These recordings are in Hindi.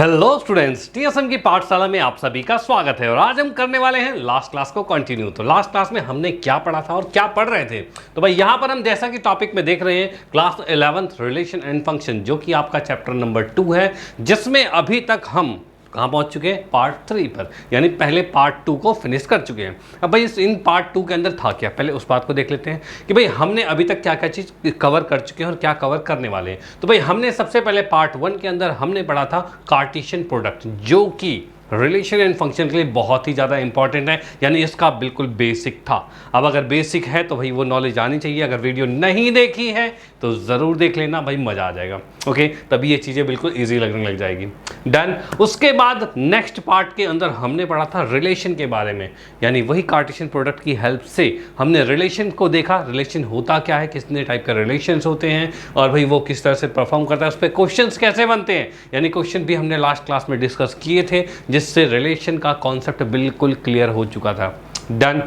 हेलो स्टूडेंट्स, टीएसएम की पाठशाला में आप सभी का स्वागत है। और आज हम करने वाले हैं लास्ट क्लास को कंटिन्यू। तो लास्ट क्लास में हमने क्या पढ़ा था और क्या पढ़ रहे थे, तो भाई यहाँ पर हम जैसा कि टॉपिक में देख रहे हैं class 11th relation and function, जो कि आपका चैप्टर नंबर 2 है, जिसमें अभी तक हम कहाँ पहुँच चुके हैं, पार्ट 3 पर, यानी पहले पार्ट 2 को फिनिश कर चुके हैं। अब भाई इन पार्ट 2 के अंदर था क्या, पहले उस बात को देख लेते हैं कि भाई हमने अभी तक क्या क्या चीज़ कवर कर चुके हैं और क्या कवर करने वाले हैं। तो भाई हमने सबसे पहले पार्ट 1 के अंदर हमने पढ़ा था कार्टेशियन प्रोडक्ट, जो कि रिलेशन एंड फंक्शन के लिए बहुत ही ज़्यादा इंपॉर्टेंट है, यानी इसका बिल्कुल बेसिक था। अब अगर बेसिक है तो भाई वो नॉलेज आनी चाहिए। अगर वीडियो नहीं देखी है तो ज़रूर देख लेना भाई, मज़ा आ जाएगा। ओके, तभी ये चीज़ें बिल्कुल ईजी लगने लग जाएगी। डन। उसके बाद नेक्स्ट पार्ट के अंदर हमने पढ़ा था रिलेशन के बारे में, यानी वही कार्टेशियन प्रोडक्ट की हेल्प से हमने रिलेशन को देखा। रिलेशन होता क्या है, कितने टाइप के रिलेशंस होते हैं और भाई वो किस तरह से परफॉर्म करता है, उस पर क्वेश्चंस कैसे बनते हैं, यानी क्वेश्चन भी हमने लास्ट क्लास में डिस्कस किए थे, जिससे रिलेशन का कॉन्सेप्ट बिल्कुल क्लियर हो चुका था। डन।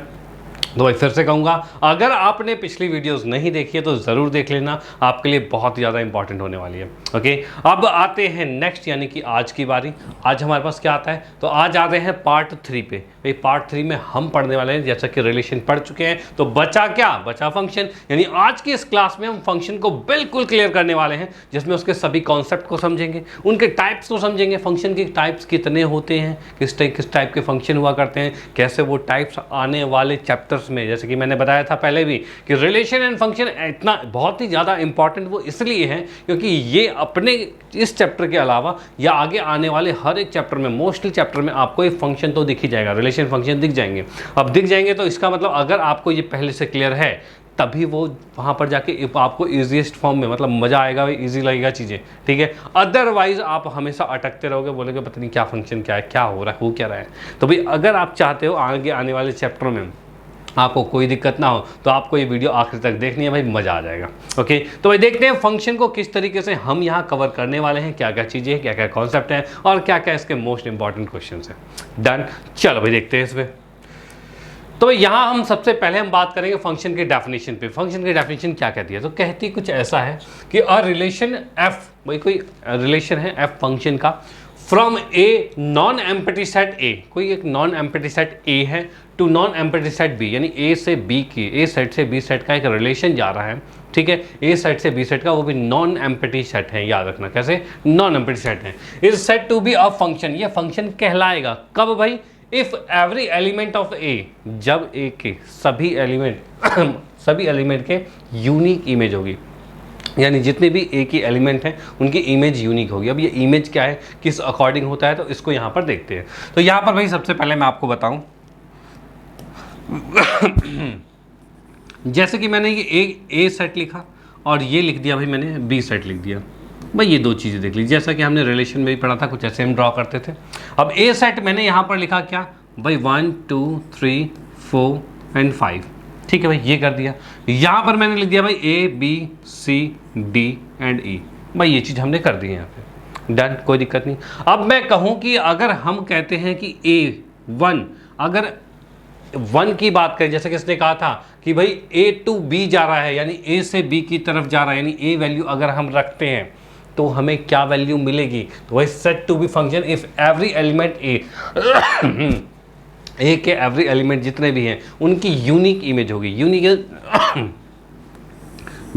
तो भाई फिर से कहूँगा, अगर आपने पिछली वीडियोस नहीं देखी है तो ज़रूर देख लेना, आपके लिए बहुत ही ज़्यादा इंपॉर्टेंट होने वाली है। ओके, अब आते हैं नेक्स्ट, यानी कि आज की बारी। आज हमारे पास क्या आता है, तो आज आते हैं पार्ट 3 पे। भाई पार्ट 3 में हम पढ़ने वाले हैं, जैसा कि रिलेशन पढ़ चुके हैं, तो बचा क्या, बचा फंक्शन। यानी आज की इस क्लास में हम फंक्शन को बिल्कुल क्लियर करने वाले हैं, जिसमें उसके सभी कॉन्सेप्ट को समझेंगे, उनके टाइप्स को समझेंगे, फंक्शन के टाइप्स कितने होते हैं, किस टाइप के फंक्शन हुआ करते हैं, कैसे वो टाइप्स आने वाले चैप्टर्स में, जैसे कि मैंने बताया था पहले भी कि रिलेशन एंड फंक्शन इतना बहुत ही ज़्यादा इंपॉर्टेंट वो इसलिए है क्योंकि ये अपने इस चैप्टर के अलावा या आगे आने वाले हर एक चैप्टर में, मोस्टली चैप्टर में आपको एक फंक्शन तो दिख ही जाएगा, रिलेशन फंक्शन दिख जाएंगे। अब दिख जाएंगे तो इसका मतलब अगर आपको ये पहले से क्लियर है, तभी वो वहाँ पर जाके आपको ईजीएस्ट फॉर्म में, मतलब मज़ा आएगा, ईजी लगेगा चीज़ें, ठीक है। अदरवाइज आप हमेशा अटकते रहोगे, बोलोगे पता नहीं क्या फंक्शन क्या है, क्या हो रहा है, हो क्या रहा है। तो भाई अगर आप चाहते हो आगे आने वाले चैप्टर में आपको कोई दिक्कत ना हो, तो आपको ये वीडियो आखिर तक देखनी है भाई, मज़ा आ जाएगा। ओके, तो भाई देखते हैं फंक्शन को किस तरीके से हम यहाँ कवर करने वाले हैं, क्या क्या चीज़ें हैं, क्या क्या कॉन्सेप्ट हैं और क्या क्या इसके मोस्ट इंपॉर्टेंट क्वेश्चन हैं। डन। चलो भाई देखते हैं इसमें। तो यहाँ हम सबसे पहले हम बात करेंगे फंक्शन के डेफिनेशन पे। फंक्शन की डेफिनेशन क्या कहती है, तो कहती कुछ ऐसा है कि अ रिलेशन एफ, भाई कोई रिलेशन है एफ फंक्शन का, from A non empty set A, कोई एक नॉन एम्प्टी सेट ए है, to non empty set B, यानी ए से बी की, ए सेट से बी सेट का एक रिलेशन जा रहा है, ठीक है। ए सेट से बी सेट का, वो भी नॉन एम्प्टी सेट है, याद रखना कैसे, नॉन एम्प्टी सेट है। Is said to be a function, ये फंक्शन कहलाएगा कब भाई, if every element of A, जब ए के सभी एलिमेंट के यूनिक इमेज होगी, यानी जितने भी ए की एलिमेंट हैं उनकी इमेज यूनिक होगी। अब ये इमेज क्या है, किस अकॉर्डिंग होता है, तो इसको यहाँ पर देखते हैं। तो यहाँ पर भाई सबसे पहले मैं आपको बताऊं जैसे कि मैंने ये ए सेट लिखा और ये लिख दिया भाई मैंने बी सेट लिख दिया। भाई ये दो चीज़ें देख ली, जैसा कि हमने रिलेशन में भी पढ़ा था, कुछ ऐसे हम ड्रॉ करते थे। अब ए सेट मैंने यहाँ पर लिखा क्या भाई, 1 2 3 4 एंड 5, ठीक है भाई, ये कर दिया। यहाँ पर मैंने लिख दिया भाई A B C D and E, भाई ये चीज़ हमने कर दी है यहाँ पे। डन, कोई दिक्कत नहीं। अब मैं कहूँ कि अगर हम कहते हैं कि A1, अगर 1 की बात करें, जैसे कि इसने कहा था कि भाई A टू B जा रहा है, यानी A से B की तरफ जा रहा है, यानी A वैल्यू अगर हम रखते हैं तो हमें क्या वैल्यू मिलेगी, तो वही set to B function if every element A के एवरी एलिमेंट जितने भी हैं उनकी यूनिक इमेज होगी। यूनिक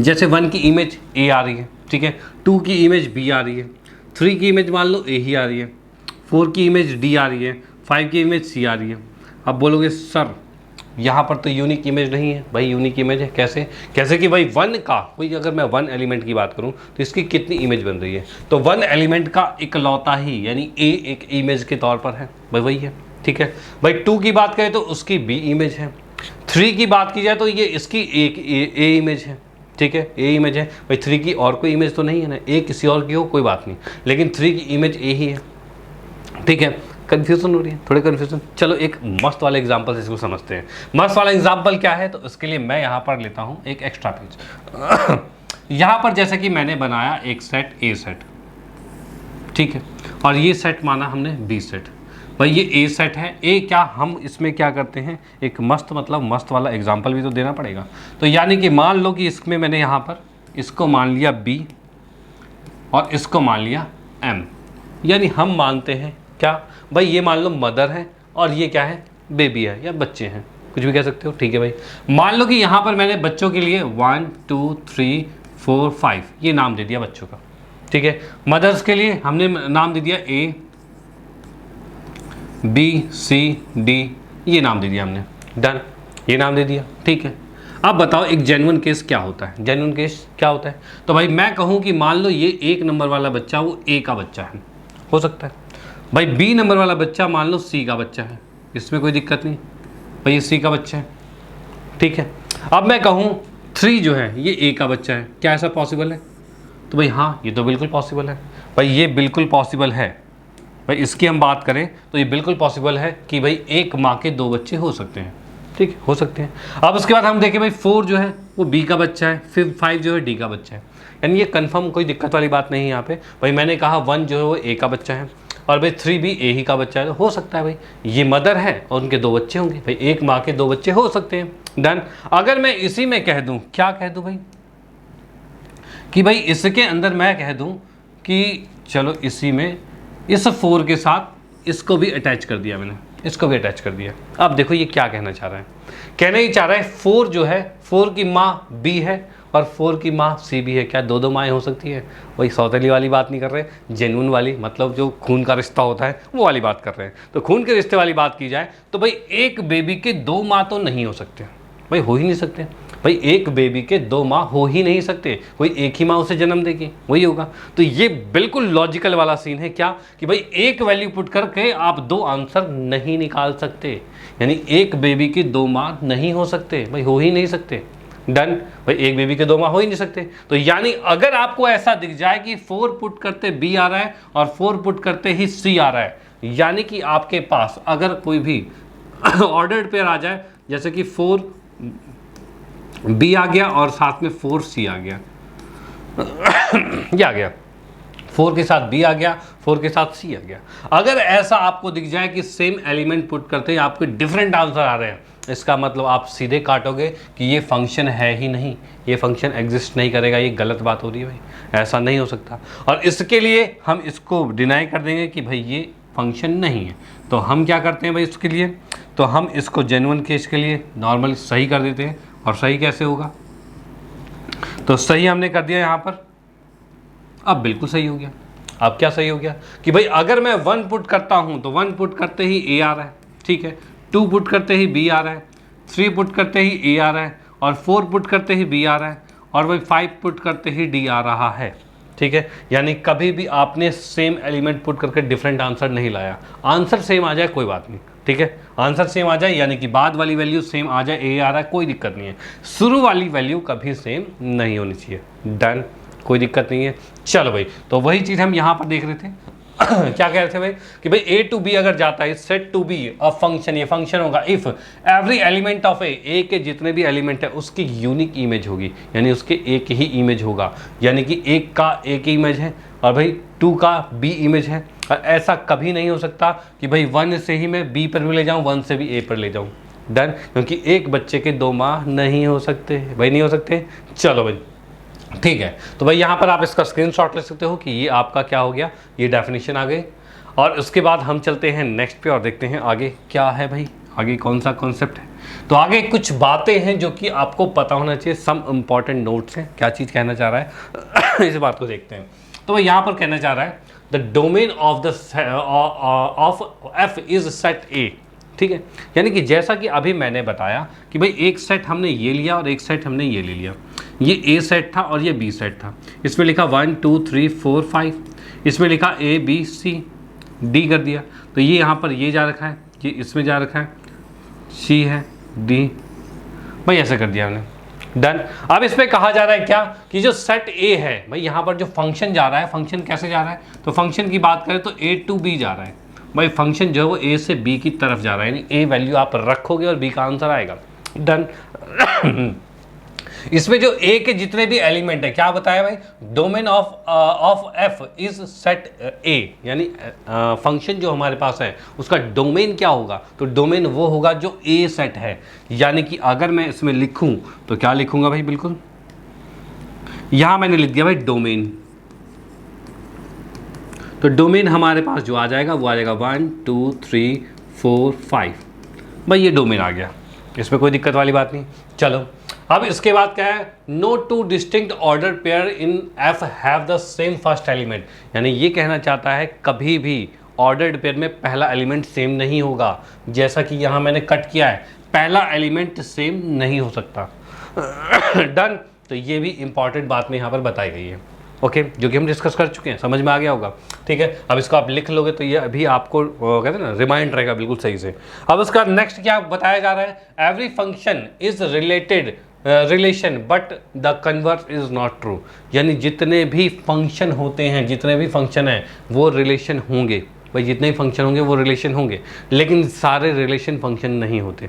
जैसे 1 की इमेज ए आ रही है, ठीक है, 2 की इमेज बी आ रही है, 3 की इमेज मान लो ए ही आ रही है, 4 की इमेज डी आ रही है, 5 की इमेज सी आ रही है। अब बोलोगे सर यहाँ पर तो यूनिक इमेज नहीं है, भाई यूनिक इमेज है कैसे, कैसे कि भाई 1 का कोई, अगर मैं 1 एलिमेंट की बात करूँ तो इसकी कितनी इमेज बन रही है, तो 1 एलिमेंट का इकलौता ही, यानी ए एक इमेज के तौर पर है, भाई वही है, ठीक है। भाई 2 की बात करें तो उसकी बी इमेज है, 3 की बात की जाए तो ये इसकी एक ए इमेज है, ठीक है, ए इमेज है। भाई 3 की और कोई इमेज तो नहीं है ना, ए किसी और की हो कोई बात नहीं, लेकिन 3 की इमेज ए ही है, ठीक है। कन्फ्यूजन हो रही है, थोड़े कन्फ्यूजन। चलो एक मस्त वाले एग्जाम्पल से इसको समझते हैं। मस्त वाला एग्जाम्पल क्या है, तो इसके लिए मैं यहाँ पर लेता हूँ एक एक्स्ट्रा पेज। यहाँ पर जैसे कि मैंने बनाया एक सेट ए सेट, ठीक है, और ये सेट माना हमने बी सेट। भाई ये ए सेट है, ए क्या, हम इसमें क्या करते हैं, एक मस्त मस्त वाला एग्जाम्पल भी तो देना पड़ेगा। तो यानी कि मान लो कि इसमें मैंने यहाँ पर इसको मान लिया बी और इसको मान लिया एम, यानी हम मानते हैं क्या भाई, ये मान लो मदर है और ये क्या है, बेबी है या बच्चे हैं, कुछ भी कह सकते हो, ठीक है भाई। मान लो कि यहाँ पर मैंने बच्चों के लिए 1 2 3 4 5 ये नाम दे दिया बच्चों का, ठीक है। मदर्स के लिए हमने नाम दे दिया A B C D, ये नाम दे दिया हमने, डन, ये नाम दे दिया, ठीक है। अब बताओ एक जेन्युइन केस क्या होता है, जेन्युइन केस क्या होता है। तो भाई मैं कहूँ कि मान लो ये 1 नंबर वाला बच्चा वो A का बच्चा है, हो सकता है भाई। B नंबर वाला बच्चा मान लो C का बच्चा है, इसमें कोई दिक्कत नहीं भाई, ये C का बच्चा है, ठीक है। अब मैं कहूँ 3 जो है ये A का बच्चा है, क्या ऐसा पॉसिबल है? तो भाई हाँ, ये तो बिल्कुल पॉसिबल है भाई, ये बिल्कुल पॉसिबल है भाई। इसकी हम बात करें तो ये बिल्कुल पॉसिबल है कि भाई एक माँ के 2 बच्चे हो सकते हैं, ठीक है, हो सकते हैं। अब उसके बाद हम देखें भाई 4 जो है वो B का बच्चा है, फिर 5 जो है D का बच्चा है, यानी ये कंफर्म कोई दिक्कत वाली बात नहीं है यहाँ पे भाई। मैंने कहा 1 जो है वो A का बच्चा है और भाई 3 भी A ही का बच्चा है, तो हो सकता है भाई ये मदर है और उनके 2 बच्चे होंगे भाई, एक माँ के 2 बच्चे हो सकते हैं, डन। अगर मैं इसी में कह दूँ, क्या कह दूँ भाई, कि भाई इसके अंदर मैं कह दूँ कि चलो इसी में इस 4 के साथ इसको भी अटैच कर दिया मैंने, इसको भी अटैच कर दिया। अब देखो ये क्या कहना चाह रहा है, कहना ही चाह रहा है 4 जो है 4 की माँ B है और 4 की माँ C भी है, क्या 2 माएँ हो सकती है? वही सौतेली वाली बात नहीं कर रहे, जेन्युइन वाली, मतलब जो खून का रिश्ता होता है वो वाली बात कर रहे हैं। तो खून के रिश्ते वाली बात की जाए तो भाई एक बेबी के 2 माँ तो नहीं हो सकते भाई, हो ही नहीं सकते भाई। एक बेबी के 2 माँ हो ही नहीं सकते, कोई एक ही माँ उसे जन्म देगी, वही होगा। तो ये बिल्कुल लॉजिकल वाला सीन है क्या, कि भाई एक वैल्यू पुट करके आप 2 आंसर नहीं निकाल सकते, यानी एक बेबी की 2 माँ नहीं हो सकते भाई, हो ही नहीं सकते, डन भाई। एक बेबी के 2 माँ हो ही नहीं सकते। तो यानी अगर आपको ऐसा दिख जाए कि 4 पुट करते B आ रहा है और 4 पुट करते ही C आ रहा है, यानी कि आपके पास अगर कोई भी ऑर्डर्ड पेयर आ जाए, जैसे कि 4 B आ गया और साथ में 4 C आ गया, ये आ गया, 4 के साथ B आ गया, 4 के साथ C आ गया। अगर ऐसा आपको दिख जाए कि सेम एलिमेंट पुट करते हैं आपके डिफरेंट आंसर आ रहे हैं, इसका मतलब आप सीधे काटोगे कि ये फंक्शन है ही नहीं, ये फंक्शन एग्जिस्ट नहीं करेगा, ये गलत बात हो रही है भाई, ऐसा नहीं हो सकता। और इसके लिए हम इसको डिनाई कर देंगे कि भाई ये फंक्शन नहीं है। तो हम क्या करते हैं भाई इसके लिए, तो हम इसको जेन्युइन केस के लिए नॉर्मल सही कर देते हैं। और सही कैसे होगा, तो सही हमने कर दिया यहाँ पर, अब बिल्कुल सही हो गया। अब क्या सही हो गया कि भाई अगर मैं 1 पुट करता हूँ तो 1 पुट करते ही A आ रहा है, ठीक है, 2 पुट करते ही B आ रहा है, 3 पुट करते ही A आ रहा है और 4 पुट करते ही B आ रहा है और भाई 5 पुट करते ही D आ रहा है, ठीक है। यानी कभी भी आपने सेम एलिमेंट पुट करके डिफरेंट आंसर नहीं लाया, आंसर सेम आ जाए कोई बात नहीं, ठीक है, आंसर सेम आ जाए, यानी कि बाद वाली वैल्यू सेम आ जाए, A आ रहा है कोई दिक्कत नहीं है, शुरू वाली वैल्यू कभी सेम नहीं होनी चाहिए, डन, कोई दिक्कत नहीं है। चलो भाई, तो वही चीज़ हम यहाँ पर देख रहे थे क्या कह रहे थे भाई कि भाई A to B अगर जाता है, said to be a function, ये फंक्शन होगा if every element of A के जितने भी एलिमेंट है उसकी यूनिक इमेज होगी, यानी उसके एक ही इमेज होगा, यानी कि एक का एक इमेज है और भाई 2 का B इमेज है। और ऐसा कभी नहीं हो सकता कि भाई 1 से ही मैं B पर भी ले जाऊँ, 1 से भी A पर ले जाऊँ, डन, क्योंकि एक बच्चे के 2 माँ नहीं हो सकते भाई, नहीं हो सकते। चलो भाई ठीक है, तो भाई यहाँ पर आप इसका स्क्रीनशॉट ले सकते हो कि ये आपका क्या हो गया, ये डेफिनेशन आ गई। और उसके बाद हम चलते हैं नेक्स्ट पे और देखते हैं आगे क्या है भाई, आगे कौन सा कॉन्सेप्ट है। तो आगे कुछ बातें हैं जो कि आपको पता होना चाहिए, सम इम्पॉर्टेंट नोट्स हैं, क्या चीज़ कहना चाह रहा है इस बात को देखते हैं। तो भाई यहाँ पर कहना चाह रहा है the domain of F is set ए, ठीक है, यानी कि जैसा कि अभी मैंने बताया कि भाई एक सेट हमने ये लिया और एक सेट हमने ये ले लिया, ये A सेट था और ये B सेट था, इसमें लिखा 1 2 3 4 5, इसमें लिखा A B C D कर दिया, तो ये यहाँ पर ये जा रखा है, ये इसमें जा रखा है, C है D, भाई ऐसे कर दिया हमने, डन। अब इसमें कहा जा रहा है क्या कि जो सेट A है भाई, यहाँ पर जो फंक्शन जा रहा है, फंक्शन कैसे जा रहा है, तो फंक्शन की बात करें तो A to B जा रहा है भाई, फंक्शन जो है वो A से B की तरफ जा रहा है, यानी A वैल्यू आप रखोगे और B का आंसर आएगा, डन। इसमें जो A के जितने भी एलिमेंट है, क्या बताया भाई, domain of F is set A, यानी फंक्शन जो हमारे पास है उसका डोमेन क्या होगा, तो डोमेन वो होगा जो A सेट है। यानी कि अगर मैं इसमें लिखूं तो क्या लिखूंगा भाई, बिल्कुल यहां मैंने लिख दिया भाई डोमेन, तो डोमेन हमारे पास जो आ जाएगा वो आ जाएगा 1 2 3 4 5। भाई ये डोमेन आ गया, इसमें कोई दिक्कत वाली बात नहीं। चलो अब इसके बाद क्या है, no two distinct order pair in F have the same first element, यानी ये कहना चाहता है कभी भी ऑर्डर्ड पेयर में पहला एलिमेंट सेम नहीं होगा। जैसा कि यहाँ मैंने कट किया है, पहला एलिमेंट सेम नहीं हो सकता। डन। तो ये भी इंपॉर्टेंट बात में यहाँ पर बताई गई है, ओके, जो कि हम डिस्कस कर चुके हैं, समझ में आ गया होगा। ठीक है, अब इसको आप लिख लोगे तो ये अभी आपको कहते हैं ना रिमाइंड रहेगा बिल्कुल सही से। अब उसका नेक्स्ट क्या बताया जा रहा है, every function is related relation but the converse is not true, यानी जितने भी फंक्शन होते हैं, जितने भी फंक्शन हैं वो रिलेशन होंगे। भाई जितने भी फंक्शन होंगे वो रिलेशन होंगे, लेकिन सारे रिलेशन फंक्शन नहीं होते।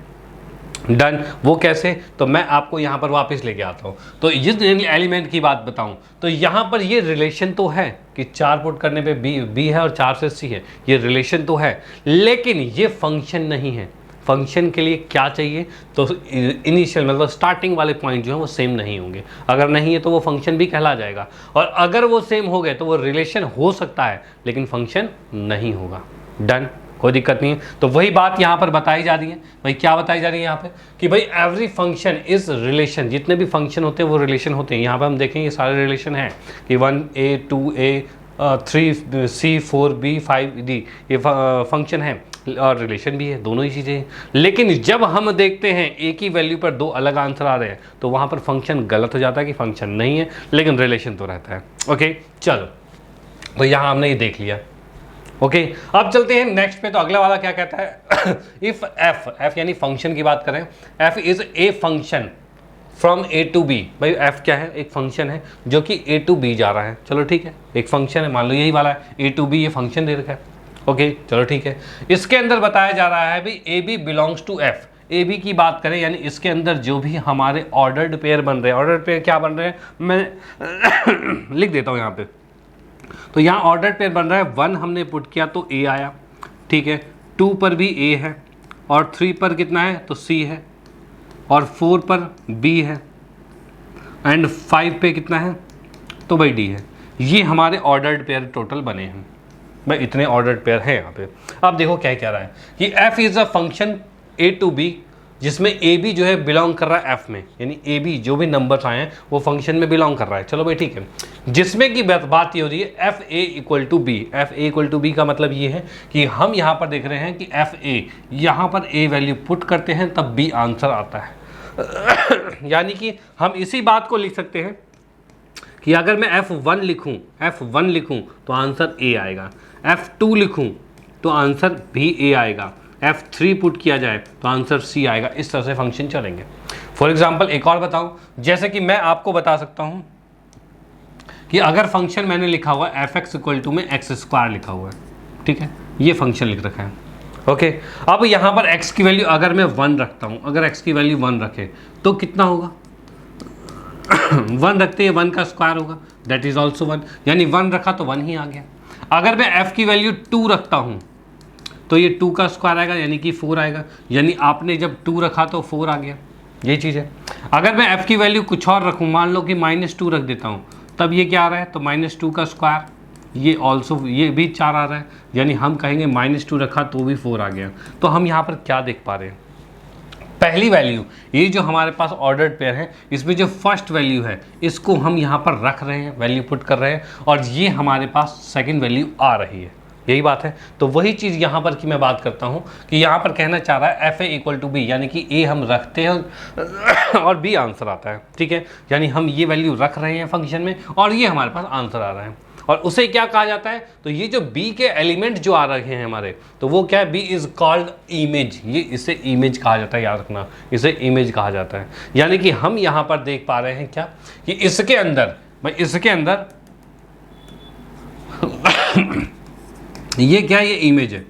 डन। वो कैसे, तो मैं आपको यहाँ पर वापस लेके आता हूँ। तो इस एलिमेंट की बात बताऊँ तो यहाँ पर ये रिलेशन तो है कि 4 पुट करने पे बी है और 4 से सी है, ये रिलेशन तो है, लेकिन ये फंक्शन नहीं है। फंक्शन के लिए क्या चाहिए, तो इनिशियल मतलब स्टार्टिंग वाले पॉइंट जो है वो सेम नहीं होंगे। अगर नहीं है तो वो फंक्शन भी कहला जाएगा, और अगर वो सेम हो गए तो वो रिलेशन हो सकता है लेकिन फंक्शन नहीं होगा। डन, कोई दिक्कत नहीं है। तो वही बात यहाँ पर बताई जा रही है। भाई क्या बताई जा रही है यहाँ पे कि भाई एवरी फंक्शन इज रिलेशन, जितने भी फंक्शन होते हैं वो रिलेशन होते हैं। यहाँ पे हम देखें ये सारे रिलेशन हैं कि 1a 2a 3c 4b 5d, ये फंक्शन है और रिलेशन भी है, दोनों ही चीज़ें हैं। लेकिन जब हम देखते हैं एक ही वैल्यू पर 2 अलग आंसर आ रहे हैं तो वहाँ पर फंक्शन गलत हो जाता है कि फंक्शन नहीं है लेकिन रिलेशन तो रहता है। ओके चलो, तो यहाँ हमने ये देख लिया। ओके अब चलते हैं नेक्स्ट पे। तो अगला वाला क्या कहता है, इफ एफ यानी फंक्शन की बात करें, F is a function from A to B. भाई एफ क्या है, एक फंक्शन है जो कि ए टू बी जा रहा है। चलो ठीक है, एक फंक्शन है, मान लो यही वाला है ए टू बी, ये फंक्शन दे रखा है। ओके चलो ठीक है, इसके अंदर बताया जा रहा है भाई A B belongs to F. A B की बात करें यानी इसके अंदर जो भी हमारे ऑर्डर्ड पेयर बन रहे हैं, ऑर्डर्ड पेयर क्या बन रहे हैं मैं लिख देता हूँ यहाँ पे। तो यहाँ ऑर्डर पेयर बन रहा है, 1 हमने पुट किया तो ए आया, ठीक है, 2 पर भी ए है, और 3 पर कितना है तो सी है, और 4 पर बी है, एंड 5 पे कितना है तो भाई डी है। ये हमारे ऑर्डर्ड पेयर टोटल बने हैं। भाई इतने ऑर्डर्ड पेयर हैं यहाँ पे। अब देखो क्या कह रहा है कि F is a function A to B जिसमें ए बी जो है बिलोंग कर रहा है एफ में, यानी ए बी जो भी नंबर्स आए हैं वो फंक्शन में बिलोंग कर रहा है। चलो भाई ठीक है, जिसमें की बात ये हो रही है F A equal to B. F A equal to B का मतलब ये है कि हम यहाँ पर देख रहे हैं कि एफ ए, यहाँ पर ए वैल्यू पुट करते हैं तब बी आंसर आता है। यानी कि हम इसी बात को लिख सकते हैं कि अगर मैं F1 लिखूं तो आंसर A आएगा, F2 लिखूं तो आंसर भी A आएगा, F3 पुट किया जाए तो आंसर C आएगा। इस तरह से फंक्शन चलेंगे। फॉर एग्जांपल एक और बताऊं, जैसे कि मैं आपको बता सकता हूं कि अगर फंक्शन मैंने लिखा हुआ है fx इक्वल टू में x² लिखा हुआ है, ठीक है, ये फंक्शन लिख रखा है। ओके अब यहाँ पर x की वैल्यू अगर मैं 1 रखता हूँ, अगर x की वैल्यू 1 रखे तो कितना होगा 1 रखते हैं 1 का स्क्वायर होगा, दैट इज ऑल्सो 1, यानी 1 रखा तो 1 ही आ गया। अगर मैं f की वैल्यू 2 रखता हूँ तो ये 2 का स्क्वायर आएगा यानी कि 4 आएगा, यानी आपने जब 2 रखा तो 4 आ गया, ये चीज़ है। अगर मैं f की वैल्यू कुछ और रखूँ, मान लो कि -2 रख देता हूँ, तब ये क्या आ रहा है तो -2 का स्क्वायर, ये ऑल्सो ये भी 4 आ रहा है, यानी हम कहेंगे -2 रखा तो भी 4 आ गया। तो हम यहाँ पर क्या देख पा रहे हैं, पहली वैल्यू ये जो हमारे पास ऑर्डर्ड पेयर है इसमें जो फर्स्ट वैल्यू है इसको हम यहाँ पर रख रहे हैं, वैल्यू पुट कर रहे हैं, और ये हमारे पास सेकंड वैल्यू आ रही है, यही बात है। तो वही चीज़ यहाँ पर की मैं बात करता हूँ कि यहाँ पर कहना चाह रहा है F A equal to B, यानी कि ए हम रखते हैं और बी आंसर आता है, ठीक है, यानी हम ये वैल्यू रख रहे हैं फंक्शन में और ये हमारे पास आंसर आ रहा है। और उसे क्या कहा जाता है, तो ये जो b के एलिमेंट जो आ रहे हैं हमारे, तो वो क्या है, b इज कॉल्ड इमेज, ये इसे इमेज कहा जाता है, याद रखना, इसे इमेज कहा जाता है। यानी कि हम यहाँ पर देख पा रहे हैं क्या कि इसके अंदर ये क्या है, ये इमेज है,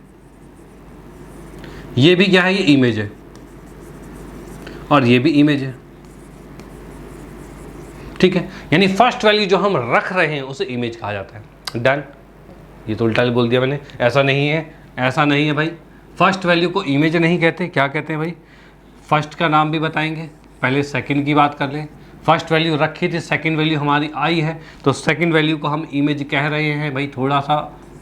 ये भी क्या है, ये इमेज है, और ये भी इमेज है, ठीक है, यानी फर्स्ट वैल्यू जो हम रख रहे हैं उसे इमेज कहा जाता है। डन, ये तो उल्टा बोल दिया मैंने, ऐसा नहीं है, ऐसा नहीं है भाई, फर्स्ट वैल्यू को इमेज नहीं कहते, क्या कहते हैं भाई, फर्स्ट का नाम भी बताएंगे, पहले सेकंड की बात कर लें। फर्स्ट वैल्यू रखी थी, सेकंड वैल्यू हमारी आई है, तो सेकंड वैल्यू को हम इमेज कह रहे हैं भाई, थोड़ा सा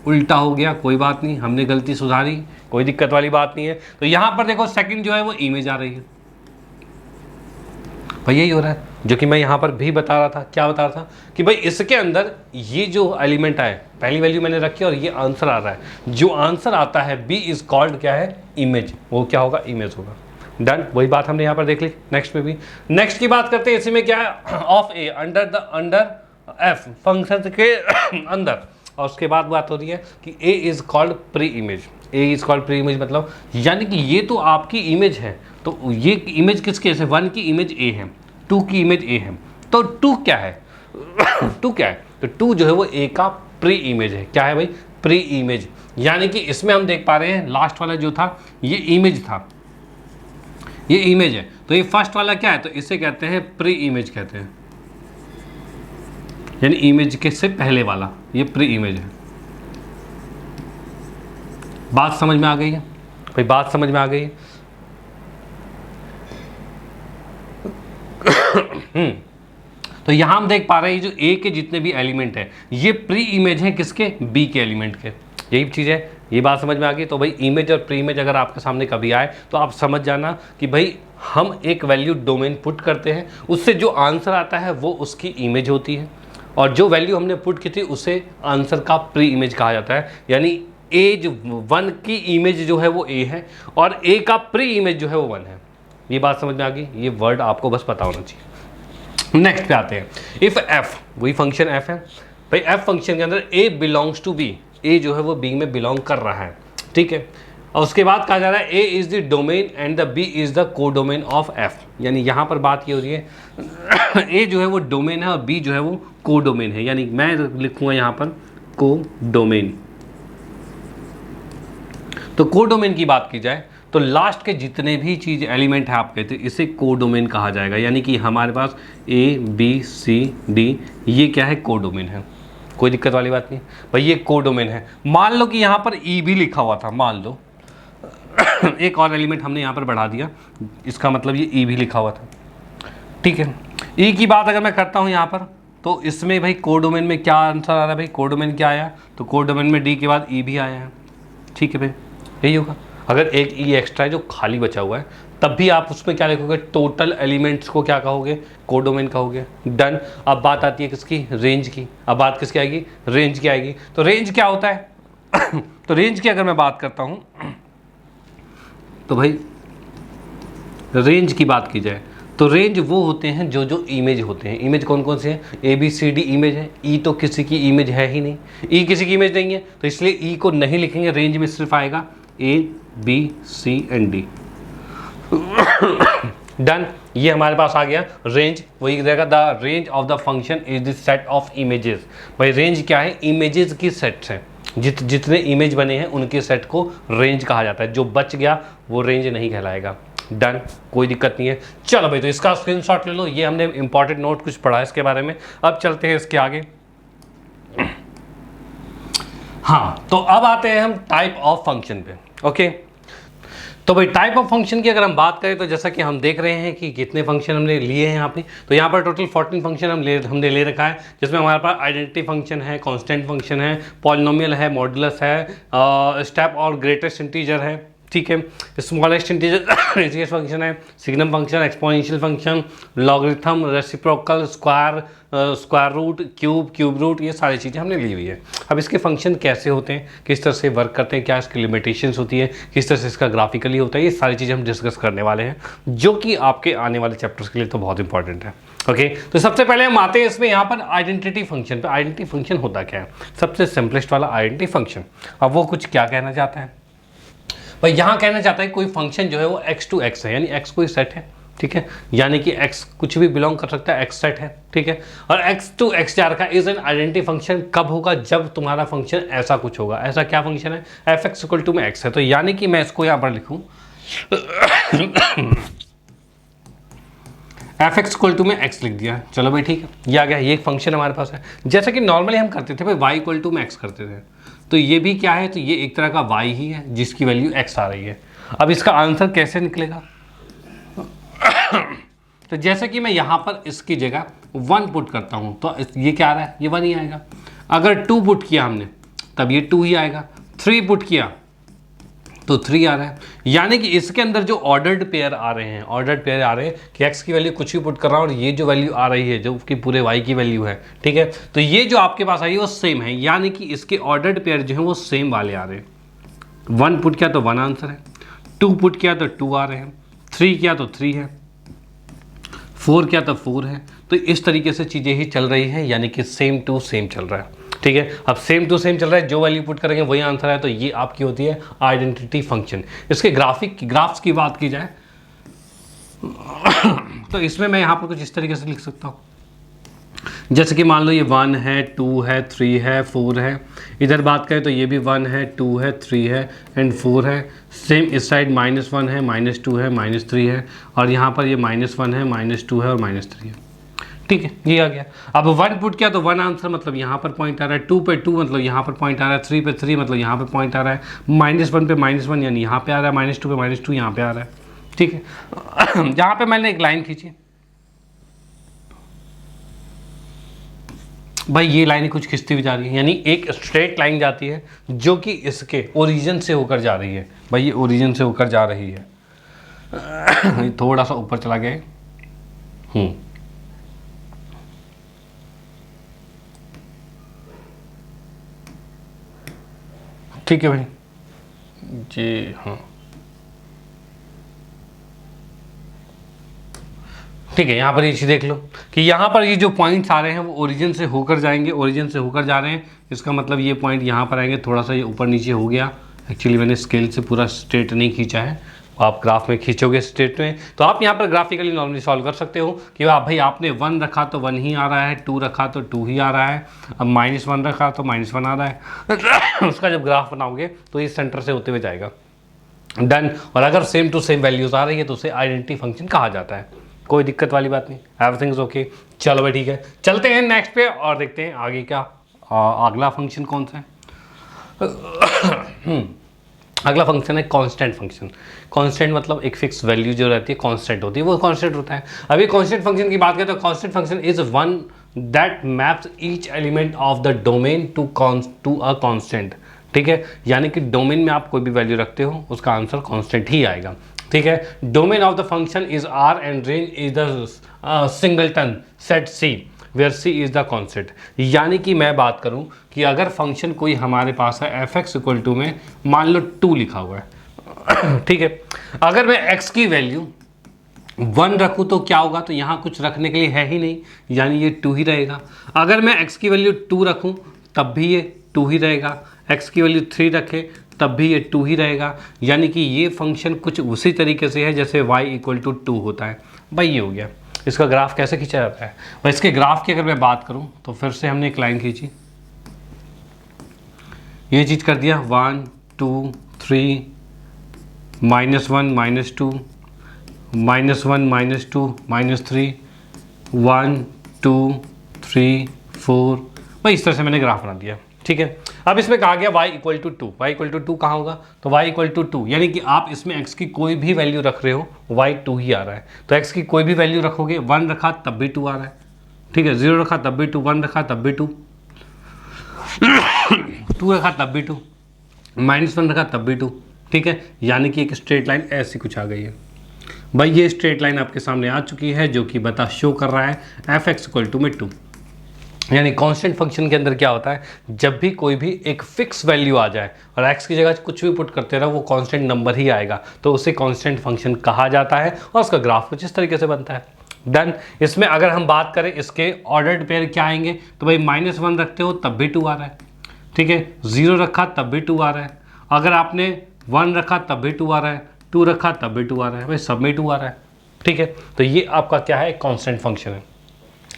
उल्टा हो गया, कोई बात नहीं, हमने गलती सुधारी, कोई दिक्कत वाली बात नहीं है। तो यहाँ पर देखो सेकंड जो है वो इमेज आ रही है, भाई यही हो रहा है जो कि मैं यहाँ पर भी बता रहा था। क्या बता रहा था कि भाई इसके अंदर ये जो एलिमेंट आए, पहली वैल्यू मैंने रखी और ये आंसर आ रहा है, जो आंसर आता है बी इज कॉल्ड क्या है, इमेज, वो क्या होगा, इमेज होगा। डन, वही बात हमने यहाँ पर देख ली। नेक्स्ट में भी, नेक्स्ट की बात करते हैं, इसी में क्या है, of A under F function के अंदर, और उसके बाद बात हो रही है कि A is called pre image. A is called pre image मतलब यानी कि ये तो आपकी इमेज है, तो ये इमेज किसके है, 1 की इमेज ए है, 2 की इमेज ए है, तो 2 क्या है 2 क्या है, तो 2 जो है वो ए का प्री इमेज है। क्या है भाई, प्री इमेज। यानी कि इसमें हम देख पा रहे हैं लास्ट वाला जो था ये इमेज था, ये इमेज है, तो ये फर्स्ट वाला क्या है, तो इसे कहते हैं प्री इमेज कहते हैं, यानी इमेज के से पहले वाला ये प्री इमेज है। बात समझ में आ गई है भाई, बात समझ में आ गई है। तो यहां हम देख पा रहे हैं जो ए के जितने भी एलिमेंट है ये प्री इमेज है किसके, बी के एलिमेंट के, यही चीज़ है। ये बात समझ में आ गई। तो भाई इमेज और प्री इमेज अगर आपके सामने कभी आए तो आप समझ जाना कि भाई हम एक वैल्यू डोमेन पुट करते हैं, उससे जो आंसर आता है वो उसकी इमेज होती है, और जो वैल्यू हमने पुट की थी उसे आंसर का प्री इमेज कहा जाता है। यानी ए जो 1 की इमेज जो है वो ए है और ए का प्री इमेज जो है वो 1 है। ये बात समझ में आ गई, ये वर्ड आपको बस पता होना चाहिए। नेक्स्ट पे आते हैं, इफ एफ, वही फंक्शन एफ है भाई, एफ फंक्शन के अंदर ए बिलोंग्स टू बी, ए जो है वो बी में बिलोंग कर रहा है, ठीक है। और उसके बाद कहा जा रहा है A is the domain and the B is the codomain of F, यानी यहाँ पर बात ये हो रही है ए जो है वो डोमेन है और बी जो है वो को डोमेन है, यानी मैं लिखूंगा यहाँ पर को डोमेन। तो को डोमेन की बात की जाए तो लास्ट के जितने भी चीज एलिमेंट है आप कहते हैं इसे को डोमेन कहा जाएगा, यानी कि हमारे पास ए बी सी डी ये क्या है, को डोमेन है, कोई दिक्कत वाली बात नहीं भाई, ये को डोमेन है। मान लो कि यहाँ पर ई भी लिखा हुआ था, मान लो एक और एलिमेंट हमने यहाँ पर बढ़ा दिया, इसका मतलब ये ई भी लिखा हुआ था, ठीक है। ई की बात अगर मैं करता हूँ यहाँ पर तो इसमें भाई को डोमेन में क्या आंसर आ रहा है, भाई को डोमेन क्या आया, तो को डोमेन में डी के बाद ई भी आया है, ठीक है भाई, यही होगा। अगर एक ई एक्स्ट्रा है जो खाली बचा हुआ है तब भी आप उसमें क्या लिखोगे, टोटल एलिमेंट्स को क्या कहोगे, को डोमेन कहोगे। डन। अब बात आती है किसकी, रेंज की। अब बात किसकी आएगी, रेंज की आएगी। तो रेंज क्या होता है तो रेंज की अगर मैं बात करता हूं तो भाई रेंज की बात की जाए तो रेंज वो होते हैं जो जो इमेज होते हैं। इमेज कौन कौन से हैं, A B C D image है, ई तो किसी की इमेज है ही नहीं, ई किसी की इमेज नहीं है, तो इसलिए ई को नहीं लिखेंगे, रेंज में सिर्फ आएगा A B C and D. Done, ये हमारे पास आ गया रेंज। वही रहेगा the range of the function is the set of images. भाई रेंज क्या है, इमेजेस की सेट्स हैं, जितने इमेज बने हैं उनके सेट को रेंज कहा जाता है, जो बच गया वो रेंज नहीं कहलाएगा। डन, कोई दिक्कत नहीं है। चलो भाई, तो इसका स्क्रीनशॉट ले लो, ये हमने इंपॉर्टेंट नोट कुछ पढ़ा है इसके बारे में। अब चलते हैं इसके आगे। हाँ, तो अब आते हैं हम टाइप ऑफ फंक्शन पे। ओके, तो भाई टाइप ऑफ फंक्शन की अगर हम बात करें तो जैसा कि हम देख रहे हैं कि कितने फंक्शन हमने लिए हैं यहाँ पे, तो यहाँ पर टोटल 14 फंक्शन हमने ले रखा है, जिसमें हमारे पास आइडेंटिटी फंक्शन है, कांस्टेंट फंक्शन है, पॉलिनोमियल है, मॉडुलस है, स्टेप और ग्रेटेस्ट इंटीजर है, ठीक है, स्मॉलेस्ट इंटीजर फंक्शन है, signum function, exponential function, logarithm, reciprocal, square root, cube root, ये सारी चीज़ें हमने ली हुई है। अब इसके फंक्शन कैसे होते हैं, किस तरह से वर्क करते हैं, क्या इसकी लिमिटेशंस होती है, किस तरह से इसका ग्राफिकली होता है, ये सारी चीज़ें हम डिस्कस करने वाले हैं, जो कि आपके आने वाले चैप्टर्स के लिए तो बहुत इंपॉर्टेंट है। ओके, तो सबसे पहले हम आते हैं इसमें यहाँ पर आइडेंटिटी फंक्शन पे। आइडेंटिटी फंक्शन होता क्या है, सबसे सिंपलेस्ट वाला आइडेंटिटी फंक्शन। अब वो कुछ क्या कहना चाहता है भाई, यहाँ कहना चाहता है कोई फंक्शन जो है वो x to x है, यानी x कोई सेट है, ठीक है, यानी कि x कुछ भी बिलोंग कर सकता है, x सेट है, ठीक है, और x to x जा रखा है। इज एन आइडेंटिटी फंक्शन कब होगा, जब तुम्हारा फंक्शन ऐसा कुछ होगा। ऐसा क्या फंक्शन है, f(x) = में x है, तो यानी कि मैं इसको यहाँ पर लिखूँ f(x) = में x लिख दिया, चलो भाई ठीक है, ये आ गया, ये एक फंक्शन हमारे पास है। जैसा कि नॉर्मली हम करते थे भाई y = में x करते थे, तो ये भी क्या है, तो ये एक तरह का y ही है जिसकी वैल्यू x आ रही है। अब इसका आंसर कैसे निकलेगा तो जैसे कि मैं यहाँ पर इसकी जगह 1 पुट करता हूँ तो ये क्या आ रहा है, ये 1 ही आएगा। अगर 2 पुट किया हमने तब ये 2 ही आएगा। 3 पुट किया तो 3 आ रहा है, यानी कि इसके अंदर जो ऑर्डर्ड पेयर आ रहे हैं, ऑर्डर्ड पेयर आ रहे हैं कि x की वैल्यू कुछ भी पुट कर रहा हूँ और ये जो वैल्यू आ रही है जो कि पूरे y की वैल्यू है, ठीक है, तो ये जो आपके पास आई है वो सेम है, यानी कि इसके ऑर्डर्ड पेयर जो है वो सेम वाले आ रहे हैं। 1 पुट किया तो 1 आंसर है, 2 पुट किया तो 2 आ रहे हैं, 3 किया तो 3 है, 4 किया तो 4 है। तो इस तरीके से चीज़ें ही चल रही हैं, यानी कि सेम टू सेम चल रहा है, ठीक है। अब सेम टू सेम चल रहा है, जो वैल्यू पुट करेंगे वही आंसर है, तो ये आपकी होती है आइडेंटिटी फंक्शन। इसके ग्राफ्स की बात की जाए तो इसमें मैं यहाँ पर कुछ इस तरीके से लिख सकता हूँ, जैसे कि मान लो ये 1 है, 2 है, 3 है, 4 है। इधर बात करें तो ये भी 1 है, 2 है, 3 है एंड 4 है। सेम इस साइड -1 है, -2 है, -3 है, और यहाँ पर ये -1 है, -2 है और -3 है, ठीक है, ये आ गया। अब 1 पुट किया तो 1 आंसर, मतलब यहाँ पर पॉइंट आ रहा है, 2 पे 2 मतलब यहाँ पर पॉइंट आ रहा है, 3 पे 3 मतलब यहाँ पर पॉइंट आ रहा है, -1 पे -1 यानी यहाँ पे आ रहा है, -2 पे -2 यहाँ पे आ रहा है, ठीक है। यहाँ पे मैंने एक लाइन खींची भाई, ये लाइनें कुछ खिंचती हुई जा रही है, यानी एक स्ट्रेट लाइन जाती है जो कि इसके ओरिजिन से होकर जा रही है। भाई ये ओरिजिन से होकर जा रही है, थोड़ा सा ऊपर चला गया, ठीक है भाई जी, हाँ ठीक है। यहाँ पर ये चीज़ देख लो कि यहाँ पर ये जो पॉइंट्स आ रहे हैं वो ओरिजिन से होकर जाएंगे, ओरिजिन से होकर जा रहे हैं, इसका मतलब ये पॉइंट यहाँ पर आएंगे, थोड़ा सा ये ऊपर नीचे हो गया। एक्चुअली मैंने स्केल से पूरा स्ट्रेट नहीं खींचा है, आप ग्राफ में खींचोगे स्ट्रेट में तो आप यहाँ पर ग्राफिकली नॉर्मली सॉल्व कर सकते हो कि भाई आपने 1 रखा तो 1 ही आ रहा है, 2 रखा तो 2 ही आ रहा है, अब -1 रखा तो -1 आ रहा है। उसका जब ग्राफ बनाओगे तो इस सेंटर से होते हुए जाएगा, डन। और अगर सेम टू सेम वैल्यूज आ रही है तो उसे आइडेंटिटी फंक्शन कहा जाता है, कोई दिक्कत वाली बात नहीं, एवरीथिंग इज ओके। चलो भाई ठीक है, चलते हैं नेक्स्ट पे और देखते हैं आगे क्या अगला फंक्शन कौन सा है। अगला फंक्शन है कांस्टेंट फंक्शन। कांस्टेंट मतलब एक फिक्स वैल्यू जो रहती है कांस्टेंट होती है, वो कांस्टेंट होता है। अभी कांस्टेंट फंक्शन की बात करें तो constant function is one that maps each element of the domain to a constant, ठीक है, यानी कि डोमेन में आप कोई भी वैल्यू रखते हो उसका आंसर कांस्टेंट ही आएगा, ठीक है। Domain of the function is R and range is the singleton set C where C is the constant. यानी कि मैं बात करूं कि अगर फंक्शन कोई हमारे पास है f(x) इक्वल टू में मान लो 2 लिखा हुआ है, ठीक है, अगर मैं x की वैल्यू 1 रखूं तो क्या होगा, तो यहाँ कुछ रखने के लिए है ही नहीं, यानी ये 2 ही रहेगा। अगर मैं x की वैल्यू 2 रखूं तब भी ये 2 ही रहेगा, x की वैल्यू 3 रखें तब भी ये 2 ही रहेगा, यानी कि ये फंक्शन कुछ उसी तरीके से है जैसे y इक्वल टू 2 होता है। भाई ये हो गया। इसका ग्राफ कैसे खींचा जाता है, और इसके ग्राफ की अगर मैं बात करूं तो फिर से हमने एक लाइन खींची, ये चीज़ कर दिया 1 2 3 -1 -2 -1 -2 -3 1 2 3 4। भाई इस तरह से मैंने ग्राफ बना दिया, ठीक है। अब इसमें कहा गया y equal to 2, y equal to 2 कहाँ होगा, तो y इक्वल टू 2, यानी कि आप इसमें x की कोई भी वैल्यू रख रहे हो y 2 ही आ रहा है, तो x की कोई भी वैल्यू रखोगे, 1 रखा तब भी 2 आ रहा है, ठीक है, 0 रखा तब भी 2, 1 रखा तब भी 2, 2 रखा तब भी 2, -1 रखा तब भी 2, ठीक है, यानी कि एक स्ट्रेट लाइन ऐसी कुछ आ गई है। भाई ये स्ट्रेट लाइन आपके सामने आ चुकी है जो कि शो कर रहा है f(x) इक्वल टू में 2। यानी कांस्टेंट फंक्शन के अंदर क्या होता है, जब भी कोई भी एक फिक्स वैल्यू आ जाए और x की जगह कुछ भी पुट करते रहो वो कांस्टेंट नंबर ही आएगा, तो उसे कांस्टेंट फंक्शन कहा जाता है और उसका ग्राफ कुछ इस तरीके से बनता है। डन। इसमें अगर हम बात करें इसके ऑर्डर्ड पेयर क्या आएंगे, तो भाई -1 रखते हो तब भी 2 आ रहा है, ठीक है, 0 रखा तब भी 2 आ रहा है, अगर आपने 1 रखा तब भी 2 आ रहा है, 2 रखा तब भी 2 आ रहा है, भाई सब में 2 आ रहा है, ठीक है। तो ये आपका क्या है, कांस्टेंट फंक्शन है,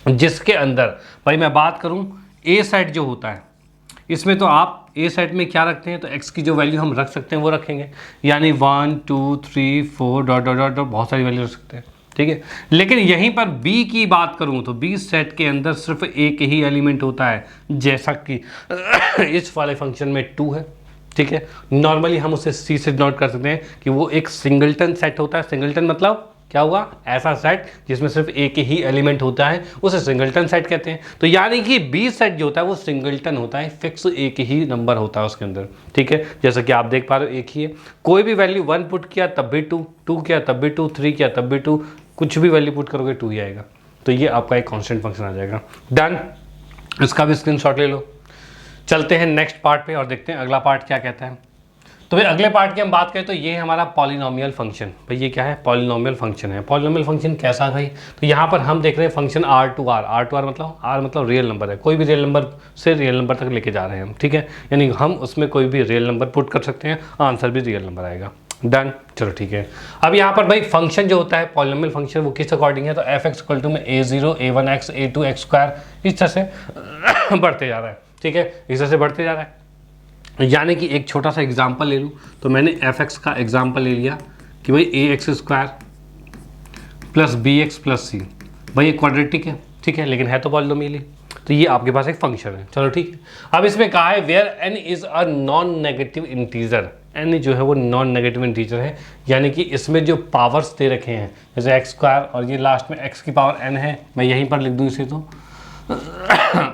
जिसके अंदर भाई मैं बात करूं ए सेट जो होता है, इसमें तो आप ए सेट में क्या रखते हैं, तो x की जो वैल्यू हम रख सकते हैं वो रखेंगे, यानी 1 2 3 4 डॉट डॉट डॉट बहुत सारी वैल्यू रख सकते हैं, ठीक है। लेकिन यहीं पर b की बात करूं तो b सेट के अंदर सिर्फ एक ही एलिमेंट होता है, जैसा कि इस वाले फंक्शन में 2 है, ठीक है। नॉर्मली हम उसे c से नोट कर सकते हैं कि वो एक सिंगलटन सेट होता है। सिंगलटन मतलब क्या हुआ, ऐसा सेट जिसमें सिर्फ एक ही एलिमेंट होता है उसे सिंगलटन सेट कहते हैं। तो यानी कि बी सेट जो होता है वो सिंगलटन होता है, फिक्स एक ही नंबर होता है उसके अंदर, ठीक है। जैसा कि आप देख पा रहे हो एक ही है, कोई भी वैल्यू 1 पुट किया तब भी 2, 2 किया तब भी 2, 3 किया तब भी 2, कुछ भी वैल्यू पुट करोगे 2 ही आएगा। तो ये आपका एक कांस्टेंट फंक्शन आ जाएगा। डन, इसका भी स्क्रीनशॉट ले लो। चलते हैं नेक्स्ट पार्ट पे और देखते हैं अगला पार्ट क्या कहता है। तो भाई अगले पार्ट की हम बात करें तो ये है हमारा पॉलिनोमियल फंक्शन। भाई ये क्या है, पॉलिनोमियल फंक्शन है। पॉलिनोमियल फंक्शन कैसा है भाई, तो यहाँ पर हम देख रहे हैं फंक्शन R टू R मतलब रियल नंबर है, कोई भी रियल नंबर से रियल नंबर तक लेके जा रहे हैं हम, ठीक है। यानी हम उसमें कोई भी रियल नंबर पुट कर सकते हैं, आंसर भी रियल नंबर आएगा। डन, चलो ठीक है। अब यहाँ पर भाई फंक्शन जो होता है पॉलिनोमियल फंक्शन वो किस अकॉर्डिंग है, तो f(x) = में a0 a1x a2x स्क्वायर, इस तरह से बढ़ते जा रहा है, ठीक है, इस तरह से बढ़ते जा रहा है। यानी कि एक छोटा सा एग्जांपल ले लूँ तो मैंने f(x) का एग्जांपल ले लिया कि भाई ax² plus bx plus c, भाई ये क्वाड्रेटिक है, ठीक है, लेकिन है तो पॉलिनोमियल ही। तो ये आपके पास एक फंक्शन है, चलो ठीक है। अब इसमें कहा है where n is a non negative integer, n जो है वो नॉन नेगेटिव इंटीजर है, यानी कि इसमें जो पावर्स दे रखे हैं जैसे x² और ये लास्ट में x की पावर n है, मैं यहीं पर लिख दूँ इसे तो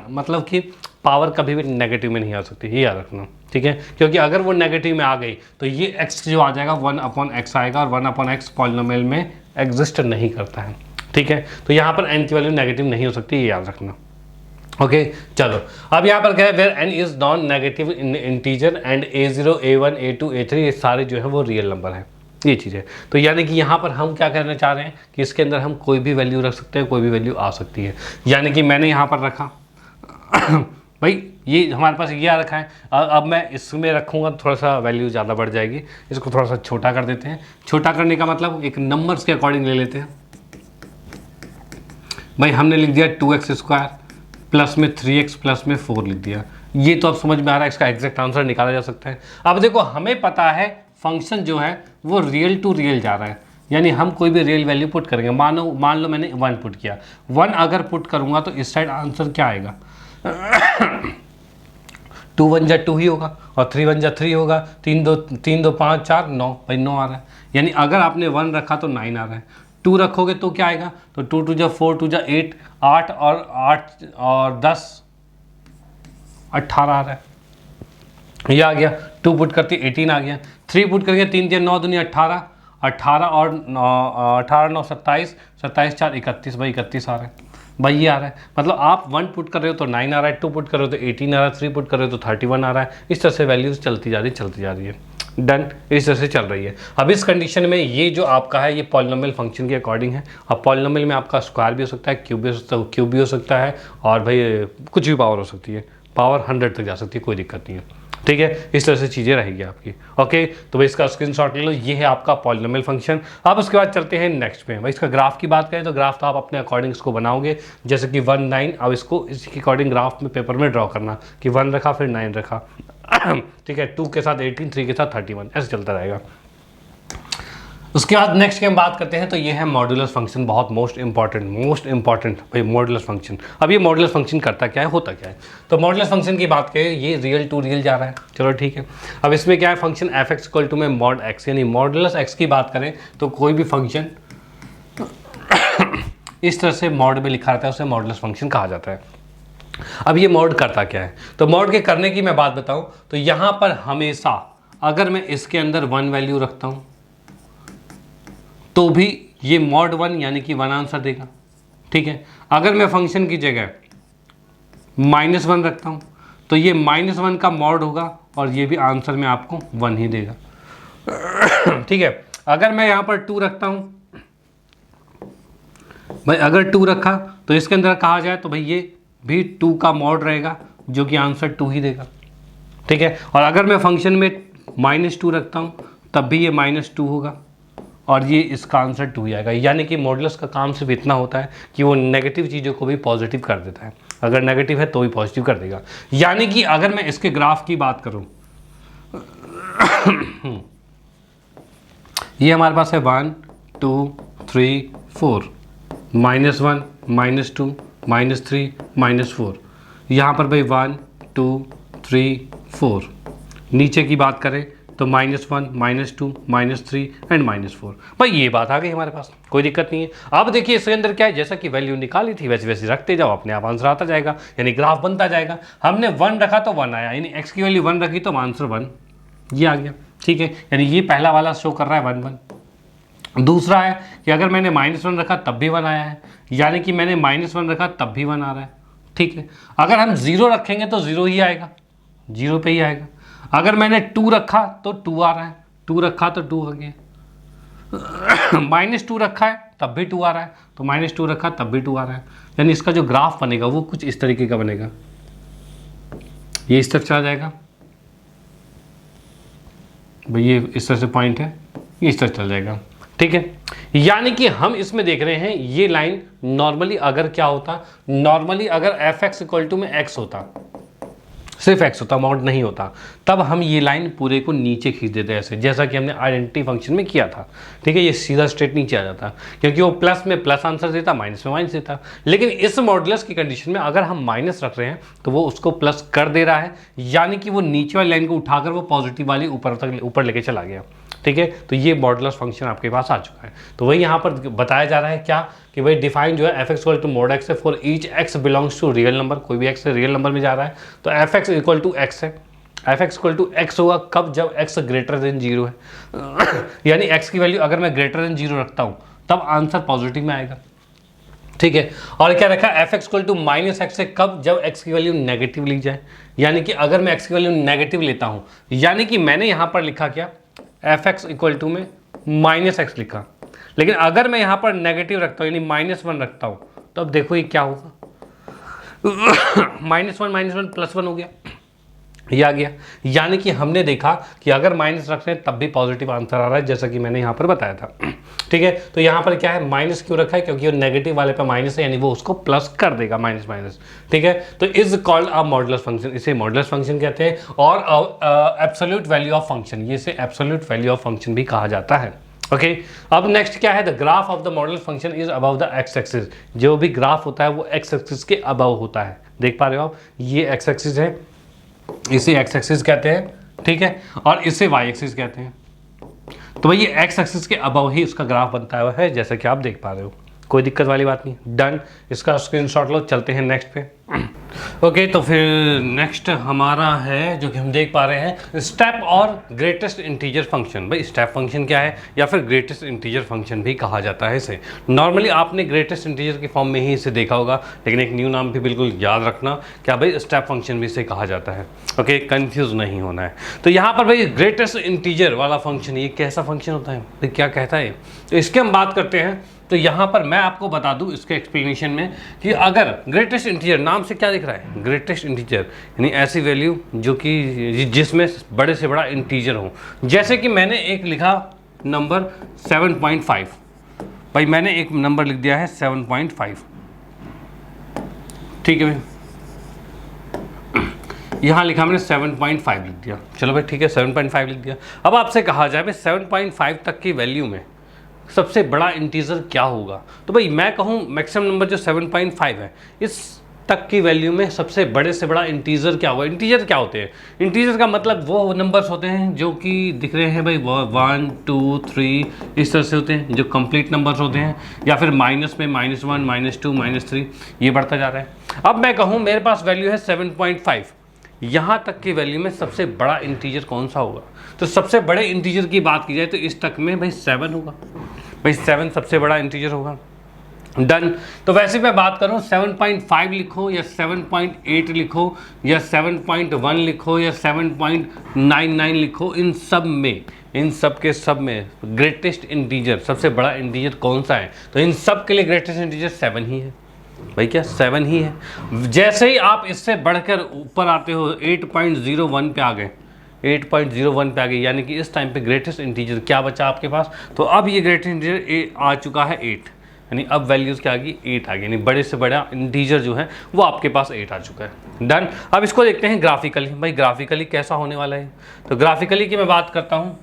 मतलब कि पावर कभी भी नेगेटिव में नहीं आ सकती, ये याद रखना, ठीक है। क्योंकि अगर वो नेगेटिव में आ गई तो ये x जो आ जाएगा 1/x आएगा और 1/x पॉलिनोमियल में एग्जिस्ट नहीं करता है, ठीक है। तो यहाँ पर n की वैल्यू नेगेटिव नहीं हो सकती, ये याद रखना। ओके चलो, अब यहाँ पर क्या है, where n is non negative integer and a0 a1 a2 a3 ये सारे जो है वो रियल नंबर है, ये चीज़ है। तो यानी कि यहाँ पर हम क्या करना चाह रहे हैं कि इसके अंदर हम कोई भी वैल्यू रख सकते हैं, कोई भी वैल्यू आ सकती है। यानी कि मैंने यहाँ पर रखा भाई ये हमारे पास ये आ रखा है, अब मैं इसमें रखूँगा तो थोड़ा सा वैल्यू ज़्यादा बढ़ जाएगी, इसको थोड़ा सा छोटा कर देते हैं। छोटा करने का मतलब एक नंबर्स के अकॉर्डिंग ले लेते हैं। भाई हमने लिख दिया 2x² प्लस में 3x प्लस में 4 लिख दिया, ये तो अब समझ में आ रहा है, इसका एग्जैक्ट आंसर निकाला जा सकता है। अब देखो हमें पता है फंक्शन जो है वो रियल टू रियल जा रहा है, यानी हम कोई भी रियल वैल्यू पुट करेंगे। मान लो मैंने 1 पुट किया, 1 अगर पुट करूंगा तो इस साइड आंसर क्या आएगा 2 1 जा 2 ही होगा और 3 1 जा 3 होगा, 3 2 5 4 9, भाई 9 आ रहा है। यानी अगर आपने 1 रखा तो 9 आ रहा है, 2 रखोगे तो क्या आएगा, तो 2 2 जा 4 2 जा 8 8 और 10 18 आ रहा है, ये आ गया। 2 पुट करती 18 आ गया, 3 पुट करके 3 3 9 दूनी 18 18 और 18 9 27 27 4 31, भाई 31 आ रहा है, भाई ये आ रहा है। मतलब आप 1 पुट कर रहे हो तो 9 आ रहा है, 2 पुट कर रहे हो तो 18 आ रहा है, 3 पुट कर रहे हो तो 31 आ रहा है। इस तरह से वैल्यूज चलती जा रही है। डन, इस तरह से चल रही है। अब इस कंडीशन में ये जो आपका है ये पॉलिनोमियल फंक्शन के अकॉर्डिंग है। अब पॉलिनोमियल में आपका स्क्वायर भी हो सकता है, क्यूब भी हो सकता है और भाई कुछ भी पावर हो सकती है, पावर 100 तक जा सकती है, कोई दिक्कत नहीं है, ठीक है। इस तरह से चीज़ें रहेगी आपकी। ओके, तो भाई इसका स्क्रीनशॉट ले लो, ये है आपका पॉलिनोमियल फंक्शन। अब उसके बाद चलते हैं नेक्स्ट पे। भाई इसका ग्राफ की बात करें तो ग्राफ तो आप अपने अकॉर्डिंग इसको बनाओगे, जैसे कि 1 9। अब इसको इसके अकॉर्डिंग ग्राफ में पेपर में ड्रॉ करना कि 1 रखा फिर 9 रखा, ठीक है, 2 के साथ 18, 3 के साथ 31, ऐसे चलता रहेगा। उसके बाद नेक्स्ट की हम बात करते हैं तो ये है मॉड्यूलस फंक्शन, बहुत मोस्ट इंपॉर्टेंट भाई मॉड्यूलस फंक्शन। अब ये मॉड्यूलस फंक्शन करता क्या है, होता क्या है, तो मॉड्यूलस फंक्शन की बात करें ये रियल टू रियल जा रहा है, चलो ठीक है। अब इसमें क्या है, फंक्शन f(x) = में mod x, यानी मॉड्यूलस x की बात करें तो कोई भी फंक्शन इस तरह से मॉड में लिखा रहता है उसे मॉड्यूलस फंक्शन कहा जाता है। अब ये मॉड करता क्या है, तो मॉड के करने की मैं बात बताऊं तो यहाँ पर हमेशा अगर मैं इसके अंदर 1 वैल्यू रखता हूँ तो भी ये mod 1 यानी कि 1 आंसर देगा, ठीक है। अगर मैं फंक्शन की जगह -1 रखता हूँ तो ये -1 का मॉड होगा और ये भी आंसर में आपको 1 ही देगा, ठीक है। अगर मैं यहाँ पर 2 रखता हूँ, भाई अगर 2 रखा तो इसके अंदर कहा जाए तो भाई ये भी 2 का मॉड रहेगा जो कि आंसर 2 ही देगा, ठीक है। और अगर मैं फंक्शन में -2 रखता हूँ तब भी ये -2 होगा और ये इसका आंसर 2 ही आएगा। यानी कि मॉडुलस का काम सिर्फ इतना होता है कि वो नेगेटिव चीज़ों को भी पॉजिटिव कर देता है, अगर नेगेटिव है तो भी पॉजिटिव कर देगा। यानी कि अगर मैं इसके ग्राफ की बात करूं ये हमारे पास है 1 2 3 4 -1 -2 -3 -4, यहाँ पर भाई 1 2 3 4। नीचे की बात करें तो -1, -2, -3 एंड -4। भाई ये बात आ गई हमारे पास, कोई दिक्कत नहीं है। अब देखिए इसके अंदर क्या है, जैसा कि वैल्यू निकाली थी वैसे वैसे रखते जाओ, अपने आप आंसर आता जाएगा, यानी ग्राफ बनता जाएगा। हमने 1 रखा तो 1 आया, यानी x की वैल्यू 1 रखी तो आंसर 1 ये आ गया। ठीक है, यानी ये पहला वाला शो कर रहा है 1 1। दूसरा है कि अगर मैंने -1 रखा तब भी 1 आया है, यानी कि मैंने -1 रखा तब भी 1 आ रहा है। ठीक है, अगर हम 0 रखेंगे तो 0 ही आएगा, 0 पे ही आएगा। अगर मैंने 2 रखा तो 2 आ रहा है, 2 रखा तो 2 आ गया। -2 रखा है तब भी 2 आ रहा है, तो -2 रखा तब भी 2 आ रहा है। यानी इसका जो ग्राफ बनेगा वो कुछ इस तरीके का बनेगा, ये इस तरफ चला जाएगा भाई, ये इस तरह से पॉइंट है, ये इस तरह चल जाएगा। ठीक है, यानी कि हम इसमें देख रहे हैं ये लाइन नॉर्मली अगर क्या होता, नॉर्मली अगर fx इक्वल टू में x होता, सिर्फ x होता, मॉड नहीं होता, तब हम ये लाइन पूरे को नीचे खींच देते ऐसे, जैसा कि हमने आइडेंटिटी फंक्शन में किया था। ठीक है, ये सीधा स्ट्रेट नीचे आ जाता, क्योंकि वो प्लस में प्लस आंसर देता, माइनस में माइनस देता। लेकिन इस मॉडुलस की कंडीशन में अगर हम माइनस रख रहे हैं तो वो उसको प्लस कर दे रहा है, यानी कि वो नीचे वाली लाइन को उठाकर वो पॉजिटिव वाली ऊपर लेके चला गया। ठीक है, तो ये मॉडुलस फंक्शन आपके पास आ चुका है। तो वही यहाँ पर बताया जा रहा है क्या, कि भाई डिफाइन जो है f equal to mod x है for each x belongs to real number, कोई भी x रियल नंबर में जा रहा है तो f इक्वल टू x है। f इक्वल टू x होगा कब, जब x ग्रेटर देन 0 है। यानी x की वैल्यू अगर मैं ग्रेटर देन 0 रखता हूँ तब आंसर पॉजिटिव में आएगा। ठीक है, और क्या रखा f इक्वल टू -x है कब, जब x की वैल्यू नेगेटिव ली जाए। यानी कि अगर मैं x की वैल्यू नेगेटिव लेता हूँ, यानी कि मैंने यहाँ पर लिखा क्या, f इक्वल टू में -x लिखा, लेकिन अगर मैं यहाँ पर नेगेटिव रखता हूँ यानी -1 रखता हूँ, तो अब देखो ये क्या होगा, -1 +1 हो गया, ये आ गया। यानी कि हमने देखा कि अगर माइनस रख रहे हैं तब भी पॉजिटिव आंसर आ रहा है, जैसा कि मैंने यहाँ पर बताया था। ठीक है, तो यहाँ पर क्या है, माइनस क्यों रखा है, क्योंकि वो नेगेटिव वाले पे माइनस है, यानी वो उसको प्लस कर देगा, माइनस माइनस। ठीक है, तो is called a modulus function, इसे मॉडुलस फंक्शन कहते हैं, और एब्सोल्यूट वैल्यू ऑफ फंक्शन, ये इसे एब्सोल्यूट वैल्यू ऑफ फंक्शन भी कहा जाता है। ओके, अब नेक्स्ट क्या है, the graph of the modulus function is above the x axis. जो भी ग्राफ होता है वो एक्स एक्सिस के अबव होता है, देख पा रहे हो आप, ये एक्स एक्सिस है, इसे एक्स एक्सिस कहते हैं। ठीक है, और इसे वाई एक्सिस कहते हैं। तो भाई ये एक्स एक्सिस के अबव ही उसका ग्राफ बनता है, जैसा कि आप देख पा रहे हो, कोई दिक्कत वाली बात नहीं। डन, इसका स्क्रीनशॉट लो, चलते हैं नेक्स्ट पे। ओके, तो फिर नेक्स्ट हमारा है जो कि हम देख पा रहे हैं स्टेप और ग्रेटेस्ट इंटीजर फंक्शन। भाई स्टेप फंक्शन क्या है, या फिर ग्रेटेस्ट इंटीजर फंक्शन भी कहा जाता है इसे। नॉर्मली आपने ग्रेटेस्ट इंटीजर के फॉर्म में ही इसे देखा होगा, लेकिन एक न्यू नाम भी बिल्कुल याद रखना, क्या भाई स्टेप फंक्शन भी इसे कहा जाता है। ओके, कंफ्यूज नहीं होना है। तो यहाँ पर भाई ग्रेटेस्ट इंटीजर वाला फंक्शन, ये कैसा फंक्शन होता है, भाई क्या कहता है, तो इसके हम बात करते हैं। तो यहाँ पर मैं आपको बता दूँ इसके एक्सप्लेनेशन में कि अगर ग्रेटेस्ट इंटीजर, नाम से क्या दिख रहा है, ग्रेटेस्ट इंटीजर, यानी ऐसी वैल्यू जो कि जिसमें बड़े से बड़ा इंटीजर हो। जैसे कि मैंने एक लिखा नंबर 7.5, भाई मैंने एक नंबर लिख दिया है 7.5। ठीक है भाई, यहाँ लिखा मैंने 7.5 लिख दिया, चलो भाई ठीक है 7.5 लिख दिया। अब आपसे कहा जाए भाई 7.5 तक की वैल्यू में सबसे बड़ा इंटीजर क्या होगा, तो भाई मैं कहूँ मैक्सिमम नंबर जो 7.5 है, इस तक की वैल्यू में सबसे बड़े से बड़ा इंटीजर क्या होगा। इंटीजर क्या होते हैं, इंटीजर का मतलब वो नंबर्स होते हैं जो कि दिख रहे हैं भाई 1 2 3 इस तरह से होते हैं, जो कंप्लीट नंबर्स होते हैं, या फिर माइनस में -1 -2 -3 ये बढ़ता जा रहा है। अब मैं कहूँ मेरे पास वैल्यू है 7.5, यहाँ तक की वैल्यू में सबसे बड़ा इंटीजर कौन सा होगा, तो सबसे बड़े इंटीजर की बात की जाए तो इस तक में भाई 7 होगा, भाई 7 सबसे बड़ा इंटीजर होगा। डन, तो वैसे मैं बात करूँ 7.5 लिखो या 7.8 लिखो या 7.1 लिखो या 7.99 लिखो, इन सब के सब में ग्रेटेस्ट इंटीजर, सबसे बड़ा इंटीजर कौन सा है, तो इन सब के लिए ग्रेटेस्ट इंटीजर 7 ही है भाई, क्या 7 ही है। जैसे ही आप इससे बढ़कर ऊपर आते हो 8.01 पे आ गए, 8.01 पे आ गए, यानी कि इस टाइम पे ग्रेटेस्ट इंटीजर क्या बचा आपके पास, तो अब ये ग्रेटेस्ट इंटीजर आ चुका है 8, यानी अब वैल्यूज़ क्या आ गई 8 आ गई, यानी बड़े से बड़ा इंटीजर जो है वो आपके पास 8 आ चुका है। डन, अब इसको देखते हैं ग्राफिकली, भाई ग्राफिकली कैसा होने वाला है। तो ग्राफिकली की मैं बात करता हूँ,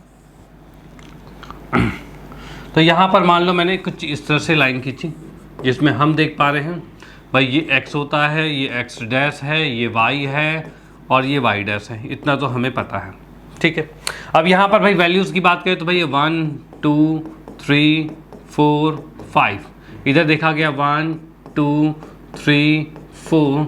तो यहाँ पर मान लो मैंने कुछ इस तरह से लाइन खींची, जिसमें हम देख पा रहे हैं भाई ये x होता है, ये x डैश है, ये y है और ये y डैश है, इतना तो हमें पता है। ठीक है। अब यहाँ पर भाई वैल्यूज़ की बात करें तो भाई 1 2 3 4 5, इधर देखा गया 1 2 3 4,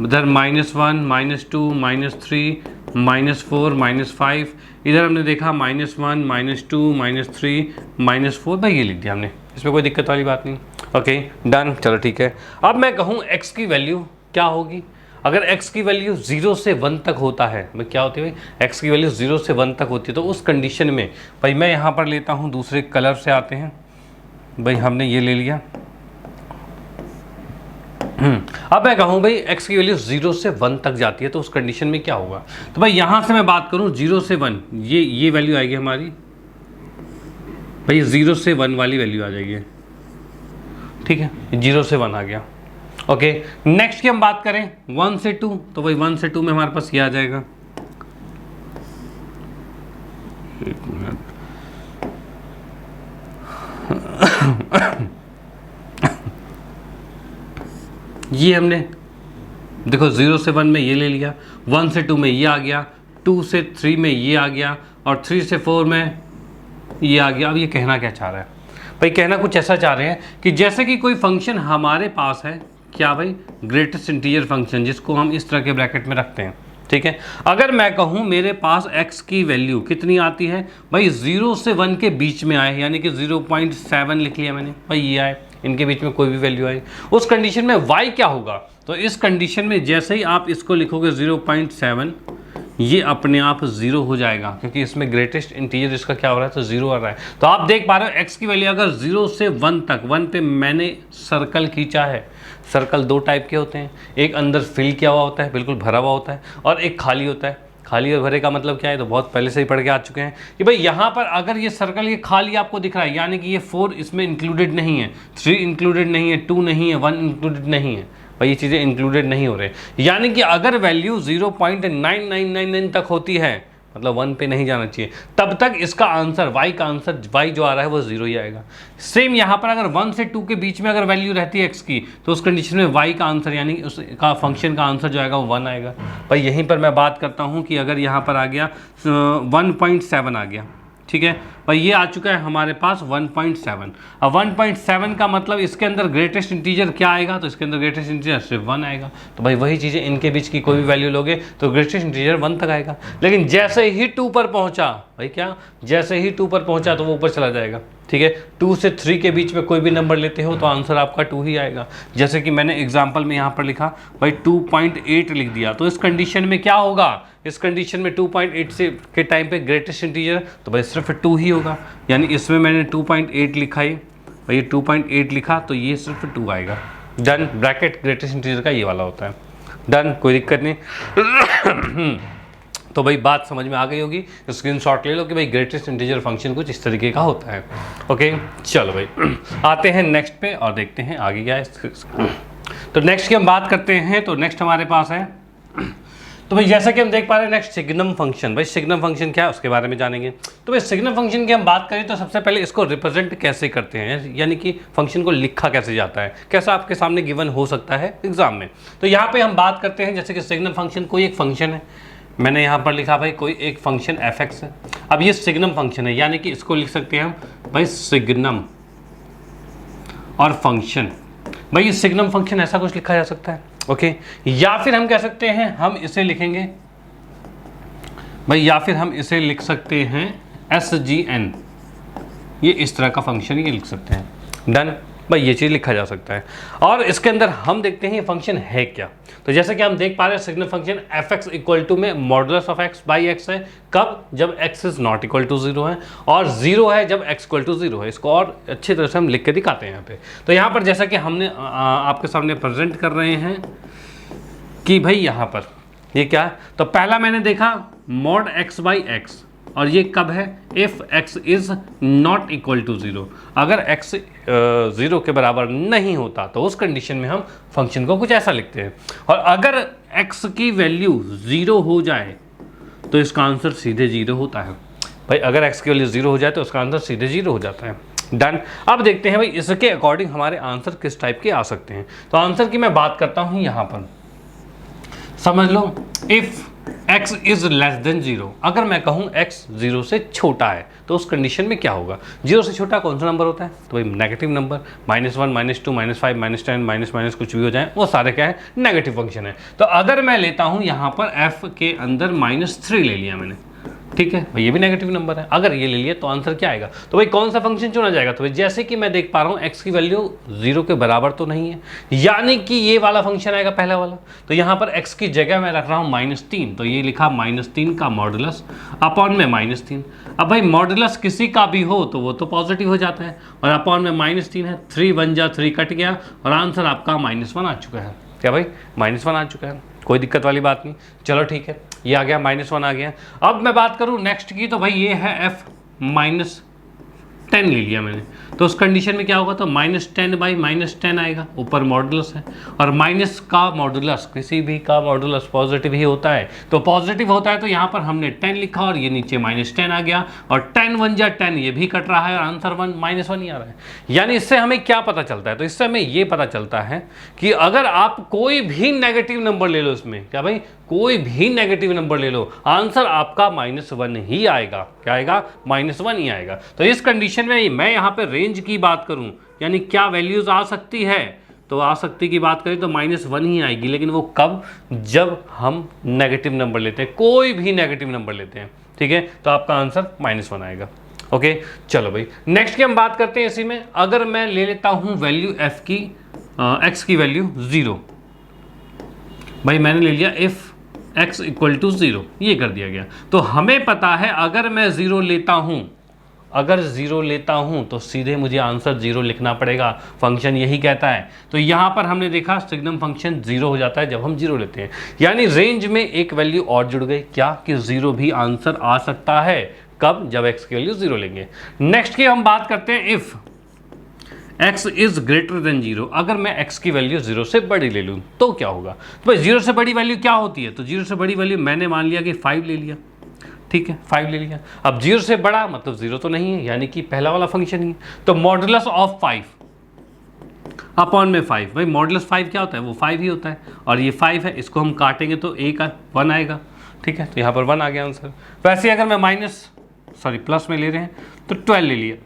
इधर -1 -2 -3 -4 -5, इधर हमने देखा -1 -2 -3 -4, भाई ये लिख दिया हमने, इसमें कोई दिक्कत वाली बात नहीं। ओके डन, चलो ठीक है। अब मैं कहूँ x की वैल्यू क्या होगी, अगर x की वैल्यू 0 से 1 तक होता है, भाई क्या होती है भाई, x की वैल्यू 0 से 1 तक होती है, तो उस कंडीशन में भाई मैं यहाँ पर लेता हूँ, दूसरे कलर से आते हैं, भाई हमने ये ले लिया। अब मैं कहूँ भाई x की वैल्यू 0 से 1 तक जाती है, तो उस कंडीशन में क्या होगा, तो भाई यहाँ से मैं बात करूँ 0 से 1, ये वैल्यू आएगी हमारी, भाई 0 से 1 वाली वैल्यू आ जाएगी, ठीक है, 0 से 1 आ गया। ओके नेक्स्ट की हम बात करें 1 से 2, तो भाई 1 से 2 में हमारे पास ये आ जाएगा, ये हमने देखो 0 से 1 में ये ले लिया, 1 से 2 में ये आ गया, 2 से 3 में ये आ गया, और 3 से 4 में ये आ गया। अब ये कहना क्या चाह रहा है भाई, कहना कुछ ऐसा चाह रहे हैं कि जैसे कि कोई फंक्शन हमारे पास है, क्या भाई, ग्रेटेस्ट इंटीजर फंक्शन, जिसको हम इस तरह के ब्रैकेट में रखते हैं, ठीक है। अगर मैं कहूँ मेरे पास x की वैल्यू कितनी आती है भाई, 0 से 1 के बीच में आए, यानी कि 0.7 लिख लिया मैंने, भाई ये आए, इनके बीच में कोई भी वैल्यू आई, उस कंडीशन में y क्या होगा, तो इस कंडीशन में जैसे ही आप इसको लिखोगे 0.7, ये अपने आप 0 हो जाएगा, क्योंकि इसमें ग्रेटेस्ट इंटीजर इसका क्या हो रहा है, तो 0 आ रहा है। तो आप देख पा रहे हो x की वैल्यू अगर 0 से 1 तक, 1 पे मैंने सर्कल खींचा है, सर्कल दो टाइप के होते हैं, एक अंदर फिल किया हुआ होता है, बिल्कुल भरा हुआ होता है, और एक खाली होता है। खाली और भरे का मतलब क्या है, तो बहुत पहले से ही पढ़ के आ चुके हैं कि भाई यहाँ पर अगर ये सर्कल ये खाली आपको दिख रहा है, यानी कि ये 4 इसमें इंक्लूडेड नहीं है, 3 इंक्लूडेड नहीं है, 2 नहीं है, 1 इंक्लूडेड नहीं है, भाई ये चीज़ें इंक्लूडेड नहीं हो रहे, यानी कि अगर वैल्यू 0.9999 तक होती है, मतलब 1 पे नहीं जाना चाहिए, तब तक इसका आंसर y का आंसर y जो आ रहा है वो 0 ही आएगा। सेम यहाँ पर अगर 1 से 2 के बीच में अगर वैल्यू रहती है x की, तो उस कंडीशन में y का आंसर यानी उसका फंक्शन का आंसर जो आएगा वो 1 आएगा। भाई यहीं पर मैं बात करता हूँ कि अगर यहाँ पर आ गया 1.7 आ गया, ठीक है भाई, ये आ चुका है हमारे पास 1.7। अब 1.7 का मतलब इसके अंदर ग्रेटेस्ट इंटीजर क्या आएगा, तो इसके अंदर ग्रेटेस्ट इंटीजर सिर्फ 1 आएगा। तो भाई वही चीज़ें, इनके बीच की कोई भी वैल्यू लोगे तो ग्रेटेस्ट इंटीजर 1 तक आएगा। लेकिन जैसे ही 2 पर पहुंचा, भाई क्या, जैसे ही 2 पर पहुंचा तो वो ऊपर चला जाएगा, ठीक है। 2 से 3 के बीच में कोई भी नंबर लेते हो तो आंसर आपका 2 ही आएगा। जैसे कि मैंने एग्जाम्पल में यहाँ पर लिखा भाई 2.8 लिख दिया, तो इस कंडीशन में क्या होगा, इस कंडीशन में 2.8 से के टाइम पे ग्रेटेस्ट इंटीजर तो भाई सिर्फ 2 ही होगा, यानी इसमें मैंने 2.8 लिखा ही, भाई 2.8 लिखा तो ये सिर्फ 2 आएगा। डन, ब्रैकेट ग्रेटेस्ट इंटीजर का ये वाला होता है। डन, कोई दिक्कत नहीं। तो भाई बात समझ में आ गई होगी, स्क्रीनशॉट ले लो कि भाई ग्रेटेस्ट इंटीजर फंक्शन कुछ इस तरीके का होता है। ओके चलो भाई आते हैं नेक्स्ट पे और देखते हैं आगे क्या है। तो नेक्स्ट की हम बात करते हैं, तो नेक्स्ट हमारे पास है, तो भाई जैसा कि हम देख पा रहे हैं नेक्स्ट सिग्नम फंक्शन। भाई सिग्नम फंक्शन क्या है उसके बारे में जानेंगे। तो भाई सिग्नम फंक्शन की हम बात करें तो सबसे पहले इसको रिप्रेजेंट कैसे करते हैं, यानी कि फंक्शन को लिखा कैसे जाता है, कैसा आपके सामने गिवन हो सकता है एग्जाम में। तो यहाँ पे हम बात करते हैं जैसे कि सिग्नम फंक्शन कोई एक फंक्शन है, मैंने यहाँ पर लिखा भाई कोई एक फंक्शन f(x) है। अब ये सिग्नम फंक्शन है, यानी कि इसको लिख सकते हैं हम भाई सिग्नम और फंक्शन। भाई ये सिग्नम फंक्शन ऐसा कुछ लिखा जा सकता है, ओके। या फिर हम कह सकते हैं हम इसे लिखेंगे भाई, या फिर हम इसे लिख सकते हैं SGN, ये इस तरह का फंक्शन ये लिख सकते हैं। डन भाई, ये चीज़ लिखा जा सकता है। और इसके अंदर हम देखते हैं ये फंक्शन है क्या। तो जैसे कि हम देख पा रहे हैं signum function f(x) equal to में modulus of x by x है, कब, जब x is not equal to 0 है, और 0 है जब x इक्वल टू 0 है। इसको और अच्छी तरह से हम लिख के दिखाते हैं यहाँ पे। तो यहाँ पर जैसा कि हमने आपके सामने प्रेजेंट कर रहे हैं कि भाई यहाँ पर ये क्या है, तो पहला मैंने देखा मॉड x बाई x, और ये कब है, if x is not equal to 0, अगर x 0 के बराबर नहीं होता तो उस कंडीशन में हम फंक्शन को कुछ ऐसा लिखते हैं। और अगर x की वैल्यू 0 हो जाए तो इसका आंसर सीधे 0 होता है। भाई अगर x की वैल्यू 0 हो जाए तो उसका आंसर सीधे 0 हो जाता है। डन। अब देखते हैं भाई इसके अकॉर्डिंग हमारे आंसर किस टाइप के आ सकते हैं। तो आंसर की मैं बात करता हूँ यहाँ पर, समझ लो if x is less than 0, अगर मैं कहूँ x 0 से छोटा है तो उस कंडीशन में क्या होगा? 0 से छोटा कौन सा नंबर होता है? तो भाई नेगेटिव नंबर, -1, -2, -5, -10, माइनस कुछ भी हो जाए वो सारे क्या है? नेगेटिव फंक्शन है। तो अगर मैं लेता हूँ यहाँ पर f के अंदर -3 ले लिया मैंने, ठीक है भाई, ये भी नेगेटिव नंबर है, अगर ये ले लिया तो आंसर क्या आएगा? तो भाई कौन सा फंक्शन चुना जाएगा? तो भाई जैसे कि मैं देख पा रहा हूँ x की वैल्यू 0 के बराबर तो नहीं है, यानी कि ये वाला फंक्शन आएगा पहला वाला। तो यहाँ पर x की जगह मैं रख रहा हूँ -3, तो ये लिखा -3 का मॉडुलस अपॉन में -3। अब भाई मॉडुलस किसी का भी हो तो वो तो पॉजिटिव हो जाता है, और अपॉन में -3 है, 3 1 जा 3 कट गया और आंसर आपका -1 आ चुका है। क्या भाई? -1 आ चुका है, कोई दिक्कत वाली बात नहीं। चलो ठीक है, ये आ गया, -1 आ गया। अब मैं बात करूं नेक्स्ट की, तो भाई ये है f -10 ले लिया मैंने, तो उस कंडीशन में क्या होगा? तो -10 बाई -10 आएगा, ऊपर मॉडुलस है, और माइनस का मॉडुलस, किसी भी का मॉडुलस पॉजिटिव ही होता है, तो पॉजिटिव होता है तो यहाँ पर हमने 10 लिखा और ये नीचे -10 आ गया, और 10 1 जा 10, ये भी कट रहा है और आंसर -1 ही आ रहा है। यानी इससे हमें क्या पता चलता है? तो इससे हमें ये पता चलता है कि अगर आप कोई भी नेगेटिव नंबर ले लो इसमें, क्या भाई? कोई भी नेगेटिव नंबर ले लो, आंसर आपका -1 ही आएगा। क्या आएगा? -1 ही आएगा। तो इस कंडीशन में मैं यहाँ पे रेंज की बात करूँ, यानी क्या वैल्यूज आ सकती है, तो आ सकती की बात करें तो -1 ही आएगी, लेकिन वो कब? जब हम नेगेटिव नंबर लेते हैं, कोई भी नेगेटिव नंबर लेते हैं, ठीक है, तो आपका आंसर -1 आएगा। ओके, चलो भाई नेक्स्ट की हम बात करते हैं इसी में। अगर मैं ले लेता हूँ वैल्यू f की, x की वैल्यू 0, भाई मैंने ले लिया इफ x = 0, ये कर दिया गया। तो हमें पता है अगर मैं 0 लेता हूं, अगर 0 लेता हूं तो सीधे मुझे आंसर 0 लिखना पड़ेगा, फंक्शन यही कहता है। तो यहां पर हमने देखा सिग्नम फंक्शन 0 हो जाता है जब हम 0 लेते हैं, यानी रेंज में एक वैल्यू और जुड़ गई, क्या? कि 0 भी आंसर आ सकता है, कब? जब x की वैल्यू 0 लेंगे। नेक्स्ट की हम बात करते हैं if x is greater than 0, अगर मैं x की वैल्यू 0 से बड़ी ले लूँ तो क्या होगा? तो भाई 0 से बड़ी वैल्यू क्या होती है? तो 0 से बड़ी वैल्यू मैंने मान लिया कि 5 ले लिया, ठीक है, 5 ले लिया। अब 0 से बड़ा मतलब 0 तो नहीं है, यानी कि पहला वाला फंक्शन ही है, तो मॉडुलस ऑफ 5 अपॉन में 5, भाई मॉडुलस 5 क्या होता है? वो 5 ही होता है, और ये 5 है, इसको हम काटेंगे तो 1 आएगा, ठीक है, तो यहाँ पर 1 आ गया आंसर। वैसे अगर मैं प्लस में ले रहे हैं तो 12 ले लिया,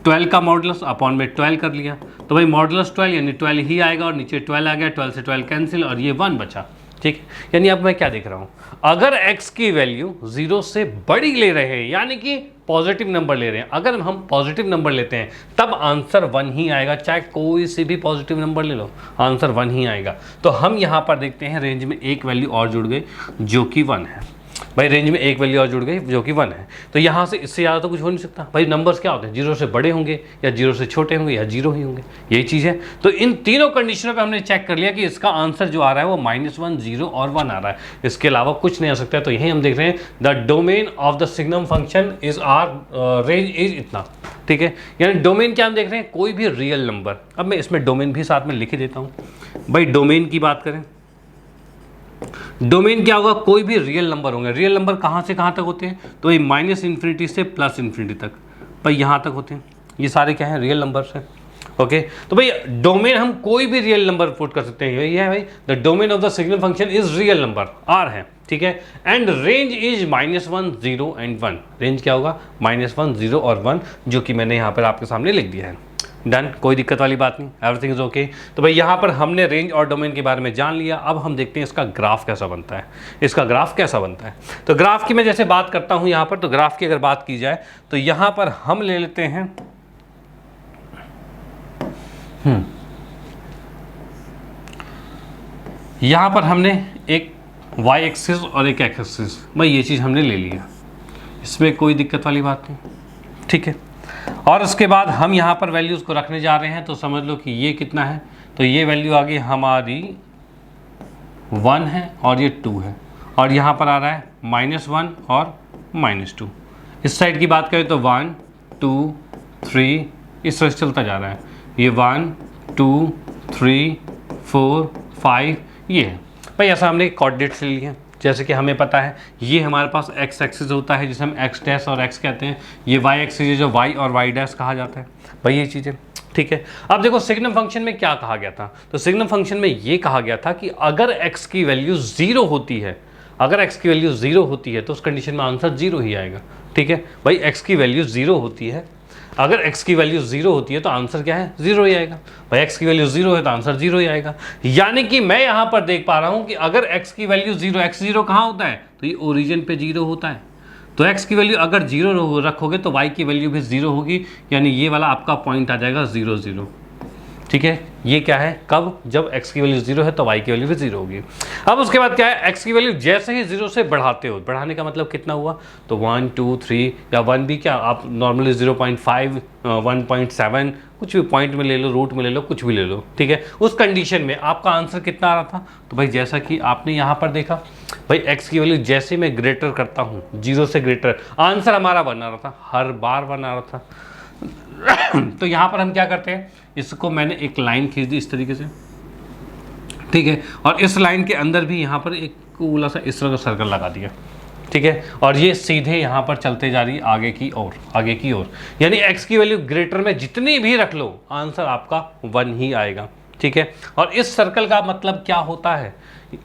12 का मॉडुलस अपॉन में 12 कर लिया, तो भाई मॉडुलस 12 यानी 12 ही आएगा, और नीचे 12 आ गया, 12 से 12 कैंसिल और ये 1 बचा, ठीक है। यानी अब मैं क्या देख रहा हूँ? अगर x की वैल्यू 0 से बड़ी ले रहे हैं, यानी कि पॉजिटिव नंबर ले रहे हैं, अगर हम पॉजिटिव नंबर लेते हैं तब आंसर 1 ही आएगा, चाहे कोई सी भी पॉजिटिव नंबर ले लो, आंसर 1 ही आएगा। तो हम यहाँ पर देखते हैं रेंज में एक वैल्यू और जुड़ गई जो कि 1 है, भाई रेंज में एक वैल्यू और जुड़ गई जो कि 1 है। तो यहाँ से इससे ज़्यादा तो कुछ हो नहीं सकता, भाई नंबर्स क्या होते हैं? 0 से बड़े होंगे या 0 से छोटे होंगे या 0 ही होंगे, यही चीज़ है। तो इन तीनों कंडीशनों पे हमने चेक कर लिया कि इसका आंसर जो आ रहा है वो -1, 0 और 1 आ रहा है, इसके अलावा कुछ नहीं आ सकता है। तो यही हम देख रहे हैं the domain of the signum function is R range is इतना, ठीक है। यानी डोमेन क्या हम देख रहे हैं? कोई भी रियल नंबर। अब मैं इसमें डोमेन भी साथ में लिख ही देता हूँ। भाई डोमेन की बात करें, डोमेन क्या होगा? कोई भी रियल नंबर होंगे। रियल नंबर कहाँ से कहाँ तक होते हैं? तो ये -∞ से +∞ तक, भाई यहाँ तक होते हैं। ये सारे क्या हैं? रियल नंबर्स हैं। ओके, तो भाई डोमेन हम कोई भी रियल नंबर पुट कर सकते हैं। ये है भाई the domain of the signum function is real number, R है, ठीक है। And range is -1, 0 and 1। Range क्या होगा? -1, 0 और 1, जो कि मैंने यहाँ पर आपके सामने लिख दिया है। डन, कोई दिक्कत वाली बात नहीं, एवरीथिंग इज ओके। तो भाई यहाँ पर हमने रेंज और डोमेन के बारे में जान लिया। अब हम देखते हैं इसका ग्राफ कैसा बनता है। इसका ग्राफ कैसा बनता है? तो ग्राफ की मैं जैसे बात करता हूँ यहाँ पर, तो ग्राफ की अगर बात की जाए तो यहाँ पर हम ले लेते हैं यहाँ पर हमने एक y एक्सिस और एक x एक्सिस, भाई ये चीज़ हमने ले लिया, इसमें कोई दिक्कत वाली बात नहीं, ठीक है। और उसके बाद हम यहाँ पर वैल्यूज़ को रखने जा रहे हैं, तो समझ लो कि ये कितना है, तो ये वैल्यू आ गई हमारी 1 है और ये 2 है, और यहाँ पर आ रहा है -1 और -2। इस साइड की बात करें तो 1 2 3 इस तरह से चलता जा रहा है, ये 1 2 3 4 5 ये है। भाई ऐसा हमने कोऑर्डिनेट्स ले लिए हैं, जैसे कि हमें पता है ये हमारे पास x एक्सिस होता है जिसे हम x डैश और x कहते हैं, ये y एक्सिस है जो y और y डैश कहा जाता है, भाई ये चीज़ें, ठीक है। अब देखो सिग्नम फंक्शन में क्या कहा गया था, तो सिग्नम फंक्शन में ये कहा गया था कि अगर x की वैल्यू 0 होती है, अगर x की वैल्यू 0 होती है तो उस कंडीशन में आंसर 0 ही आएगा। ठीक है भाई, x की वैल्यू 0 होती है, अगर x की वैल्यू 0 होती है तो आंसर क्या है, 0 ही आएगा। भाई x की वैल्यू 0 है तो आंसर 0 ही आएगा। यानी कि मैं यहाँ पर देख पा रहा हूँ कि अगर x की वैल्यू 0, x 0 कहाँ होता है, तो ये ओरिजिन पे 0 होता है। तो x की वैल्यू अगर 0 रखोगे तो y की वैल्यू भी 0 होगी, यानी ये वाला आपका पॉइंट आ जाएगा 0 0। ठीक है, ये क्या है, कब, जब x की वैल्यू 0 है तो y की वैल्यू भी 0 होगी। अब उसके बाद क्या है, x की वैल्यू जैसे ही 0 से बढ़ाते हो, बढ़ाने का मतलब कितना हुआ, तो 1 2 3 या 1 भी क्या, आप नॉर्मली 0.5 1.7 कुछ भी पॉइंट में ले लो, रूट में ले लो, कुछ भी ले लो। ठीक है, उस कंडीशन में आपका आंसर कितना आ रहा था, तो भाई जैसा कि आपने यहाँ पर देखा, भाई x की वैल्यू जैसे मैं ग्रेटर करता हूँ, 0 से ग्रेटर, आंसर हमारा 1 आ रहा था, हर बार 1 आ रहा था। तो यहाँ पर हम क्या करते हैं, इसको मैंने एक लाइन खींच दी इस तरीके से। ठीक है, और इस लाइन के अंदर भी यहाँ पर एक गोला सा इस तरह का सर्कल लगा दिया। ठीक है, और ये सीधे यहाँ पर चलते जा रही है आगे की ओर, आगे की ओर, यानी x की वैल्यू ग्रेटर में जितनी भी रख लो आंसर आपका 1 ही आएगा। ठीक है, और इस सर्कल का मतलब क्या होता है,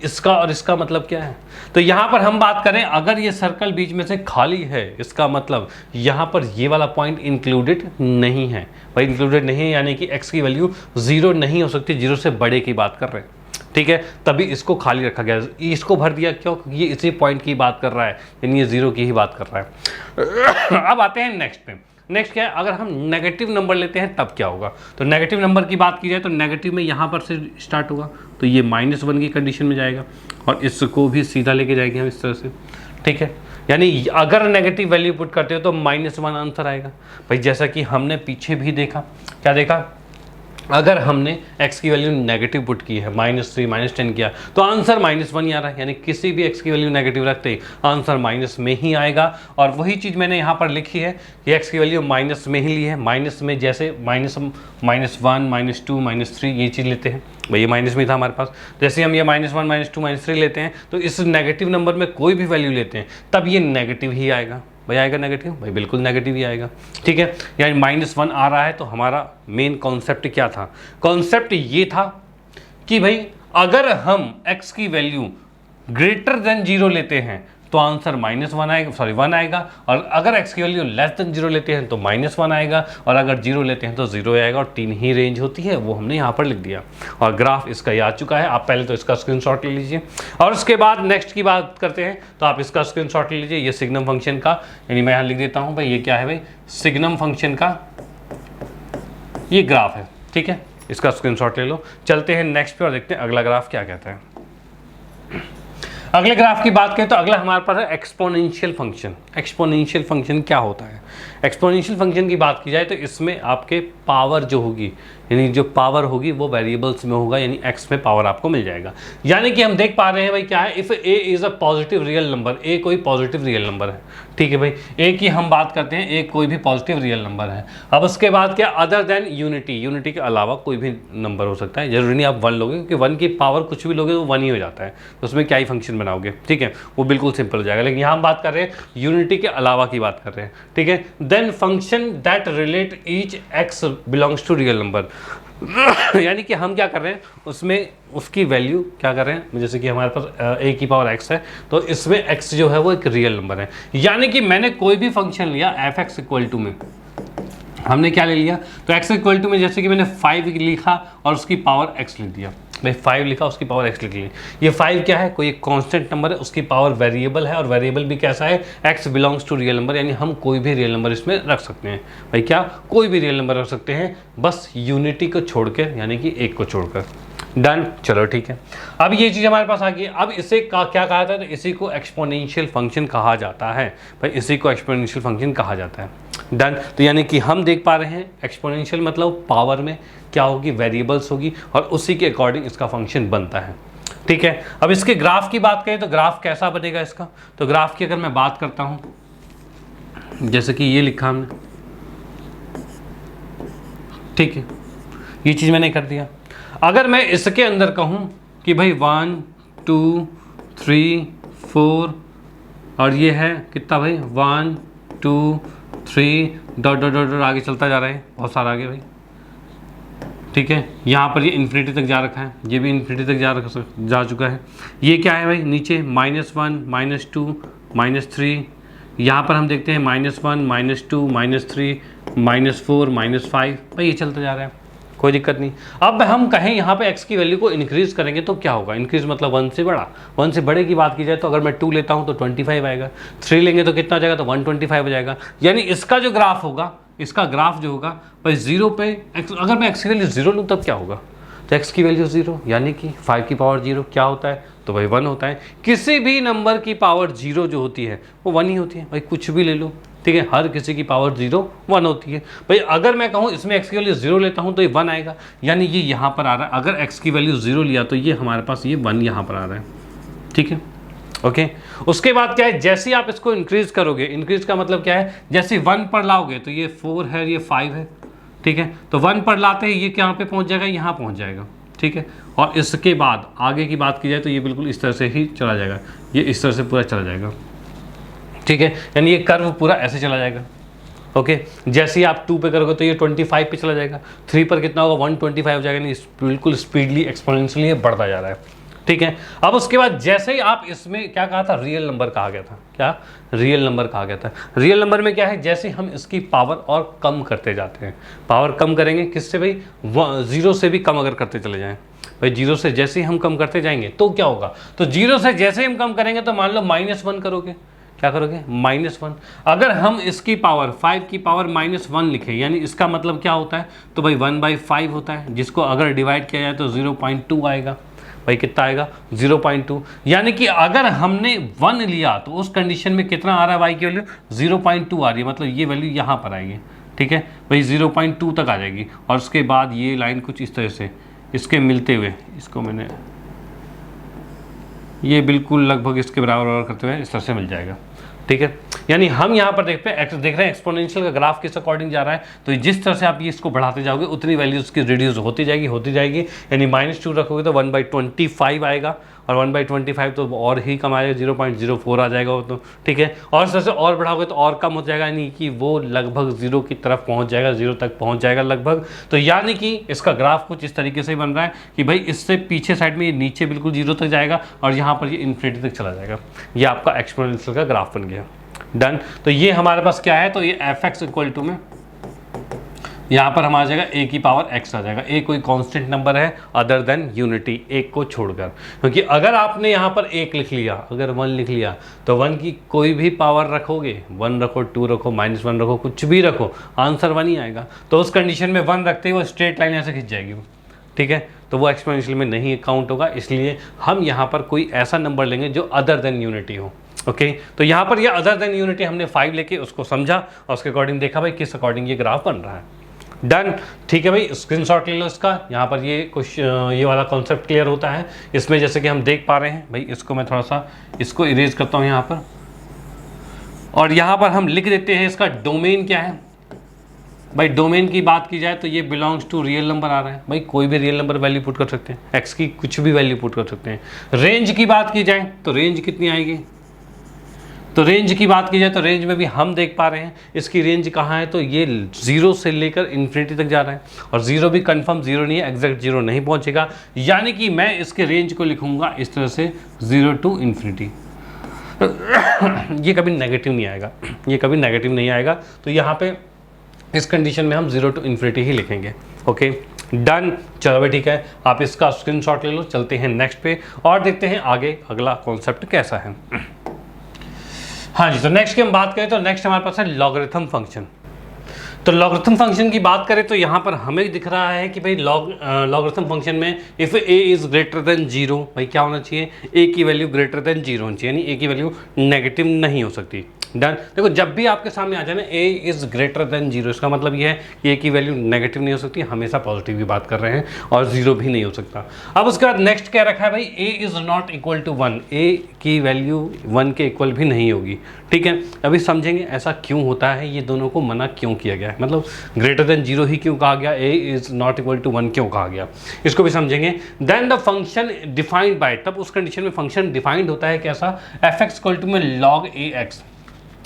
इसका और इसका मतलब क्या है, तो यहाँ पर हम बात करें, अगर ये सर्कल बीच में से खाली है, इसका मतलब यहाँ पर ये वाला पॉइंट इंक्लूडेड नहीं है। भाई इंक्लूडेड नहीं है यानी कि x की वैल्यू 0 नहीं हो सकती, 0 से बड़े की बात कर रहे हैं। ठीक है, तभी इसको खाली रखा गया, इसको भर दिया, क्यों, क्योंकि ये इसी पॉइंट की बात कर रहा है, यानी ये 0 की ही बात कर रहा है। अब आते हैं नेक्स्ट पे। नेक्स्ट क्या है, अगर हम नेगेटिव नंबर लेते हैं तब क्या होगा, तो नेगेटिव नंबर की बात की जाए तो नेगेटिव में यहाँ पर से स्टार्ट होगा, तो ये -1 की कंडीशन में जाएगा, और इसको भी सीधा लेके जाएंगे हम इस तरह से। ठीक है, यानी अगर नेगेटिव वैल्यू पुट करते हो तो -1 आंसर आएगा। भाई जैसा कि हमने पीछे भी देखा, क्या देखा, अगर हमने x की वैल्यू नेगेटिव पुट की है, -3 -10 किया, तो आंसर -1 ही आ रहा है, यानी किसी भी x की वैल्यू नेगेटिव रखते ही आंसर माइनस में ही आएगा। और वही चीज़ मैंने यहाँ पर लिखी है कि x की वैल्यू माइनस में ही ली है, माइनस में जैसे -1 -2 -3 ये चीज़ लेते हैं, भाई ये माइनस में था हमारे पास, जैसे हम ये -1 -2 -3 लेते हैं, तो इस नेगेटिव नंबर में कोई भी वैल्यू लेते हैं तब ये नेगेटिव ही आएगा। भाई आएगा नेगेटिव, भाई बिल्कुल नेगेटिव ही आएगा। ठीक है, यानी -1 आ रहा है, तो हमारा मेन कॉन्सेप्ट क्या था, कॉन्सेप्ट ये था कि भाई अगर हम x की वैल्यू ग्रेटर देन 0 लेते हैं तो आंसर -1 आएगा, सॉरी 1 आएगा, और अगर x की वैल्यू लेस देन 0 लेते हैं तो -1 आएगा, और अगर 0 लेते हैं तो 0 आएगा, और 3 ही रेंज होती है, वो हमने यहाँ पर लिख दिया। और ग्राफ इसका ये आ चुका है, आप पहले तो इसका स्क्रीनशॉट ले लीजिए, और उसके बाद नेक्स्ट की बात करते हैं, तो आप इसका स्क्रीनशॉट ले लीजिए, ये सिग्नम फंक्शन का, यानी मैं यहाँ लिख देता हूँ भाई ये क्या है, भाई सिग्नम फंक्शन का ये ग्राफ है। ठीक है, इसका स्क्रीनशॉट ले लो। चलते हैं नेक्स्ट पे और देखते हैं अगला ग्राफ क्या कहता है। अगले ग्राफ की बात करें तो अगला हमारे पास है एक्सपोनेंशियल फंक्शन। एक्सपोनेंशियल फंक्शन क्या होता है, एक्सपोनेंशियल फंक्शन की बात की जाए तो इसमें आपके पावर जो होगी, यानी जो पावर होगी वो वेरिएबल्स में होगा, यानी x में पावर आपको मिल जाएगा। यानी कि हम देख पा रहे हैं भाई क्या है, if a is a positive real number, a कोई पॉजिटिव रियल नंबर है। ठीक है भाई, a की हम बात करते हैं, a कोई भी पॉजिटिव रियल नंबर है। अब उसके बाद क्या, अदर देन यूनिटी, यूनिटी के अलावा कोई भी नंबर हो सकता है, जरूरी नहीं आप 1 लोगे, क्योंकि 1 की पावर कुछ भी लोगे तो 1 ही हो जाता है, तो उसमें क्या ही फंक्शन बनाओगे। ठीक है, वो बिल्कुल सिंपल हो जाएगा, लेकिन यहाँ हम बात कर रहे हैं यूनिटी के अलावा की बात कर रहे हैं। ठीक है, then function that relate each x belongs to real number, यानी कि हम क्या कर रहे हैं, उसमें उसकी वैल्यू क्या कर रहे हैं, जैसे कि हमारे पास a की पावर x है, तो इसमें x जो है वो एक रियल नंबर है। यानी कि मैंने कोई भी फंक्शन लिया f(x) इक्वल टू में, हमने क्या ले लिया, तो x इक्वल टू में जैसे कि मैंने 5 लिखा और उसकी पावर x लिख दिया, भाई 5 लिखा उसकी पावर x लिख ली। ये 5 क्या है, कोई एक कांस्टेंट नंबर है, उसकी पावर वेरिएबल है, और वेरिएबल भी कैसा है, x belongs to real number, यानी हम कोई भी रियल नंबर इसमें रख सकते हैं। भाई क्या, कोई भी रियल नंबर रख सकते हैं, बस यूनिटी को छोड़कर, यानी कि 1 को छोड़कर। डन, चलो ठीक है। अब ये चीज़ हमारे पास आ गई। अब इसे क्या कहा जाता है, तो इसी को एक्सपोनेंशियल फंक्शन कहा जाता है। भाई इसी को एक्सपोनेंशियल फंक्शन कहा जाता है। डन, तो यानी कि हम देख पा रहे हैं एक्सपोनेंशियल मतलब पावर में क्या होगी, वेरिएबल्स होगी, और उसी के अकॉर्डिंग इसका फंक्शन बनता है। ठीक है, अब इसके ग्राफ की बात करें तो ग्राफ कैसा बनेगा इसका, तो ग्राफ की अगर मैं बात करता हूँ, जैसे कि ये लिखा हमने, ठीक है, ये चीज़ मैंने कर दिया। अगर मैं इसके अंदर कहूँ कि भाई 1 2 3 4 और ये है कितना भाई 1 2 3 डॉट डॉट डॉट आगे चलता जा रहा है, बहुत सारा आगे भाई। ठीक है। यहाँ पर ये इन्फिनिटी तक जा रखा है, ये भी इन्फिनिटी तक जा चुका है। ये क्या है भाई, नीचे -1 -2 -3, यहाँ पर हम देखते हैं -1 -2 -3 -4 -5, भाई ये चलता जा रहा है, कोई दिक्कत नहीं। अब हम कहें यहाँ पे x की वैल्यू को इंक्रीज करेंगे तो क्या होगा, इंक्रीज मतलब 1 से बड़ा, 1 से बड़े की बात की जाए तो अगर मैं 2 लेता हूँ तो 25 आएगा, 3 लेंगे तो कितना हो जाएगा, तो 125 हो जाएगा। यानी इसका जो ग्राफ होगा, इसका ग्राफ जो होगा भाई 0 पे, अगर मैं x की वैल्यू 0 लूँ तब क्या होगा, तो x की वैल्यू 0 यानी कि 5 की पावर 0 क्या होता है, तो भाई 1 होता है। किसी भी नंबर की पावर 0 जो होती है वो 1 ही होती है, भाई कुछ भी ले लो, ठीक है, हर किसी की पावर 0 1 होती है। भाई अगर मैं कहूँ इसमें x की वैल्यू 0 लेता हूँ तो ये 1 आएगा, यानी ये यहाँ पर आ रहा है। अगर x की वैल्यू 0 लिया तो ये हमारे पास ये 1 यहाँ पर आ रहा है, ठीक है, ओके। उसके बाद क्या है, जैसे आप इसको इंक्रीज करोगे, इंक्रीज का मतलब क्या है, जैसे 1 पर लाओगे तो ये 4 है, ये 5 है, ठीक है, तो 1 पर लाते ही ये कहाँ पे पहुँच जाएगा, यहाँ पहुँच जाएगा, ठीक है। और इसके बाद आगे की बात की जाए तो ये बिल्कुल इस तरह से ही चला जाएगा, ये इस तरह से पूरा चला जाएगा, ठीक है, यानी ये कर्व पूरा ऐसे चला जाएगा, ओके। जैसे ही आप 2 पे करोगे तो ये 25 पे चला जाएगा, 3 पर कितना होगा, 125 हो जाएगा, नहीं बिल्कुल स्पीडली एक्सपोनेंशियली बढ़ता जा रहा है, ठीक है। अब उसके बाद जैसे ही आप इसमें क्या कहा था, रियल नंबर कहा गया था, क्या रियल नंबर कहा गया था। रियल नंबर में क्या है, जैसे हम इसकी पावर और कम करते जाते हैं, पावर कम करेंगे किससे भाई, 0 से भी कम अगर करते चले जाएं, भाई 0 से जैसे ही हम कम करते जाएंगे तो क्या होगा, तो 0 से जैसे ही हम कम करेंगे तो मान लो -1 करोगे, क्या करोगे, -1। अगर हम इसकी पावर 5 की पावर -1 लिखें, यानी इसका मतलब क्या होता है, तो भाई 1/5 होता है, जिसको अगर डिवाइड किया जाए तो 0.2 आएगा, भाई कितना आएगा, 0.2। यानी कि अगर हमने 1 लिया तो उस कंडीशन में कितना आ रहा है y की वैल्यू, 0.2 आ रही है, मतलब ये वैल्यू यहाँ पर आएगी, ठीक है, भाई 0.2 तक आ जाएगी। और उसके बाद ये लाइन कुछ इस तरह से इसके मिलते हुए, इसको मैंने ये बिल्कुल लगभग इसके बराबर करते हुए इस तरह से मिल जाएगा, ठीक है। यानी हम यहाँ पर देख रहे हैं एक्सपोनेंशियल का ग्राफ किस अकॉर्डिंग जा रहा है, तो जिस तरह से आप ये इसको बढ़ाते जाओगे उतनी वैल्यू उसकी रिड्यूस होती जाएगी। यानी -2 रखोगे तो 1/25 आएगा, और 1/25 तो और ही कम आएगा, 0.04 आ जाएगा वो तो, ठीक है। और इस तरह से और बढ़ाओगे तो और कम हो जाएगा, यानी कि वो लगभग 0 की तरफ पहुँच जाएगा, 0 तक पहुँच जाएगा लगभग। तो यानी कि इसका ग्राफ कुछ इस तरीके से बन रहा है कि भाई इससे पीछे साइड में ये नीचे बिल्कुल 0 तक जाएगा और यहाँ पर ये इन्फिनिटी तक चला जाएगा। ये आपका एक्सपोनेंशियल का ग्राफ बन गया, डन। तो ये हमारे पास क्या है, तो ये fx इक्वल टू में यहाँ पर हम आ जाएगा a की पावर x आ जाएगा। a कोई कांस्टेंट नंबर है अदर देन यूनिटी, 1 को छोड़कर, क्योंकि अगर आपने यहाँ पर 1 लिख लिया, अगर 1 लिख लिया तो 1 की कोई भी पावर रखोगे, 1 रखो, 2 रखो, -1 रखो, कुछ भी रखो, आंसर 1 ही आएगा। तो उस कंडीशन में 1 रखते ही वो स्ट्रेट लाइन ऐसे खिंच जाएगी, ठीक है, तो वो एक्सपोनेंशियल में नहीं काउंट होगा। इसलिए हम यहाँ पर कोई ऐसा नंबर लेंगे जो अदर देन यूनिटी हो, ओके। तो यहाँ पर ये अदर देन यूनिटी हमने 5 लेके उसको समझा और उसके अकॉर्डिंग देखा भाई किस अकॉर्डिंग ये ग्राफ बन रहा है, डन, ठीक है भाई। स्क्रीनशॉट ले लो इसका, यहाँ पर ये कुछ ये वाला कॉन्सेप्ट क्लियर होता है इसमें, जैसे कि हम देख पा रहे हैं। भाई इसको मैं थोड़ा सा इसको इरेज करता हूँ यहाँ पर, और यहाँ पर हम लिख देते हैं इसका डोमेन क्या है। भाई डोमेन की बात की जाए तो ये बिलोंग्स टू रियल नंबर आ रहा है, भाई कोई भी रियल नंबर वैल्यू पुट कर सकते हैं, एक्स की कुछ भी वैल्यू पुट कर सकते हैं। रेंज की बात की जाए तो रेंज कितनी आएगी, तो रेंज की बात की जाए तो रेंज में भी हम देख पा रहे हैं इसकी रेंज कहाँ है, तो ये 0 से लेकर इन्फिनिटी तक जा रहा है, और 0 भी कंफर्म 0 नहीं है, एग्जैक्ट 0 नहीं पहुँचेगा। यानी कि मैं इसके रेंज को लिखूंगा इस तरह से 0 टू इन्फिनिटी। ये कभी नेगेटिव नहीं आएगा, ये कभी नेगेटिव नहीं आएगा। तो यहाँ पे इस कंडीशन में हम 0 टू इन्फिनिटी ही लिखेंगे, ओके, डन। चलो भाई ठीक है, आप इसका स्क्रीनशॉट ले लो, चलते हैं नेक्स्ट पे और देखते हैं आगे अगला कॉन्सेप्ट कैसा है। हाँ जी, तो नेक्स्ट की हम बात करें तो नेक्स्ट हमारे पास है लॉगरिथम फंक्शन। तो लॉगरिथम फंक्शन की बात करें तो यहाँ पर हमें दिख रहा है कि भाई लॉगरिथम फंक्शन में if a is greater than 0, भाई क्या होना चाहिए, a की वैल्यू ग्रेटर देन 0 होनी चाहिए, यानी a की वैल्यू नेगेटिव नहीं हो सकती। डन। देखो जब भी आपके सामने आ जाए ना a इज़ ग्रेटर देन 0, इसका मतलब ये है कि a की वैल्यू नेगेटिव नहीं हो सकती, हमेशा पॉजिटिव की बात कर रहे हैं, और 0 भी नहीं हो सकता। अब उसके बाद नेक्स्ट क्या रखा है भाई, a is not equal to 1, a की वैल्यू 1 के इक्वल भी नहीं होगी, ठीक है। अभी समझेंगे ऐसा क्यों होता है, ये दोनों को मना क्यों किया गया है, मतलब ग्रेटर देन 0 ही क्यों कहा गया, a is not equal to 1 क्यों कहा गया, इसको भी समझेंगे। Then the function defined by, तब उस कंडीशन में फंक्शन डिफाइंड होता है कैसा, f(x) इक्वल टू में log ax,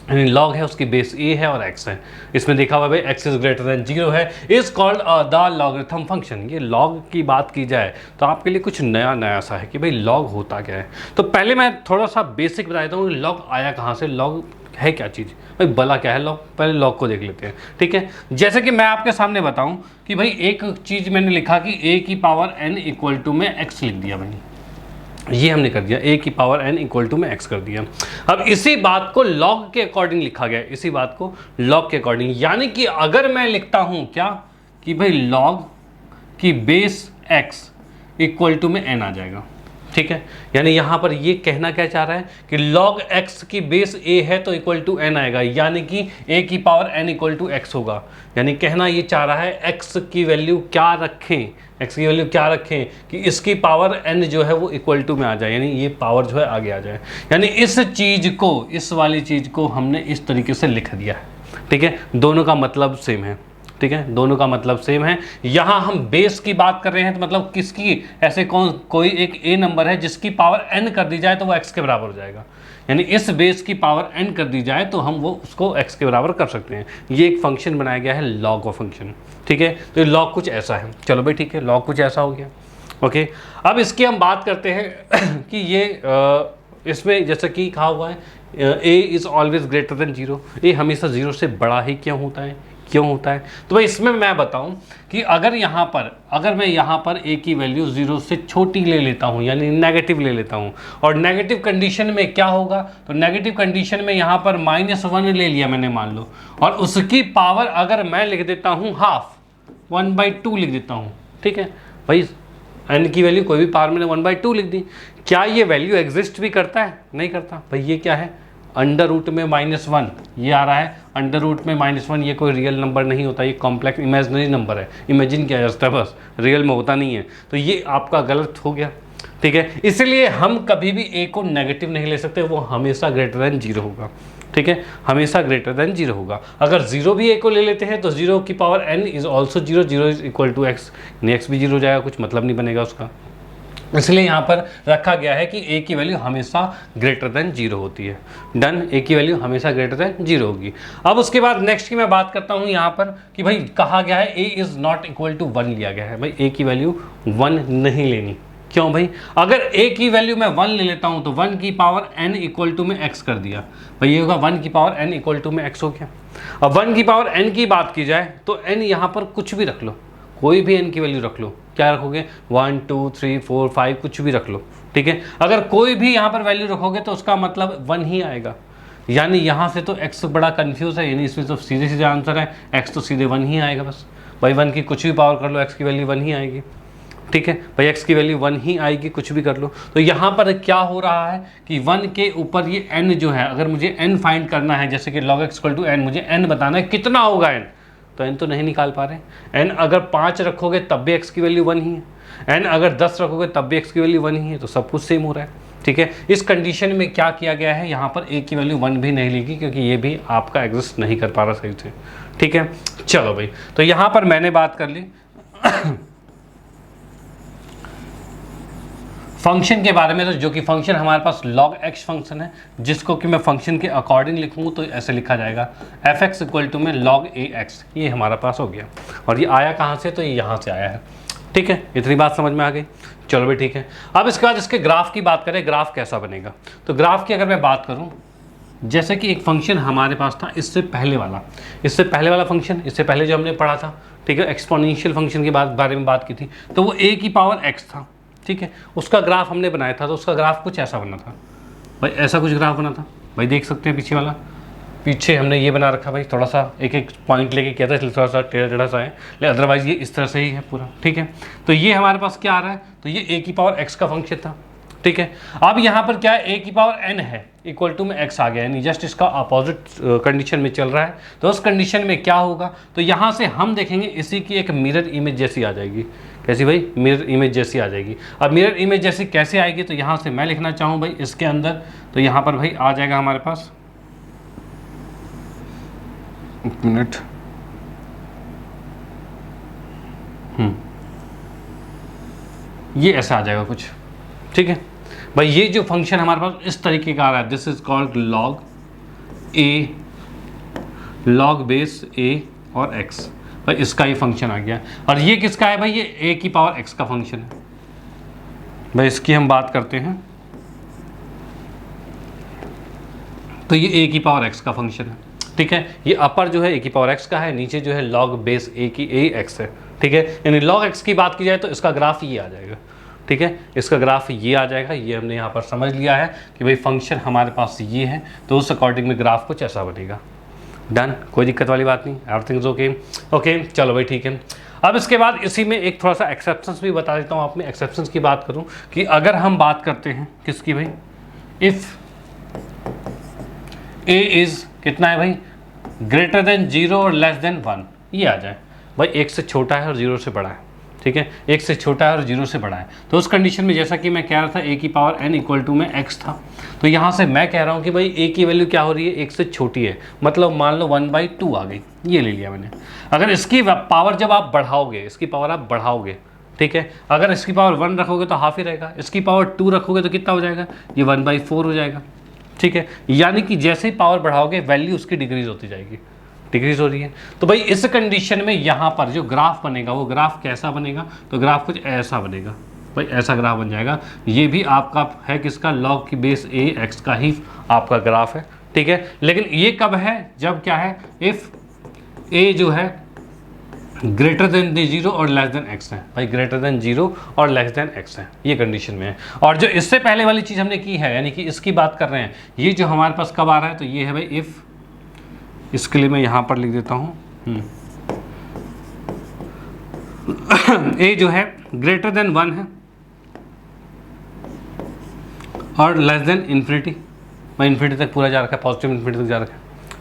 यानी लॉग है उसकी बेस ए है और एक्स है। इसमें देखा हुआ भाई एक्स इज ग्रेटर देन 0 है, is called the logarithm function. ये लॉग की बात की जाए तो आपके लिए कुछ नया नया सा है कि भाई लॉग होता क्या है। तो पहले मैं थोड़ा सा बेसिक बता देता हूँ लॉग आया कहाँ से, लॉग है क्या चीज़, भाई भला क्या है लॉग, पहले लॉग को देख लेते हैं। ठीक है, जैसे कि मैं आपके सामने बताऊं कि भाई एक चीज़ मैंने लिखा कि a की पावर n इक्वल टू में x लिख दिया भाई, ये हमने कर दिया, a की पावर n इक्वल टू में x कर दिया। अब इसी बात को लॉग के अकॉर्डिंग लिखा गया, इसी बात को लॉग के अकॉर्डिंग, यानी कि अगर मैं लिखता हूं क्या कि भाई लॉग की बेस x इक्वल टू में n आ जाएगा। ठीक है, यानी यहां पर ये कहना क्या चाह रहा है कि log x की बेस a है तो इक्वल टू n आएगा, यानी कि a की power n equal to x होगा। यानी कहना ये चाह रहा है x की वैल्यू क्या रखें, x की वैल्यू क्या रखें कि इसकी पावर n जो है वो इक्वल टू में आ जाए, यानी ये पावर जो है आगे आ जाए। यानी इस चीज़ को, इस वाली चीज़ को हमने इस तरीके से लिख दिया है। ठीक है, दोनों का मतलब सेम है। ठीक है, दोनों का मतलब सेम है। यहाँ हम बेस की बात कर रहे हैं तो मतलब किसकी, ऐसे कोई एक a नंबर है जिसकी पावर n कर दी जाए तो वो x के बराबर हो जाएगा। यानी इस बेस की पावर n कर दी जाए तो हम वो उसको x के बराबर कर सकते हैं। ये एक फंक्शन बनाया गया है लॉग का फंक्शन। ठीक है, तो ये लॉग कुछ ऐसा है। चलो भाई ठीक है, लॉग कुछ ऐसा हो गया। ओके, अब इसकी हम बात करते हैं कि ये इसमें जैसे कि कहा हुआ है a is always greater than 0, a हमेशा 0 से बड़ा ही क्यों होता है, क्यों होता है। तो भाई इसमें मैं बताऊं कि अगर मैं यहाँ पर a की वैल्यू 0 से छोटी ले लेता हूँ, यानी नेगेटिव ले लेता हूँ, और नेगेटिव कंडीशन में क्या होगा, तो नेगेटिव कंडीशन में यहाँ पर -1 ले लिया मैंने मान लो, और उसकी पावर अगर मैं लिख देता हूँ हाफ, 1/2 लिख देता हूँ। ठीक है भाई, n की वैल्यू कोई भी पावर मैंने 1/2 लिख दी, क्या ये वैल्यू एग्जिस्ट भी करता है, नहीं करता भाई। ये क्या है, अंडर रूट में -1 ये आ रहा है, अंडर रूट में -1 ये कोई रियल नंबर नहीं होता, ये कॉम्प्लेक्स इमेजिनरी नंबर है, इमेजिन किया जाता है बस, रियल में होता नहीं है। तो ये आपका गलत हो गया। ठीक है, इसलिए हम कभी भी a को नेगेटिव नहीं ले सकते, वो हमेशा ग्रेटर देन 0 होगा। ठीक है, हमेशा ग्रेटर देन 0 होगा। अगर 0 भी a को ले लेते हैं तो 0 की power n is also 0, 0 is equal to x, x भी 0 हो जाएगा, कुछ मतलब नहीं बनेगा उसका। इसलिए यहाँ पर रखा गया है कि a की वैल्यू हमेशा ग्रेटर देन 0 होती है। डन, a की वैल्यू हमेशा ग्रेटर देन 0 होगी। अब उसके बाद नेक्स्ट की मैं बात करता हूँ यहाँ पर कि भाई कहा गया है a is not equal to 1 लिया गया है। भाई a की वैल्यू 1 नहीं लेनी, क्यों भाई, अगर a की वैल्यू मैं 1 ले लेता हूँ तो 1 की पावर n इक्वल टू में x कर दिया, भाई ये होगा 1 की पावर n इक्वल टू में x हो गया। अब 1 की पावर n की बात की जाए तो n यहाँ पर कुछ भी रख लो, कोई भी n की वैल्यू रख लो, क्या रखोगे, 1 2 3 4 5 कुछ भी रख लो। ठीक है, अगर कोई भी यहाँ पर वैल्यू रखोगे तो उसका मतलब 1 ही आएगा। यानी यहाँ से तो x बड़ा कंफ्यूज है, यानी इसमें तो सीधे सीधे आंसर है, x तो सीधे 1 ही आएगा बस। भाई 1 की कुछ भी पावर कर लो, x की वैल्यू 1 ही आएगी। ठीक है भाई, x की वैल्यू 1 ही आएगी, कुछ भी कर लो। तो यहाँ पर क्या हो रहा है कि 1 के ऊपर ये n जो है, अगर मुझे n फाइंड करना है, जैसे कि log x equal to n, मुझे n बताना है कितना होगा n, तो n तो नहीं निकाल पा रहे। n अगर 5 रखोगे तब भी x की वैल्यू 1 ही है, n अगर 10 रखोगे तब भी x की वैल्यू 1 ही है, तो सब कुछ सेम हो रहा है। ठीक है, इस कंडीशन में क्या किया गया है, यहाँ पर a की वैल्यू 1 भी नहीं लेगी, क्योंकि ये भी आपका एग्जिस्ट नहीं कर पा रहा सही से। ठीक है, चलो भाई, तो यहाँ पर मैंने बात कर ली फंक्शन के बारे में, तो जो कि फंक्शन हमारे पास log x फंक्शन है, जिसको कि मैं फंक्शन के अकॉर्डिंग लिखूँ तो ऐसे लिखा जाएगा f(x) इक्वल टू में log ax, ये हमारा पास हो गया। और ये आया कहाँ से, तो ये यहाँ से आया है। ठीक है, इतनी बात समझ में आ गई। चलो भाई ठीक है, अब इसके बाद इसके ग्राफ की बात करें, ग्राफ कैसा बनेगा। तो ग्राफ की अगर मैं बात करूँ, जैसे कि एक फंक्शन हमारे पास था इससे पहले वाला फंक्शन, इससे पहले जो हमने पढ़ा था, ठीक है, एक्सपोनेंशियल फंक्शन के बारे में बात की थी, तो वो a की पावर x था। ठीक है, उसका ग्राफ हमने बनाया था, तो उसका ग्राफ कुछ ऐसा बना था भाई, ऐसा कुछ ग्राफ बना था भाई, देख सकते हैं पीछे वाला, पीछे हमने ये बना रखा भाई, थोड़ा सा एक एक पॉइंट लेके किया था, इसलिए थोड़ा सा टेढ़ा टेढ़ा सा है, लेकिन अदरवाइज ये इस तरह से ही है पूरा। ठीक है, तो ये हमारे पास क्या आ रहा है, तो ये a की पावर x का फंक्शन था। ठीक है, अब यहाँ पर क्या है, a की पावर n है इक्वल टू में x आ गया, यानी जस्ट इसका अपोजिट कंडीशन में चल रहा है। तो उस कंडीशन में क्या होगा, तो यहाँ से हम देखेंगे इसी की एक मिरर इमेज जैसी आ जाएगी। कैसी भाई, मिरर इमेज जैसी आ जाएगी। अब मिरर इमेज जैसी कैसे आएगी, तो यहाँ से मैं लिखना चाहूँ भाई इसके अंदर, तो यहाँ पर भाई आ जाएगा हमारे पास, एक मिनट, ये ऐसा आ जाएगा कुछ। ठीक है भाई, ये जो फंक्शन हमारे पास इस तरीके का आ रहा है, this is called log A log base A और एक्स, भाई इसका ही फंक्शन आ गया। और ये किसका है भाई? ये ए की पावर एक्स का फंक्शन है। भाई इसकी हम बात करते हैं तो ये ए की पावर एक्स का फंक्शन है, ठीक है। ये अपर जो है ए की पावर एक्स का है, नीचे जो है लॉग बेस ए की ए एक्स है, ठीक है। यानी लॉग एक्स की बात की जाए तो इसका ग्राफ ये आ जाएगा, ठीक है। इसका ग्राफ ये आ जाएगा। ये हमने यहाँ पर समझ लिया है कि भाई फंक्शन हमारे पास ये है, तो उस अकॉर्डिंग में ग्राफ कुछ ऐसा बनेगा। डन, कोई दिक्कत वाली बात नहीं, एवरीथिंग इज ओके। ओके चलो भाई ठीक है। अब इसके बाद इसी में एक थोड़ा सा एक्सेप्शंस भी बता देता हूँ। आप में एक्सेप्शंस की बात करूँ कि अगर हम बात करते हैं किसकी भाई, इफ़ ए इज़ कितना है भाई, ग्रेटर देन 0 और लेस देन 1, ये आ जाए भाई, एक से छोटा है और 0 से बड़ा है, ठीक है। एक से छोटा है और 0 से बड़ा है, तो उस कंडीशन में जैसा कि मैं कह रहा था ए की पावर n इक्वल टू में x था, तो यहाँ से मैं कह रहा हूँ कि भाई ए की वैल्यू क्या हो रही है, एक से छोटी है, मतलब मान लो 1/2 आ गई, ये ले लिया मैंने। अगर इसकी पावर जब आप बढ़ाओगे, इसकी पावर आप बढ़ाओगे, ठीक है, अगर इसकी पावर 1 रखोगे तो हाफ ही रहेगा, इसकी पावर 2 रखोगे तो कितना हो जाएगा, ये 1/4 हो जाएगा, ठीक है। यानी कि जैसे ही पावर बढ़ाओगे वैल्यू उसकी डिक्रीज होती जाएगी, डिक्रीज हो रही है। तो भाई इस कंडीशन में यहाँ पर जो ग्राफ बनेगा वो ग्राफ कैसा बनेगा, तो ग्राफ कुछ ऐसा बनेगा भाई, ऐसा ग्राफ बन जाएगा। ये भी आपका है किसका, लॉग की बेस ए एक्स का ही आपका ग्राफ है, ठीक है। लेकिन ये कब है, जब क्या है, इफ़ ए जो है ग्रेटर देन 0 और लेस देन एक्स है, भाई ग्रेटर देन 0 और लेस देन एक्स है, ये कंडीशन में है। और जो इससे पहले वाली चीज़ हमने की है, यानी कि इसकी बात कर रहे हैं, ये जो हमारे पास कब आ रहा है, तो ये है भाई इफ़, इसके लिए मैं यहाँ पर लिख देता हूँ ए जो है ग्रेटर देन 1 है और लेस देन इन्फिनिटी, मैं इन्फिनिटी तक पूरा जा रखा है, पॉजिटिव इन्फिनिटी तक जा रखा है,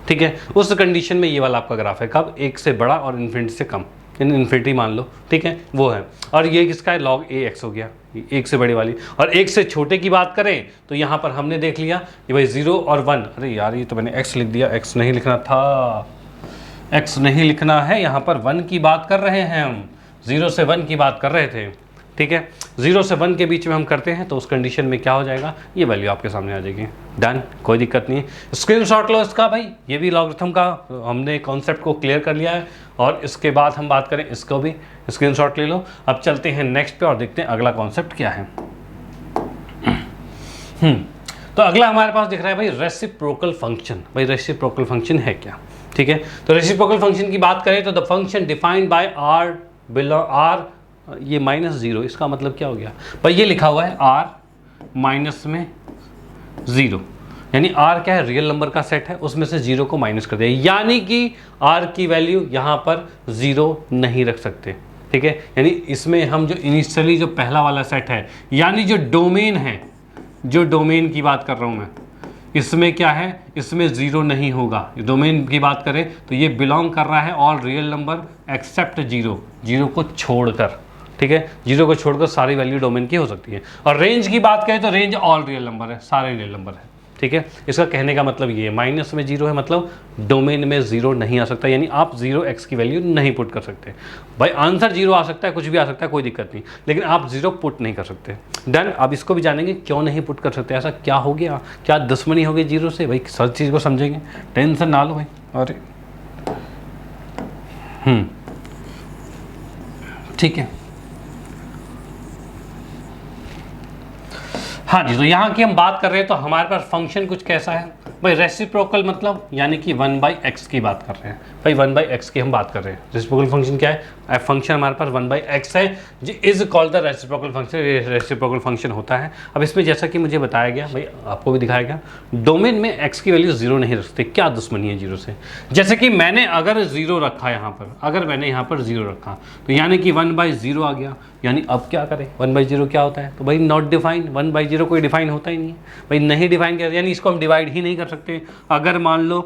ठीक है। उस कंडीशन में ये वाला आपका ग्राफ है, कब, एक से बड़ा और इन्फिनिटी से कम, यानी इन्फिनिटी मान लो, ठीक है, वो है। और ये किसका है, लॉग ए एक्स हो गया, एक से बड़ी वाली। और एक से छोटे की बात करें तो यहाँ पर हमने देख लिया कि भाई 0 और 1, अरे यार ये तो मैंने x लिख दिया, x नहीं लिखना था, x नहीं लिखना है, यहाँ पर 1 की बात कर रहे हैं हम, 0 से 1 की बात कर रहे थे, ठीक है। 0 से 1 के बीच में हम करते हैं तो उस कंडीशन में क्या हो जाएगा, ये वैल्यू आपके सामने आ जाएगी। डन, कोई दिक्कत नहीं। स्क्रीनशॉट लो इसका भाई, ये भी लॉगरिथम का हमने कॉन्सेप्ट को क्लियर कर लिया है। और इसके बाद हम बात करें, इसको भी स्क्रीनशॉट ले लो। अब चलते हैं नेक्स्ट पे और देखते हैं अगला कॉन्सेप्ट क्या है। तो अगला हमारे पास दिख रहा है भाई रेसिप्रोकल फंक्शन। भाई रेसिप्रोकल फंक्शन है क्या, ठीक है। तो रेसिप्रोकल फंक्शन की बात करें तो the function defined by R R, ये -0, इसका मतलब क्या हो गया भाई, ये लिखा हुआ है r माइनस में 0, यानी r क्या है, रियल नंबर का सेट है, उसमें से 0 को माइनस कर दिया, यानी कि r की वैल्यू यहाँ पर 0 नहीं रख सकते, ठीक है। यानी इसमें हम जो इनिशियली जो पहला वाला सेट है, यानी जो डोमेन है, जो डोमेन की बात कर रहा हूँ मैं, इसमें क्या है, इसमें 0 नहीं होगा। डोमेन की बात करें तो ये बिलोंग कर रहा है ऑल रियल नंबर एक्सेप्ट 0 को छोड़कर, ठीक है। 0 को छोड़कर सारी वैल्यू डोमेन की हो सकती है। और रेंज की बात करें तो रेंज ऑल रियल नंबर है, सारे रियल नंबर है, ठीक है। इसका कहने का मतलब ये है, माइनस में 0 है, मतलब डोमेन में 0 नहीं आ सकता, यानी आप 0x की वैल्यू नहीं पुट कर सकते। भाई आंसर 0 आ सकता है, कुछ भी आ सकता है, कोई दिक्कत नहीं, लेकिन आप 0 पुट नहीं कर सकते। डन, अब इसको भी जानेंगे क्यों नहीं पुट कर सकते, ऐसा क्या हो गया, क्या दुश्मनी हो गई 0 से, भाई हर चीज़ को समझेंगे, टेंशन ना लो भाई। अरे ठीक है, हाँ जी। तो यहाँ की हम बात कर रहे हैं तो हमारे पास फंक्शन कुछ कैसा है भाई, रेसिप्रोकल मतलब यानी कि 1/x की बात कर रहे हैं भाई, 1/x की हम बात कर रहे हैं। रेसिप्रोकल फंक्शन क्या है, फंक्शन हमारे पास 1/x है, जो is called the reciprocal function, reciprocal function होता है। अब इसमें जैसा कि मुझे बताया गया भाई, आपको भी दिखाया गया, डोमेन में x की वैल्यू 0 नहीं रखते, क्या दुश्मनी है 0 से। जैसे कि मैंने अगर 0 रखा यहाँ पर, अगर मैंने यहाँ पर 0 रखा तो यानी कि 1/0 आ गया, यानी अब क्या करें, 1/0 क्या होता है, तो भाई नॉट डिफाइन, 1/0 कोई डिफाइन होता ही नहीं है भाई, नहीं डिफाइन किया, यानी इसको हम डिवाइड ही नहीं कर सकते। अगर मान लो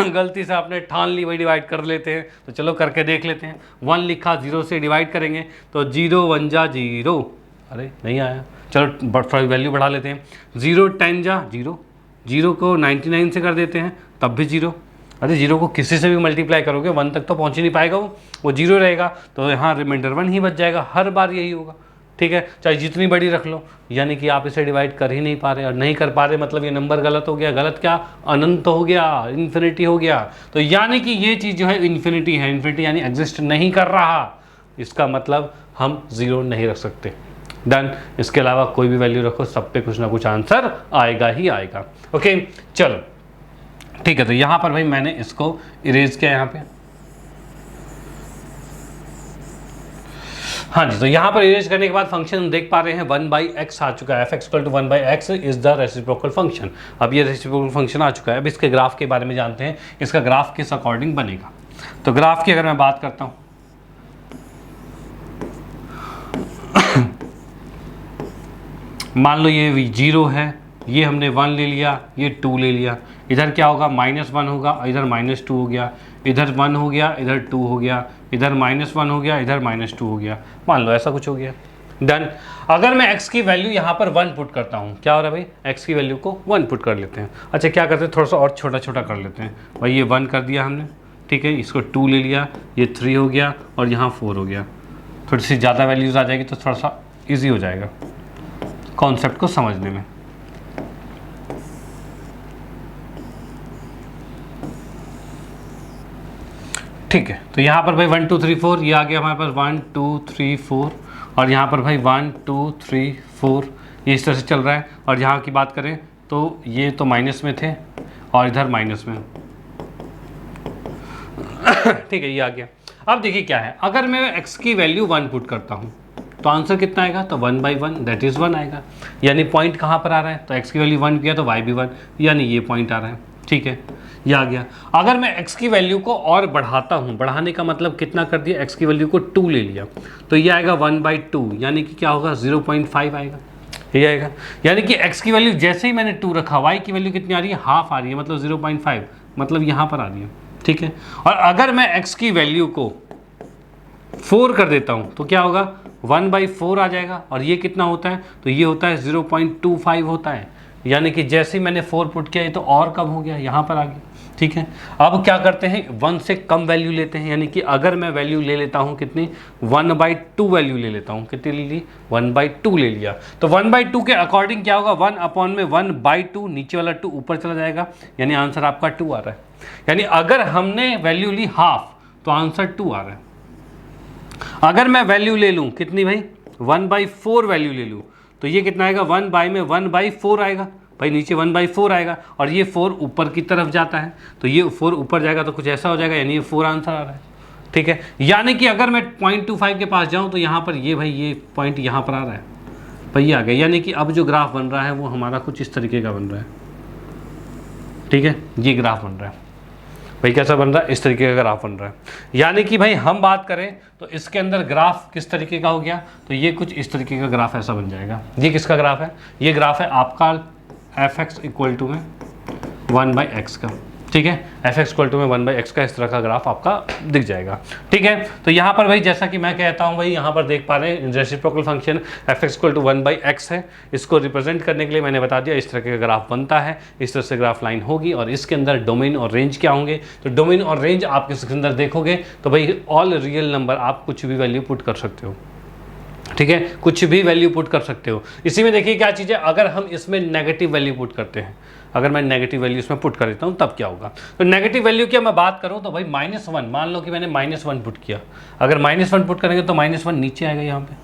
गलती से आपने ठान ली भाई डिवाइड कर लेते हैं, तो चलो करके देख लेते हैं। 1 लिखा, 0 से डिवाइड करेंगे तो 0 1 जा 0, अरे नहीं आया, चलो थोड़ी वैल्यू बढ़ा लेते हैं, 0 10 जा 0, 0 को 99 से कर देते हैं तब भी 0, अरे 0 को किसी से भी मल्टीप्लाई करोगे 1 तक तो पहुंच ही नहीं पाएगा, वो 0 रहेगा, तो यहाँ रिमाइंडर 1 ही बच जाएगा, हर बार यही होगा, ठीक है, चाहे जितनी बड़ी रख लो, यानी कि आप इसे डिवाइड कर ही नहीं पा रहे, और नहीं कर पा रहे मतलब ये नंबर गलत हो गया। गलत क्या? अनंत हो गया, इन्फिनिटी हो गया। तो यानी कि ये चीज़ जो है इन्फिनिटी है, इन्फिनिटी यानी एग्जिस्ट नहीं कर रहा, इसका मतलब हम जीरो नहीं रख सकते। डन। इसके अलावा कोई भी वैल्यू रखो, सब पे कुछ ना कुछ आंसर आएगा ही आएगा। ओके चलो ठीक है, तो यहाँ पर भाई मैंने इसको इरेज किया यहाँ पे। हाँ जी, तो यहाँ पर इरेज करने के बाद फंक्शन देख पा रहे हैं 1/x आ चुका है। f(x) = 1/x is the reciprocal function. अब ये रेसिप्रोकल फंक्शन आ चुका है। अब इसके ग्राफ के बारे में जानते हैं, इसका ग्राफ किस अकॉर्डिंग बनेगा। तो ग्राफ की अगर मैं बात करता हूँ, मान लो ये 0 है, ये हमने 1 ले लिया, ये 2 ले लिया, इधर क्या होगा -1 होगा, इधर -2 हो गया, इधर 1 हो गया, इधर 2 हो गया, इधर -1 हो गया, इधर -2 हो गया, मान लो ऐसा कुछ हो गया। डन। अगर मैं x की वैल्यू यहाँ पर 1 पुट करता हूँ, क्या हो रहा है भाई, x की वैल्यू को 1 पुट कर लेते हैं। अच्छा क्या करते हैं, थोड़ा सा और छोटा छोटा कर लेते हैं भाई। ये 1 कर दिया हमने, ठीक है, इसको 2 ले लिया, ये 3 हो गया और यहाँ 4 हो गया। थोड़ी सी ज़्यादा वैल्यूज़ आ जाएगी तो थोड़ा सा ईजी हो जाएगा कॉन्सेप्ट को समझने में। ठीक है, तो यहाँ पर भाई 1 2 3 4 ये आ गया हमारे पास 1 2 3 4, और यहाँ पर भाई 1 2 3 4 ये इस तरह से चल रहा है। और यहाँ की बात करें तो ये तो माइनस में थे और इधर माइनस में ठीक है, ये आ गया। अब देखिए क्या है, अगर मैं x की वैल्यू 1 पुट करता हूँ तो आंसर कितना आएगा, तो 1/1 दैट इज़ 1 आएगा। यानी पॉइंट कहाँ पर आ रहा है, तो x की वैल्यू 1 किया तो y भी 1, यानी ये पॉइंट आ रहा है। ठीक है, ये आ गया। अगर मैं x की वैल्यू को और बढ़ाता हूँ, बढ़ाने का मतलब कितना कर दिया, x की वैल्यू को 2 ले लिया, तो ये आएगा 1/2, यानी कि क्या होगा 0.5 आएगा, ये आएगा। यानी कि x की वैल्यू जैसे ही मैंने 2 रखा, y की वैल्यू कितनी आ रही है, हाफ आ रही है, मतलब 0.5, मतलब यहाँ पर आ रही है। ठीक है, और अगर मैं x की वैल्यू को 4 कर देता हूँ तो क्या होगा, 1/4 आ जाएगा। और ये कितना होता है, तो ये होता है 0.25 होता है। यानी कि जैसे ही मैंने 4 पुट किया, ये तो और कम हो गया, यहाँ पर आ गया। ठीक है, अब क्या करते हैं, 1 से कम वैल्यू लेते हैं। यानी कि अगर मैं वैल्यू ले लेता हूँ कितनी, 1/2 वैल्यू ले लेता हूँ। कितनी ले ली, 1/2 ले लिया। तो 1/2 के अकॉर्डिंग क्या होगा, 1/1/2, नीचे वाला 2 ऊपर चला जाएगा, यानी आंसर आपका 2 आ रहा है। यानी अगर हमने वैल्यू ली हाफ तो आंसर 2 आ रहा है। अगर मैं वैल्यू ले लूँ कितनी भाई, 1/4 वैल्यू ले लूँ, तो ये कितना आएगा, 1/4 आएगा भाई, नीचे 1/4 आएगा, और ये 4 ऊपर की तरफ जाता है, तो ये 4 ऊपर जाएगा तो कुछ ऐसा हो जाएगा, यानी ये 4 आंसर आ रहा है। ठीक है, यानी कि अगर मैं 0.25 के पास जाऊँ तो यहाँ पर ये भाई ये पॉइंट यहाँ पर आ रहा है भाई, ये आ गया। यानी कि अब जो ग्राफ बन रहा है वो हमारा कुछ इस तरीके का बन रहा है। ठीक है, ये ग्राफ बन रहा है भाई, कैसा बन रहा है, इस तरीके का ग्राफ बन रहा है। यानी कि भाई हम बात करें तो इसके अंदर ग्राफ किस तरीके का हो गया, तो ये कुछ इस तरीके का ग्राफ ऐसा बन जाएगा। ये किसका ग्राफ है, ये ग्राफ है आपका f(x) = में 1/x का। ठीक है, f(x) = में 1/x का, इस तरह का ग्राफ आपका दिख जाएगा। ठीक है, तो यहाँ पर भाई जैसा कि मैं कहता हूँ भाई, यहाँ पर देख पा रहे हैं रेसिप्रोकल फंक्शन f(x) = 1/x है। इसको रिप्रेजेंट करने के लिए मैंने बता दिया इस तरह का ग्राफ बनता है, इस तरह से ग्राफ लाइन होगी, और इसके अंदर डोमेन और रेंज क्या होंगे। तो डोमेन और रेंज आप इसके अंदर देखोगे तो भाई ऑल रियल नंबर, आप कुछ भी वैल्यू पुट कर सकते हो। ठीक है, कुछ भी वैल्यू पुट कर सकते हो। इसी में देखिए क्या चीज़ है, अगर हम इसमें नेगेटिव वैल्यू पुट करते हैं, अगर मैं नेगेटिव वैल्यू इसमें पुट कर देता हूँ तब क्या होगा। तो नेगेटिव वैल्यू की मैं बात करूँ तो भाई -1, मान लो कि मैंने -1 पुट किया, अगर -1 पुट करेंगे तो -1 नीचे आएगा यहाँ पे।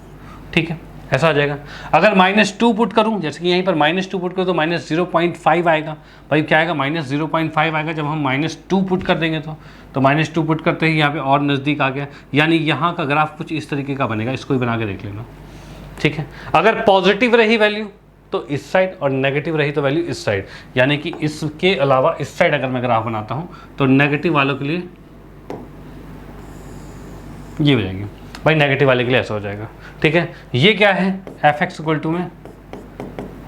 ठीक है, ऐसा आ जाएगा। अगर -2 पुट करूँ, जैसे कि यहीं पर -2 पुट करूँ तो -0.5 आएगा भाई, क्या आएगा, -0.5 आएगा। जब हम -2 पुट कर देंगे तो -2 पुट करते ही यहाँ पे और नज़दीक आ गया, यानी यहाँ का ग्राफ कुछ इस तरीके का बनेगा। इसको ही बना के देख लेना। ठीक है, अगर पॉजिटिव रही वैल्यू तो इस साइड, और नेगेटिव रही तो वैल्यू इस साइड, यानी कि इसके अलावा इस साइड अगर मैं ग्राफ बनाता हूँ तो नेगेटिव वालों के लिए ये हो जाएगी भाई, नेगेटिव वाले के लिए ऐसा हो जाएगा। ठीक है, ये क्या है, f(x) = में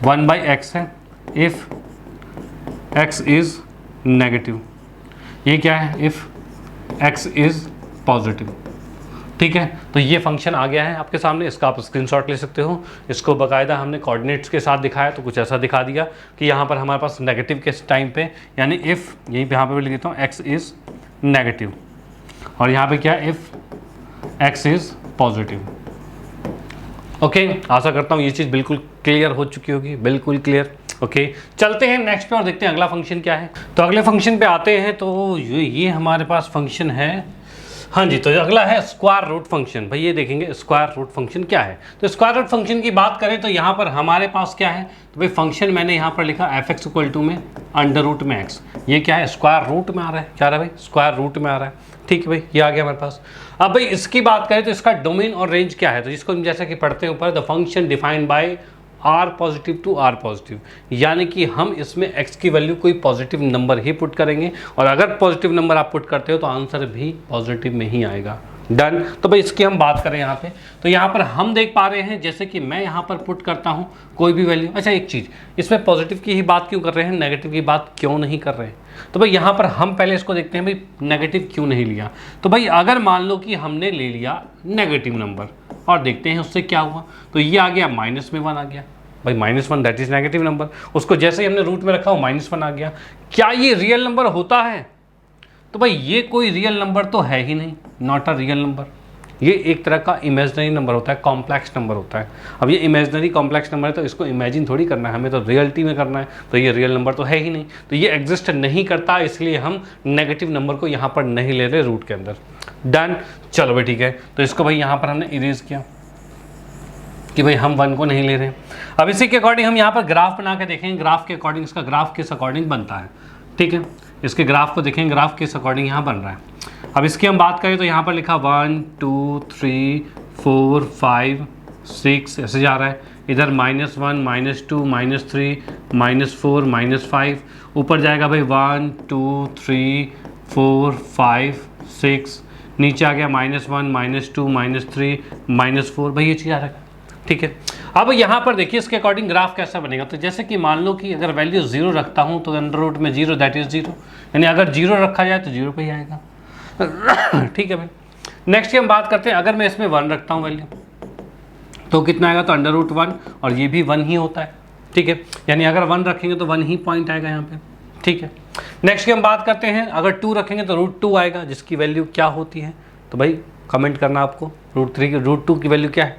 1/x है इफ़ x इज़ नेगेटिव। ये क्या है, इफ़ x इज़ पॉजिटिव। ठीक है, तो ये फंक्शन आ गया है आपके सामने, इसका आप स्क्रीनशॉट ले सकते हो। इसको बाकायदा हमने कोऑर्डिनेट्स के साथ दिखाया, तो कुछ ऐसा दिखा दिया कि यहाँ पर हमारे पास नेगेटिव के टाइम पे, यानी इफ़, यहीं पे यहाँ पे भी लिख देता हूँ, x इज़ नेगेटिव, और यहाँ पे क्या, if x is positive. Okay आशा करता हूँ ये चीज़ बिल्कुल क्लियर हो चुकी होगी, बिल्कुल क्लियर। ओके चलते हैं नेक्स्ट पे और देखते हैं अगला फंक्शन क्या है। तो अगले फंक्शन पे आते हैं। तो ये हमारे पास फंक्शन है, हाँ जी। तो अगला है स्क्वायर रूट फंक्शन। भाई ये देखेंगे स्क्वायर रूट फंक्शन क्या है। तो स्क्वायर रूट फंक्शन की बात करें तो यहाँ पर हमारे पास क्या है, तो भाई फंक्शन मैंने यहाँ पर लिखा एफ एक्स इक्वल टू में अंडर रूट में एक्स। ये क्या है, स्क्वायर रूट में आ रहा है। क्या आ रहा है भाई, स्क्वायर रूट में आ रहा है। ठीक है भाई, ये आ गया हमारे पास। अब भाई इसकी बात करें तो इसका डोमेन और रेंज क्या है, तो जिसको हम जैसा कि पढ़ते हैं ऊपर, the function defined by R positive to R positive, यानी कि हम इसमें x की वैल्यू कोई पॉजिटिव नंबर ही पुट करेंगे, और अगर पॉजिटिव नंबर आप पुट करते हो तो आंसर भी पॉजिटिव में ही आएगा। डन। तो भाई इसकी हम बात करें यहाँ पे, तो यहाँ पर हम देख पा रहे हैं जैसे कि मैं यहाँ पर पुट करता हूँ कोई भी वैल्यू। अच्छा एक चीज़, इसमें पॉजिटिव की ही बात क्यों कर रहे हैं, नेगेटिव की बात क्यों नहीं कर रहे हैं। तो भाई यहाँ पर हम पहले इसको देखते हैं भाई नेगेटिव क्यों नहीं लिया। तो भाई अगर मान लो कि हमने ले लिया नेगेटिव नंबर और देखते हैं उससे क्या हुआ, तो ये आ गया माइनस में 1 आ गया। भाई -1 दैट इज नेगेटिव नंबर, उसको जैसे ही हमने रूट में रखा वो -1 आ गया। क्या ये रियल नंबर होता है, तो भाई ये कोई रियल नंबर तो है ही नहीं, नॉट अ रियल नंबर। ये एक तरह का इमेजिनरी नंबर होता है, कॉम्प्लेक्स नंबर होता है। अब ये इमेजिनरी कॉम्प्लेक्स नंबर है तो इसको इमेजिन थोड़ी करना है, हमें तो रियलिटी में करना है। तो ये रियल नंबर तो है ही नहीं, तो ये एग्जिस्ट नहीं करता, इसलिए हम नेगेटिव नंबर को यहाँ पर नहीं ले रहे रूट के अंदर। डन। चलो भाई ठीक है, तो इसको भाई यहाँ पर हमने इरेज किया कि भाई हम 1 को नहीं ले रहे। अब इसी के अकॉर्डिंग हम यहाँ पर ग्राफ बना के देखेंगे, ग्राफ के अकॉर्डिंग इसका ग्राफ किस अकॉर्डिंग बनता है। ठीक है, इसके ग्राफ को देखेंगे, ग्राफ किस अकॉर्डिंग यहाँ बन रहा है। अब इसकी हम बात करें तो यहाँ पर लिखा 1 2 3 4 5 6 ऐसे जा रहा है। इधर -1 -2 -3 -4 -5, ऊपर जाएगा भाई 1 2 3 4 5 6, नीचे आ गया -1 -2 -3 -4। भाई ये चीज़ आ रहा है। ठीक है, अब यहाँ पर देखिए इसके अकॉर्डिंग ग्राफ कैसा बनेगा। तो जैसे कि मान लो कि अगर वैल्यू 0 रखता हूँ तो अंडर रूट में 0 दैट इज 0, यानी अगर 0 रखा जाए तो 0 पे ही आएगा। ठीक है भाई, नेक्स्ट की हम बात करते हैं, अगर मैं इसमें 1 रखता हूँ वैल्यू तो कितना आएगा, तो अंडर रूट 1, और ये भी 1 ही होता है। ठीक है, यानी अगर 1 रखेंगे तो 1 ही पॉइंट आएगा यहाँ पे। ठीक है, नेक्स्ट की हम बात करते हैं, अगर 2 रखेंगे तो √2 आएगा, जिसकी वैल्यू क्या होती है, तो भाई कमेंट करना आपको, √2 की वैल्यू क्या है।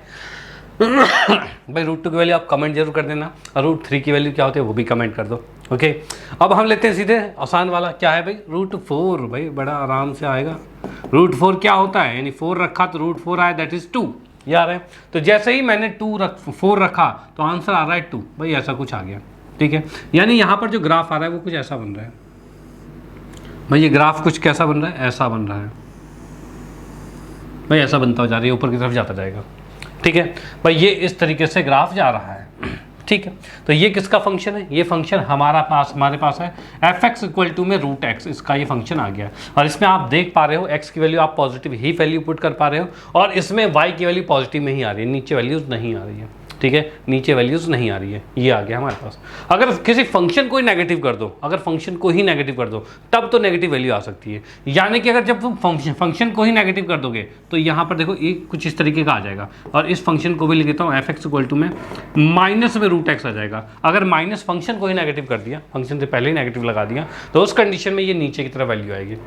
भाई √2 की वैल्यू आप कमेंट जरूर कर देना, और √3 की वैल्यू क्या होती है वो भी कमेंट कर दो। ओके, अब हम लेते हैं सीधे आसान वाला, क्या है भाई √4। भाई बड़ा आराम से आएगा। √4 क्या होता है, यानी 4 रखा तो √4 आया दैट इज 2, यार है। तो जैसे ही मैंने 4 रखा तो आंसर आ रहा है 2। भाई ऐसा कुछ आ गया। ठीक है, यानी यहाँ पर जो ग्राफ आ रहा है वो कुछ ऐसा बन रहा है। भाई ये ग्राफ कुछ कैसा बन रहा है, ऐसा बन रहा है। भाई ऐसा बनता जा रही है, ऊपर की तरफ जाता जाएगा। ठीक है भाई, ये इस तरीके से ग्राफ जा रहा है। ठीक है, तो ये किसका फंक्शन है, ये फंक्शन हमारे पास है f(x) इक्वल टू में √x, इसका ये फंक्शन आ गया। और इसमें आप देख पा रहे हो x की वैल्यू आप पॉजिटिव ही वैल्यू पुट कर पा रहे हो, और इसमें y की वैल्यू पॉजिटिव में ही आ रही है, नीचे वैल्यूज नहीं आ रही है। ठीक है, नीचे वैल्यूज नहीं आ रही है, ये आ गया हमारे पास। अगर किसी फंक्शन को ही नेगेटिव कर दो, अगर फंक्शन को ही नेगेटिव कर दो तब तो नेगेटिव वैल्यू आ सकती है। यानी कि अगर जब तुम फंक्शन को ही नेगेटिव कर दोगे तो यहाँ पर देखो ये कुछ इस तरीके का आ जाएगा, और इस फंक्शन को भी लिख देता हूँ f(x) इक्वल टू में माइनस में √x आ जाएगा। अगर माइनस फंक्शन को ही नेगेटिव कर दिया, फंक्शन से पहले ही नेगेटिव लगा दिया, तो उस कंडीशन में ये नीचे की तरफ वैल्यू आएगी।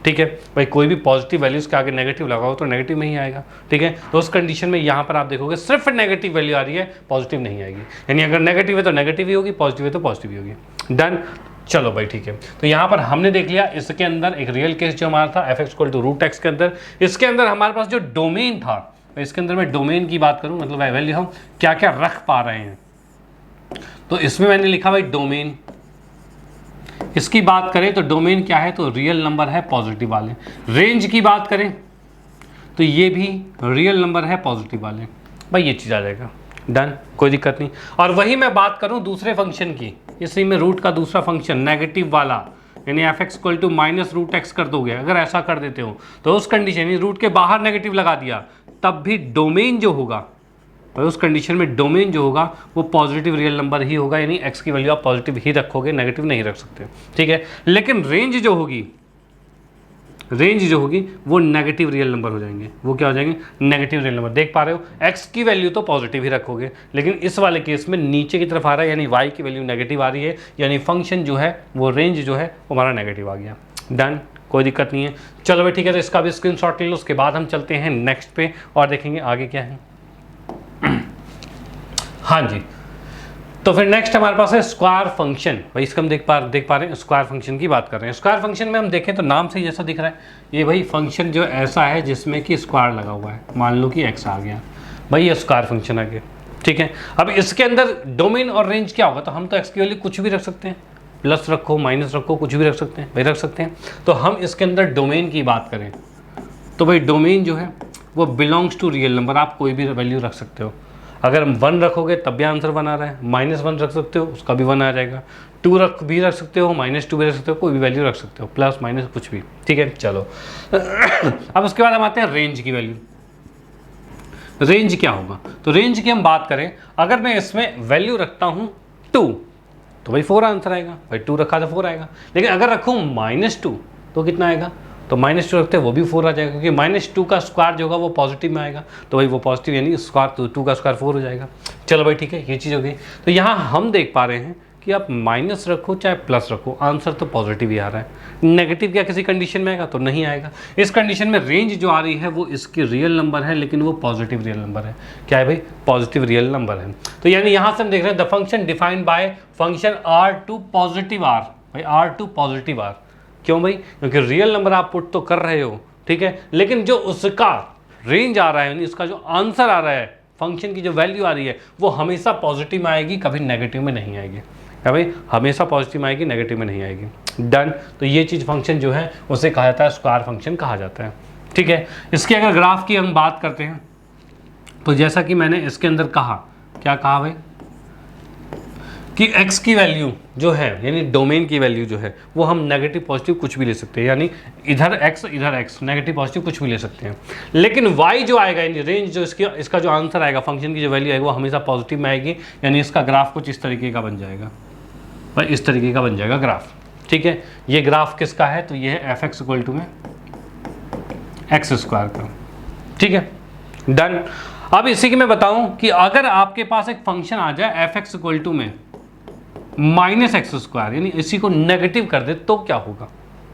ठीक है भाई, कोई भी पॉजिटिव वैल्यूज के आगे नेगेटिव लगाओ तो नेगेटिव में ही आएगा। ठीक है, तो उस कंडीशन में यहाँ पर आप देखोगे सिर्फ नेगेटिव वैल्यू आ रही है, पॉजिटिव नहीं आएगी। यानी अगर नेगेटिव है तो नेगेटिव ही होगी, पॉजिटिव है तो पॉजिटिव ही होगी। डन। चलो भाई ठीक है, तो यहाँ पर हमने देख लिया इसके अंदर एक रियल केस जो हमारा था f(x) इक्वल टू √x के अंदर। इसके अंदर हमारे पास जो डोमेन था, इसके अंदर मैं डोमेन की बात करूँ, मतलब वैल्यू हम क्या क्या रख पा रहे हैं, तो इसमें मैंने लिखा भाई डोमेन। इसकी बात करें तो डोमेन क्या है, तो रियल नंबर है पॉजिटिव वाले। रेंज की बात करें तो ये भी रियल नंबर है पॉजिटिव वाले। भाई ये चीज़ आ जाएगा। डन, कोई दिक्कत नहीं। और वही मैं बात करूं दूसरे फंक्शन की, इसी में रूट का दूसरा फंक्शन नेगेटिव वाला, यानी f(x) equal to minus √x कर दोगे, अगर ऐसा कर देते हो तो उस कंडीशन, यानी रूट के बाहर नेगेटिव लगा दिया, तब भी डोमेन जो होगा, और उस कंडीशन में डोमेन जो होगा वो पॉजिटिव रियल नंबर ही होगा, यानी x की वैल्यू आप पॉजिटिव ही रखोगे, नेगेटिव नहीं रख सकते। ठीक है, लेकिन रेंज जो होगी वो नेगेटिव रियल नंबर हो जाएंगे। वो क्या हो जाएंगे, नेगेटिव रियल नंबर। देख पा रहे हो x की वैल्यू तो पॉजिटिव ही रखोगे, लेकिन इस वाले केस में नीचे की तरफ आ रहा है, यानी y की वैल्यू नेगेटिव आ रही है, यानी फंक्शन जो है वो रेंज जो है वो हमारा नेगेटिव आ गया। डन, कोई दिक्कत नहीं है। चलो भाई ठीक है, तो इसका भी स्क्रीनशॉट ले लो, उसके बाद हम चलते हैं नेक्स्ट पे और देखेंगे आगे क्या है। हाँ जी, तो फिर नेक्स्ट हमारे पास है स्क्वायर फंक्शन। भाई इसका हम देख पा रहे हैं, स्क्वायर फंक्शन की बात कर रहे हैं। स्क्वायर फंक्शन में हम देखें तो नाम से जैसा दिख रहा है, ये भाई फंक्शन जो ऐसा है जिसमें कि स्क्वायर लगा हुआ है। मान लो कि x आ गया, भाई ये स्क्वायर फंक्शन आ गया, ठीक है। अब इसके अंदर डोमेन और रेंज क्या होगा, तो हम तो x की वैल्यू कुछ भी रख सकते हैं, प्लस रखो माइनस रखो कुछ भी रख सकते हैं, भाई रख सकते हैं। तो हम इसके अंदर डोमेन की बात करें तो भाई डोमेन जो है वो बिलोंग्स टू रियल नंबर। आप कोई भी वैल्यू रख सकते हो, अगर 1 रखोगे तब भी आंसर 1 आ रहा है, -1 रख सकते हो उसका भी 1 आ जाएगा, 2 रख सकते हो, -2 भी रख सकते हो, कोई भी वैल्यू रख सकते हो, प्लस माइनस कुछ भी, ठीक है। चलो अब उसके बाद हम आते हैं रेंज की वैल्यू। रेंज क्या होगा, तो रेंज की हम बात करें, अगर मैं इसमें वैल्यू रखता हूँ 2 तो भाई 4 आंसर आएगा, भाई 2 रखा तो 4 आएगा। लेकिन अगर रखूँ -2 तो कितना आएगा, तो -2 रखते हैं वो भी 4 आ जाएगा, क्योंकि -2 का स्क्वायर जो होगा वो पॉजिटिव में आएगा, तो भाई वो पॉजिटिव यानी स्क्वायर, तो 2 का स्क्वायर 4 हो जाएगा। चलो भाई ठीक है, ये चीज़ हो गई। तो यहाँ हम देख पा रहे हैं कि आप माइनस रखो चाहे प्लस रखो, आंसर तो पॉजिटिव ही आ रहा है। नेगेटिव क्या किसी कंडीशन में आएगा, तो नहीं आएगा। इस कंडीशन में रेंज जो आ रही है वो इसकी रियल नंबर है, लेकिन वो पॉजिटिव रियल नंबर है। क्या है भाई, पॉजिटिव रियल नंबर है। तो यानी यहाँ से हम देख रहे हैं the function defined bye function R2 positive R, भाई R2 पॉजिटिव R। क्यों भाई, क्योंकि रियल नंबर आप पुट तो कर रहे हो, ठीक है, लेकिन जो उसका रेंज आ रहा है, यानी उसका जो आंसर आ रहा है, फंक्शन की जो वैल्यू आ रही है वो हमेशा पॉजिटिव में आएगी, कभी नेगेटिव में नहीं आएगी। है भाई, हमेशा पॉजिटिव में आएगी, नेगेटिव में नहीं आएगी। डन। तो ये चीज़ फंक्शन जो है उसे कहा जाता है स्क्वायर फंक्शन कहा जाता है, ठीक है। इसके अगर ग्राफ की हम बात करते हैं तो जैसा कि मैंने इसके अंदर कहा, क्या कहा भाई, कि x की वैल्यू जो है यानी डोमेन की वैल्यू जो है वो हम नेगेटिव पॉजिटिव कुछ भी ले सकते हैं, यानी इधर x नेगेटिव पॉजिटिव कुछ भी ले सकते हैं। लेकिन y जो आएगा यानी रेंज जो इसका जो आंसर आएगा, फंक्शन की जो वैल्यू आएगी वो हमेशा पॉजिटिव में आएगी, यानी इसका ग्राफ कुछ इस तरीके का बन जाएगा, भाई इस तरीके का बन जाएगा ग्राफ, ठीक है। ये ग्राफ किसका है, तो ये है f(x) में x² का, ठीक है। डन। अब इसी की मैं बताऊं कि अगर आपके पास एक फंक्शन आ जाए f(x) में -x², यानी इसी को नेगेटिव कर दे तो क्या होगा,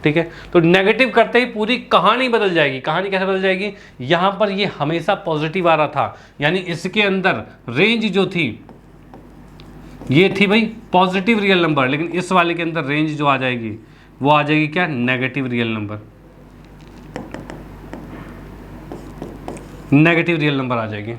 ठीक है। तो नेगेटिव करते ही पूरी कहानी बदल जाएगी। कहानी कैसे बदल जाएगी, यहां पर ये हमेशा पॉजिटिव आ रहा था, यानी इसके अंदर रेंज जो थी ये थी भाई पॉजिटिव रियल नंबर, लेकिन इस वाले के अंदर रेंज जो आ जाएगी वो आ जाएगी क्या, negative real number, negative real number आ जाएगी,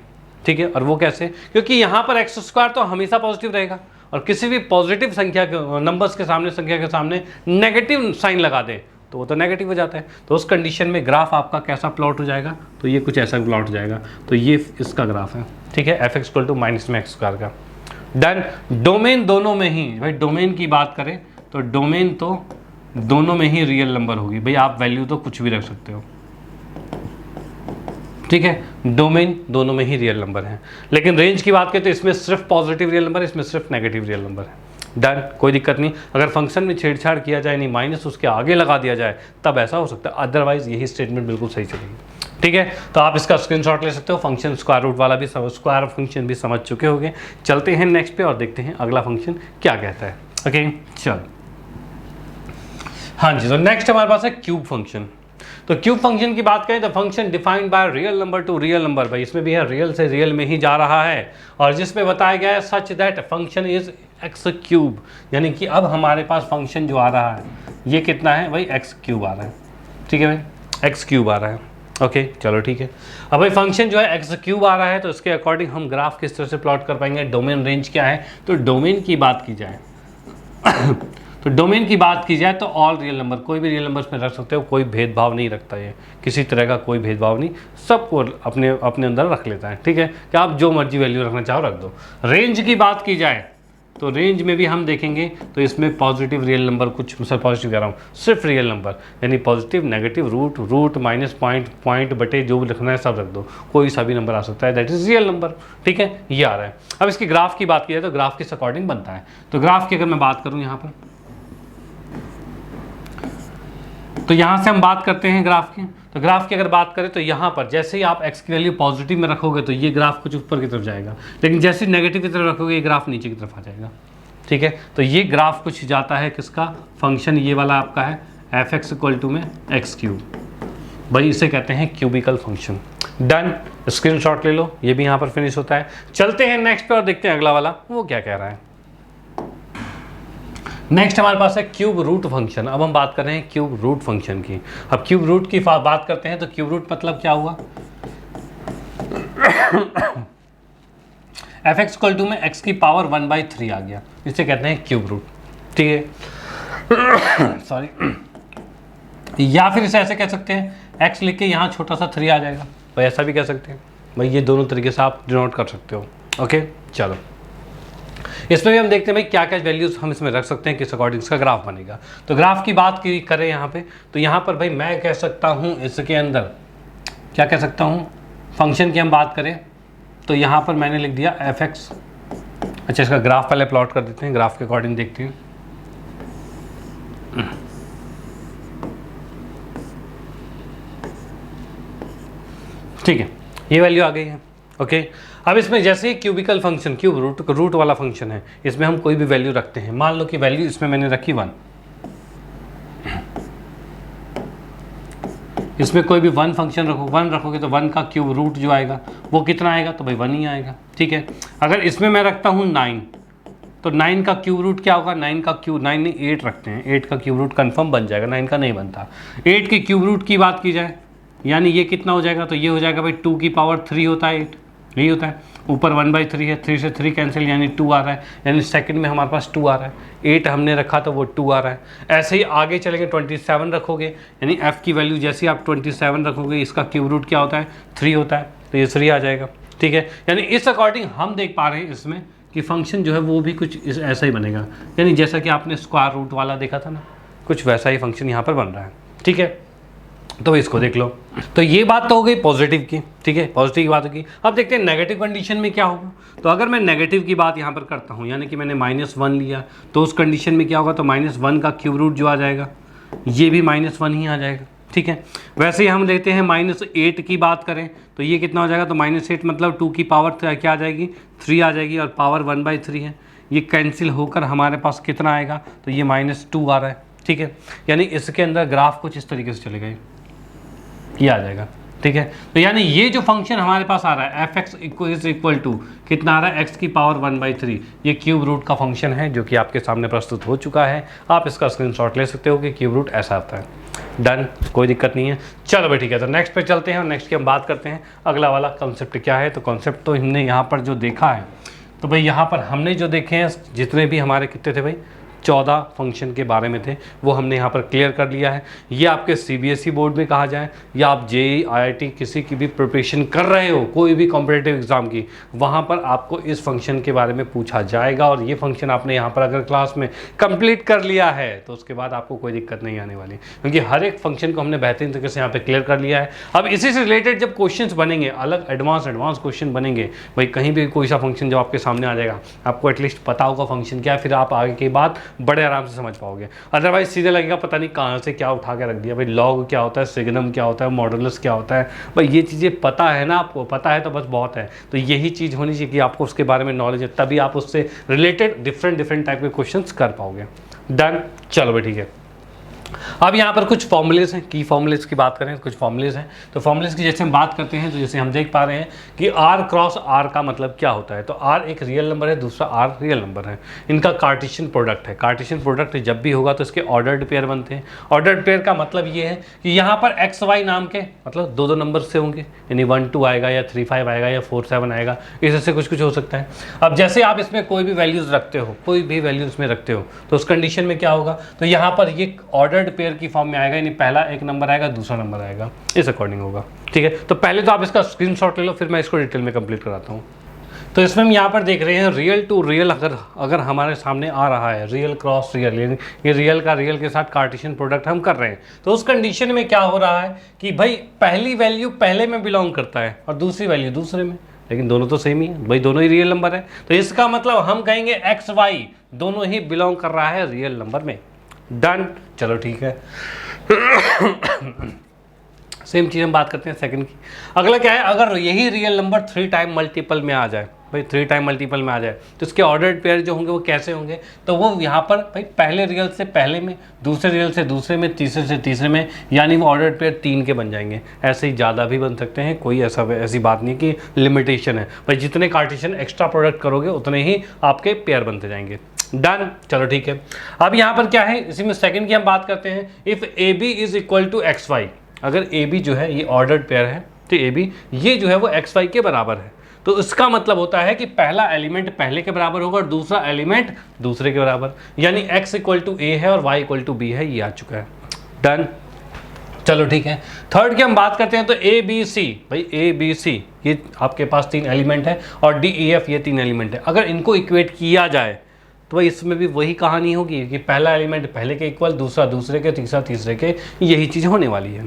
ठीक है। और वो कैसे, क्योंकि यहां पर x² तो हमेशा पॉजिटिव रहेगा, और किसी भी पॉजिटिव संख्या के नंबर्स के सामने, संख्या के सामने नेगेटिव साइन लगा दे तो वो तो नेगेटिव हो जाता है। तो उस कंडीशन में ग्राफ आपका कैसा प्लॉट हो जाएगा, तो ये कुछ ऐसा प्लॉट हो जाएगा। तो ये इसका ग्राफ है, ठीक है, f(x) -x² का। डन। डोमेन दोनों में ही, भाई डोमेन की बात करें तो डोमेन तो दोनों में ही रियल नंबर होगी, भाई आप वैल्यू तो कुछ भी रख सकते हो, ठीक है। डोमेन दोनों में ही रियल नंबर है, लेकिन रेंज की बात करें तो इसमें सिर्फ पॉजिटिव रियल नंबर है, इसमें सिर्फ नेगेटिव रियल नंबर है। डन, कोई दिक्कत नहीं। अगर फंक्शन में छेड़छाड़ किया जाए, नहीं माइनस उसके आगे लगा दिया जाए, तब ऐसा हो सकता है, अदरवाइज यही स्टेटमेंट बिल्कुल सही चलेगी, ठीक है। तो आप इसका स्क्रीनशॉट ले सकते हो। फंक्शन स्क्वायर रूट वाला भी, स्क्वायर फंक्शन भी समझ चुके होंगे। चलते हैं नेक्स्ट पे और देखते हैं अगला फंक्शन क्या कहता है। ओके चल, हाँ जी। तो नेक्स्ट हमारे पास है क्यूब फंक्शन। तो क्यूब फंक्शन की बात करें तो function defined by real number two real number, भाई इसमें भी है रियल से रियल में ही जा रहा है, और जिसमें बताया गया है such that function is x³, यानी कि अब हमारे पास फंक्शन जो आ रहा है ये कितना है भाई, x³ आ रहा है, ठीक है भाई, x³ आ रहा है। ओके चलो ठीक है। अब भाई फंक्शन जो है x³ आ रहा है, तो इसके अकॉर्डिंग हम ग्राफ किस तरह से प्लॉट कर पाएंगे। डोमेन रेंज क्या है, तो डोमेन की बात की जाए तो डोमेन की बात की जाए तो ऑल रियल नंबर, कोई भी रियल नंबर्स में रख सकते हो, कोई भेदभाव नहीं रखता, ये किसी तरह का कोई भेदभाव नहीं, सबको अपने अपने अंदर रख लेता है, ठीक है। कि आप जो मर्जी वैल्यू रखना चाहो रख दो। रेंज की बात की जाए तो रेंज में भी हम देखेंगे तो इसमें पॉजिटिव रियल नंबर, कुछ सर पॉजिटिव कह रहा हूँ, सिर्फ रियल नंबर, यानी positive negative root minus point बटे जो भी लिखना है सब रख दो, कोई सा भी नंबर आ सकता है, दैट इज रियल नंबर, ठीक है, ये आ रहा है। अब इसकी ग्राफ की बात की जाए तो ग्राफ किस अकॉर्डिंग बनता है, तो ग्राफ की अगर मैं बात करूँ यहाँ पर, तो यहाँ से हम बात करते हैं ग्राफ की। तो ग्राफ की अगर बात करें तो यहाँ पर जैसे ही आप x की वैल्यू पॉजिटिव में रखोगे तो ये ग्राफ कुछ ऊपर की तरफ जाएगा, लेकिन जैसे नेगेटिव की तरफ रखोगे ये ग्राफ नीचे की तरफ आ जाएगा, ठीक है। तो ये ग्राफ कुछ जाता है किसका, फंक्शन ये वाला आपका है f(x) में x³, भाई इसे कहते हैं क्यूबिकल फंक्शन। डन, स्क्रीनशॉट ले लो, ये भी यहाँ पर फिनिश होता है। चलते हैं नेक्स्ट पे और देखते हैं अगला वाला वो क्या कह रहा है। नेक्स्ट हमारे पास है क्यूब रूट फंक्शन। अब हम बात कर रहे हैं क्यूब रूट फंक्शन की। अब क्यूब रूट की बात करते हैं तो क्यूब रूट मतलब क्या हुआ, एफ एक्स इक्वल टू में एक्स की पावर 1/3 आ गया, इसे कहते हैं क्यूब रूट। ठीक है सॉरी, या फिर इसे ऐसे कह सकते हैं एक्स लिख के यहाँ छोटा सा 3 आ जाएगा, भाई ऐसा भी कह सकते हैं। भाई ये दोनों तरीके से आप डिनोट कर सकते हो। ओके चलो, इसमें भी हम देखते हैं भाई क्या क्या वैल्यूज हम इसमें रख सकते हैं, किस अकॉर्डिंग इसका ग्राफ बनेगा। तो ग्राफ की बात की करें यहाँ पे, तो यहाँ पर भाई मैं कह सकता हूँ इसके अंदर क्या कह सकता हूँ, फंक्शन की हम बात करें तो यहाँ पर मैंने लिख दिया एफ एक्स। अच्छा इसका ग्राफ पहले प्लॉट कर देते हैं, ग्राफ के अकॉर्डिंग देखते हैं। ठीक है, ये वैल्यू आ गई है। ओके अब इसमें जैसे ही क्यूबिकल फंक्शन क्यूब रूट वाला फंक्शन है, इसमें हम कोई भी वैल्यू रखते हैं। मान लो कि वैल्यू इसमें मैंने रखी 1, इसमें कोई भी 1 फंक्शन रखो, 1 रखोगे तो 1 का क्यूब रूट जो आएगा वो कितना आएगा, तो भाई 1 ही आएगा। ठीक है, अगर इसमें मैं रखता हूँ 9, तो 9 का क्यूब रूट क्या होगा, 9 का क्यूब 9 नहीं 8 रखते हैं, 8 का क्यूब रूट कन्फर्म बन जाएगा, 9 का नहीं बनता। 8 के क्यूब रूट की बात की जाए यानी ये कितना हो जाएगा, तो ये हो जाएगा भाई 2 की पावर 3 होता है 8, यही होता है। ऊपर 1/3 है, 3 से 3 कैंसिल यानी 2 आ रहा है, यानी सेकंड में हमारे पास 2 आ रहा है। 8 हमने रखा तो वो 2 आ रहा है। ऐसे ही आगे चलेंगे 27 रखोगे, यानी f की वैल्यू जैसे आप 27 रखोगे इसका क्यूब रूट क्या होता है 3 होता है, तो ये 3 आ जाएगा। ठीक है, यानी इस अकॉर्डिंग हम देख पा रहे हैं इसमें कि फंक्शन जो है वो भी कुछ ऐसा ही बनेगा, यानी जैसा कि आपने स्क्वायर रूट वाला देखा था ना, कुछ वैसा ही फंक्शन यहाँ पर बन रहा है। ठीक है, तो इसको देख लो। तो ये बात तो हो गई पॉजिटिव की। ठीक है, पॉजिटिव की बात होगी। अब देखते हैं नेगेटिव कंडीशन में क्या होगा। तो अगर मैं नेगेटिव की बात यहाँ पर करता हूँ, यानी कि मैंने -1 लिया, तो उस कंडीशन में क्या होगा, तो -1 का क्यूब रूट जो आ जाएगा ये भी -1 ही आ जाएगा। ठीक है, वैसे ही हम लेते हैं -8 की बात करें तो ये कितना हो जाएगा, तो -8 मतलब 2 की पावर क्या आ जाएगी 3 आ जाएगी, और पावर 1/3 है, ये कैंसिल होकर हमारे पास कितना आएगा, तो ये -2 आ रहा है। ठीक है, यानी इसके अंदर ग्राफ कुछ इस तरीके से चलेगा, ये आ जाएगा। ठीक है, तो यानी ये जो फंक्शन हमारे पास आ रहा है एफ एक्स इक्वल टू कितना आ रहा है, एक्स की पावर 1/3, ये क्यूब रूट का फंक्शन है जो कि आपके सामने प्रस्तुत हो चुका है। आप इसका स्क्रीनशॉट ले सकते हो कि क्यूब रूट ऐसा आता है। डन, कोई दिक्कत नहीं है। चलो भाई ठीक है, तो नेक्स्ट पे चलते हैं और नेक्स्ट की हम बात करते हैं अगला वाला कॉन्सेप्ट क्या है। तो कॉन्सेप्ट तो हमने यहाँ पर जो देखा है, तो भाई यहाँ पर हमने जो देखे हैं जितने भी हमारे कितने थे भाई 14 फंक्शन के बारे में थे, वो हमने यहाँ पर क्लियर कर लिया है। ये आपके CBSE बोर्ड में कहा जाए या आप JEE IIT किसी की भी प्रिपरेशन कर रहे हो, कोई भी कॉम्पिटिटिव एग्जाम की, वहाँ पर आपको इस फंक्शन के बारे में पूछा जाएगा। और ये फंक्शन आपने यहाँ पर अगर क्लास में कंप्लीट कर लिया है तो उसके बाद आपको कोई दिक्कत नहीं आने वाली, क्योंकि हर एक फंक्शन को हमने बेहतरीन तरीके से यहाँ पर क्लियर कर लिया है। अब इसी से रिलेटेड जब क्वेश्चन बनेंगे, अलग एडवांस क्वेश्चन बनेंगे, भाई कहीं भी कोई सा फंक्शन जब आपके सामने आ जाएगा, आपको एटलीस्ट पता होगा फंक्शन क्या है, फिर आप आगे की बात बड़े आराम से समझ पाओगे। अदरवाइज सीधे लगेगा पता नहीं कहाँ से क्या उठा के रख दिया, भाई लॉग क्या होता है, सिग्नम क्या होता है, मॉडुलस क्या होता है, भाई ये चीज़ें पता है ना, आपको पता है तो बस बहुत है। तो यही चीज़ होनी चाहिए कि आपको उसके बारे में नॉलेज है, तभी आप उससे रिलेटेड डिफरेंट टाइप के क्वेश्चंस कर पाओगे। डन, चलो भाई ठीक है। अब यहाँ पर कुछ फॉर्मूलेज हैं, की फॉर्मूलेज की बात करें, कुछ फॉर्मूलेज हैं। तो फॉर्मूलेज की जैसे हम बात करते हैं, तो जैसे हम देख पा रहे हैं कि R क्रॉस R का मतलब क्या होता है। तो R एक रियल नंबर है, दूसरा R रियल नंबर है, इनका कार्टेशियन प्रोडक्ट है। कार्टेशियन प्रोडक्ट जब भी होगा तो इसके ऑर्डर्ड पेयर बनते हैं। ऑर्डर्ड पेयर का मतलब ये है कि यहाँ पर XY नाम के मतलब 2 नंबर से होंगे, यानी 1 2 आएगा या 3 5 आएगा या 4 7 आएगा, इससे कुछ हो सकता है। अब जैसे आप इसमें कोई भी वैल्यूज़ रखते हो, कोई भी वैल्यू इसमें रखते हो, तो उस कंडीशन में क्या होगा, तो यहाँ पर ये ऑर्डर्ड पेयर की फॉर्म में आएगा, यानी पहला एक नंबर आएगा, दूसरा नंबर आएगा, इस अकॉर्डिंग होगा। ठीक है, तो पहले तो आप इसका स्क्रीनशॉट ले लो, फिर मैं इसको डिटेल में कंप्लीट कराता हूँ। तो इसमें हम यहाँ पर देख रहे हैं रियल टू रियल अगर हमारे सामने आ रहा है, रियल क्रॉस रियल, यानी ये रियल का रियल के साथ कार्टेशियन प्रोडक्ट हम कर रहे हैं, तो उस कंडीशन में क्या हो रहा है कि भाई पहली वैल्यू पहले में बिलोंग करता है और दूसरी वैल्यू दूसरे में, लेकिन दोनों तो सेम ही है भाई, दोनों ही रियल नंबर है। तो इसका मतलब हम कहेंगे XY दोनों ही बिलोंग कर रहा है रियल नंबर में। डन, चलो ठीक है। सेम चीज़ हम बात करते हैं सेकंड की। अगला क्या है, अगर यही रियल नंबर 3 टाइम मल्टीपल में आ जाए, भाई 3 टाइम मल्टीपल में आ जाए, तो इसके ऑर्डर्ड पेयर जो होंगे वो कैसे होंगे, तो वो यहाँ पर भाई पहले रियल से पहले में, दूसरे रियल से दूसरे में, तीसरे से तीसरे में, यानी वो ऑर्डर्ड पेयर 3 के बन जाएंगे। ऐसे ही ज़्यादा भी बन सकते हैं, कोई ऐसी बात नहीं कि लिमिटेशन है भाई, जितने कार्टेशियन एक्स्ट्रा प्रोडक्ट करोगे उतने ही आपके पेयर बनते जाएंगे। डन, चलो ठीक है। अब यहाँ पर क्या है, इसी में सेकंड की हम बात करते हैं। If A B is equal to X Y, अगर ए बी जो है ये ऑर्डर्ड पेयर है, तो ए बी ये जो है वो एक्स वाई के बराबर है, तो इसका मतलब होता है कि पहला एलिमेंट पहले के बराबर होगा और दूसरा एलिमेंट दूसरे के बराबर, यानी x इक्वल टू ए है और y इक्वल टू बी है, ये आ चुका है। डन, चलो ठीक है। थर्ड की हम बात करते हैं, तो ए बी सी, भाई ए बी सी ये आपके पास 3 एलिमेंट है और डी ई एफ ये 3 एलिमेंट है। अगर इनको इक्वेट किया जाए तो भाई इसमें भी वही कहानी होगी कि पहला एलिमेंट पहले के इक्वल, दूसरा दूसरे के, तीसरा तीसरे के, यही चीज़ होने वाली है।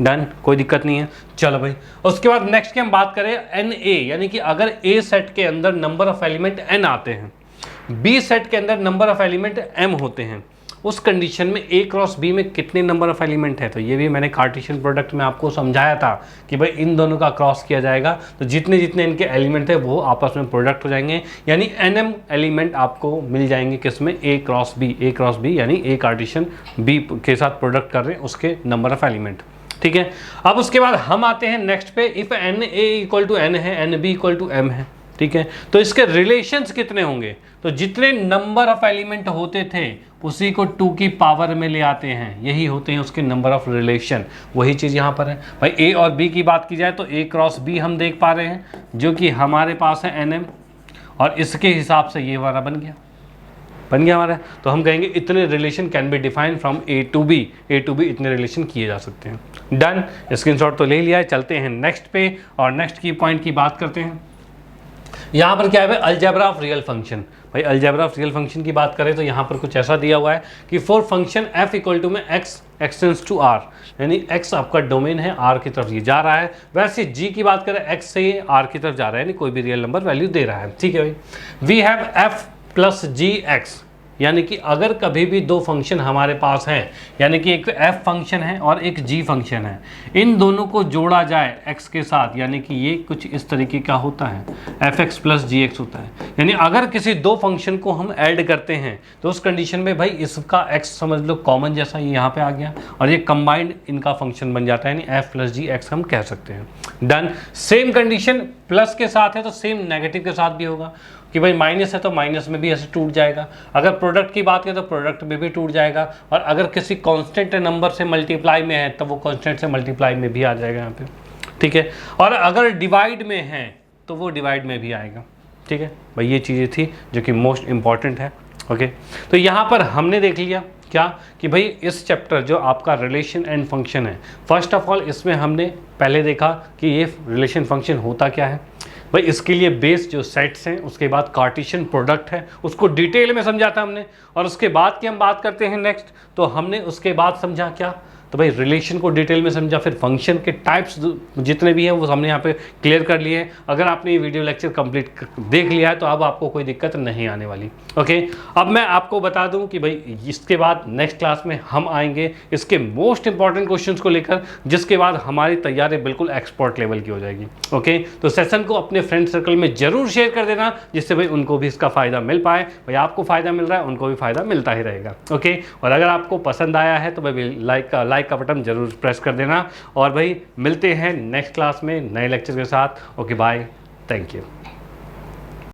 डन, कोई दिक्कत नहीं है। चलो भाई, उसके बाद नेक्स्ट की हम बात करें एन ए, यानी कि अगर ए सेट के अंदर नंबर ऑफ एलिमेंट एन आते हैं, बी सेट के अंदर नंबर ऑफ एलिमेंट एम होते हैं, उस कंडीशन में ए क्रॉस बी में कितने नंबर ऑफ एलिमेंट है, तो ये भी मैंने कार्टेशियन प्रोडक्ट में आपको समझाया था कि भाई इन दोनों का क्रॉस किया जाएगा तो जितने जितने इनके एलिमेंट है वो आपस में प्रोडक्ट हो जाएंगे, यानी एनएम एलिमेंट आपको मिल जाएंगे किसमें, ए क्रॉस बी, यानी ए कार्टेशियन बी के साथ प्रोडक्ट कर रहे हैं उसके नंबर ऑफ एलिमेंट। ठीक है, अब उसके बाद हम आते हैं नेक्स्ट पे, if N A equal to N है, N B equal to M है, ठीक है, तो इसके रिलेशंस कितने होंगे, तो जितने नंबर ऑफ एलिमेंट होते थे उसी को 2 की पावर में ले आते हैं, यही होते हैं उसके नंबर ऑफ रिलेशन। वही चीज़ यहाँ पर है भाई, ए और बी की बात की जाए तो ए क्रॉस बी हम देख पा रहे हैं जो कि हमारे पास है एन एम, और इसके हिसाब से ये वाला बन गया हमारा, तो हम कहेंगे इतने relation can be define from A to B इतने रिलेशन किए जा सकते हैं। डन, स्क्रीनशॉट तो ले लिया है। चलते हैं नेक्स्ट पे और नेक्स्ट की पॉइंट की बात करते हैं। यहाँ पर क्या है, अलजेब्रा ऑफ रियल फंक्शन। भाई अलजेब्रा ऑफ रियल फंक्शन की बात करें तो यहाँ पर कुछ ऐसा दिया हुआ है कि for function f equal to में x एक्सटेंड्स टू r, यानी x आपका डोमेन है, r की तरफ ये जा रहा है। वैसे g की बात करें x से r की तरफ जा रहा है, यानी कोई भी रियल नंबर वैल्यू दे रहा है। ठीक है भाई, we have f plus G X, यानी कि अगर कभी भी 2 फंक्शन हमारे पास हैं, यानी कि एक f फंक्शन है और एक g फंक्शन है, इन दोनों को जोड़ा जाए x के साथ, यानी कि ये कुछ इस तरीके का होता है, fx प्लस gx होता है। यानी अगर किसी 2 फंक्शन को हम ऐड करते हैं तो उस कंडीशन में भाई इसका x समझ लो कॉमन जैसा ये यहाँ पे आ गया और ये कंबाइंड इनका फंक्शन बन जाता है, यानी f प्लस gx हम कह सकते हैं। डन, सेम कंडीशन प्लस के साथ है तो सेम नेगेटिव के साथ भी होगा कि भाई माइनस है तो माइनस में भी ऐसे टूट जाएगा। अगर प्रोडक्ट की बात करें तो प्रोडक्ट में भी टूट जाएगा, और अगर किसी कांस्टेंट नंबर से मल्टीप्लाई में है तो वो कांस्टेंट से मल्टीप्लाई में भी आ जाएगा यहाँ पे। ठीक है, और अगर डिवाइड में है तो वो डिवाइड में भी आएगा। ठीक है भाई, ये चीज़ें थी जो कि मोस्ट इंपॉर्टेंट है। ओके, तो यहाँ पर हमने देख लिया क्या कि भाई इस चैप्टर जो आपका रिलेशन एंड फंक्शन है, फर्स्ट ऑफ ऑल इसमें हमने पहले देखा कि ये रिलेशन फंक्शन होता क्या है भाई, इसके लिए बेस जो सेट्स हैं, उसके बाद कार्टेशियन प्रोडक्ट है उसको डिटेल में समझा था हमने, और उसके बाद की हम बात करते हैं नेक्स्ट, तो हमने उसके बाद समझा क्या, तो भाई रिलेशन को डिटेल में समझा, फिर फंक्शन के टाइप्स जितने भी हैं वो हमने यहाँ पे क्लियर कर लिए हैं। अगर आपने ये वीडियो लेक्चर कंप्लीट देख लिया है तो अब आपको कोई दिक्कत नहीं आने वाली। ओके, अब मैं आपको बता दूं कि भाई इसके बाद नेक्स्ट क्लास में हम आएंगे इसके मोस्ट इंपॉर्टेंट क्वेश्चंस को लेकर, जिसके बाद हमारी तैयारी बिल्कुल एक्सपर्ट लेवल की हो जाएगी। ओके, तो सेशन को अपने फ्रेंड सर्कल में जरूर शेयर कर देना, जिससे भाई उनको भी इसका फ़ायदा मिल पाए। भाई आपको फ़ायदा मिल रहा है, उनको भी फ़ायदा मिलता ही रहेगा। ओके, और अगर आपको पसंद आया है तो भाई लाइक का बटन जरूर प्रेस कर देना, और भाई मिलते हैं नेक्स्ट क्लास में नए लेक्चर के साथ। Okay bye, thank you.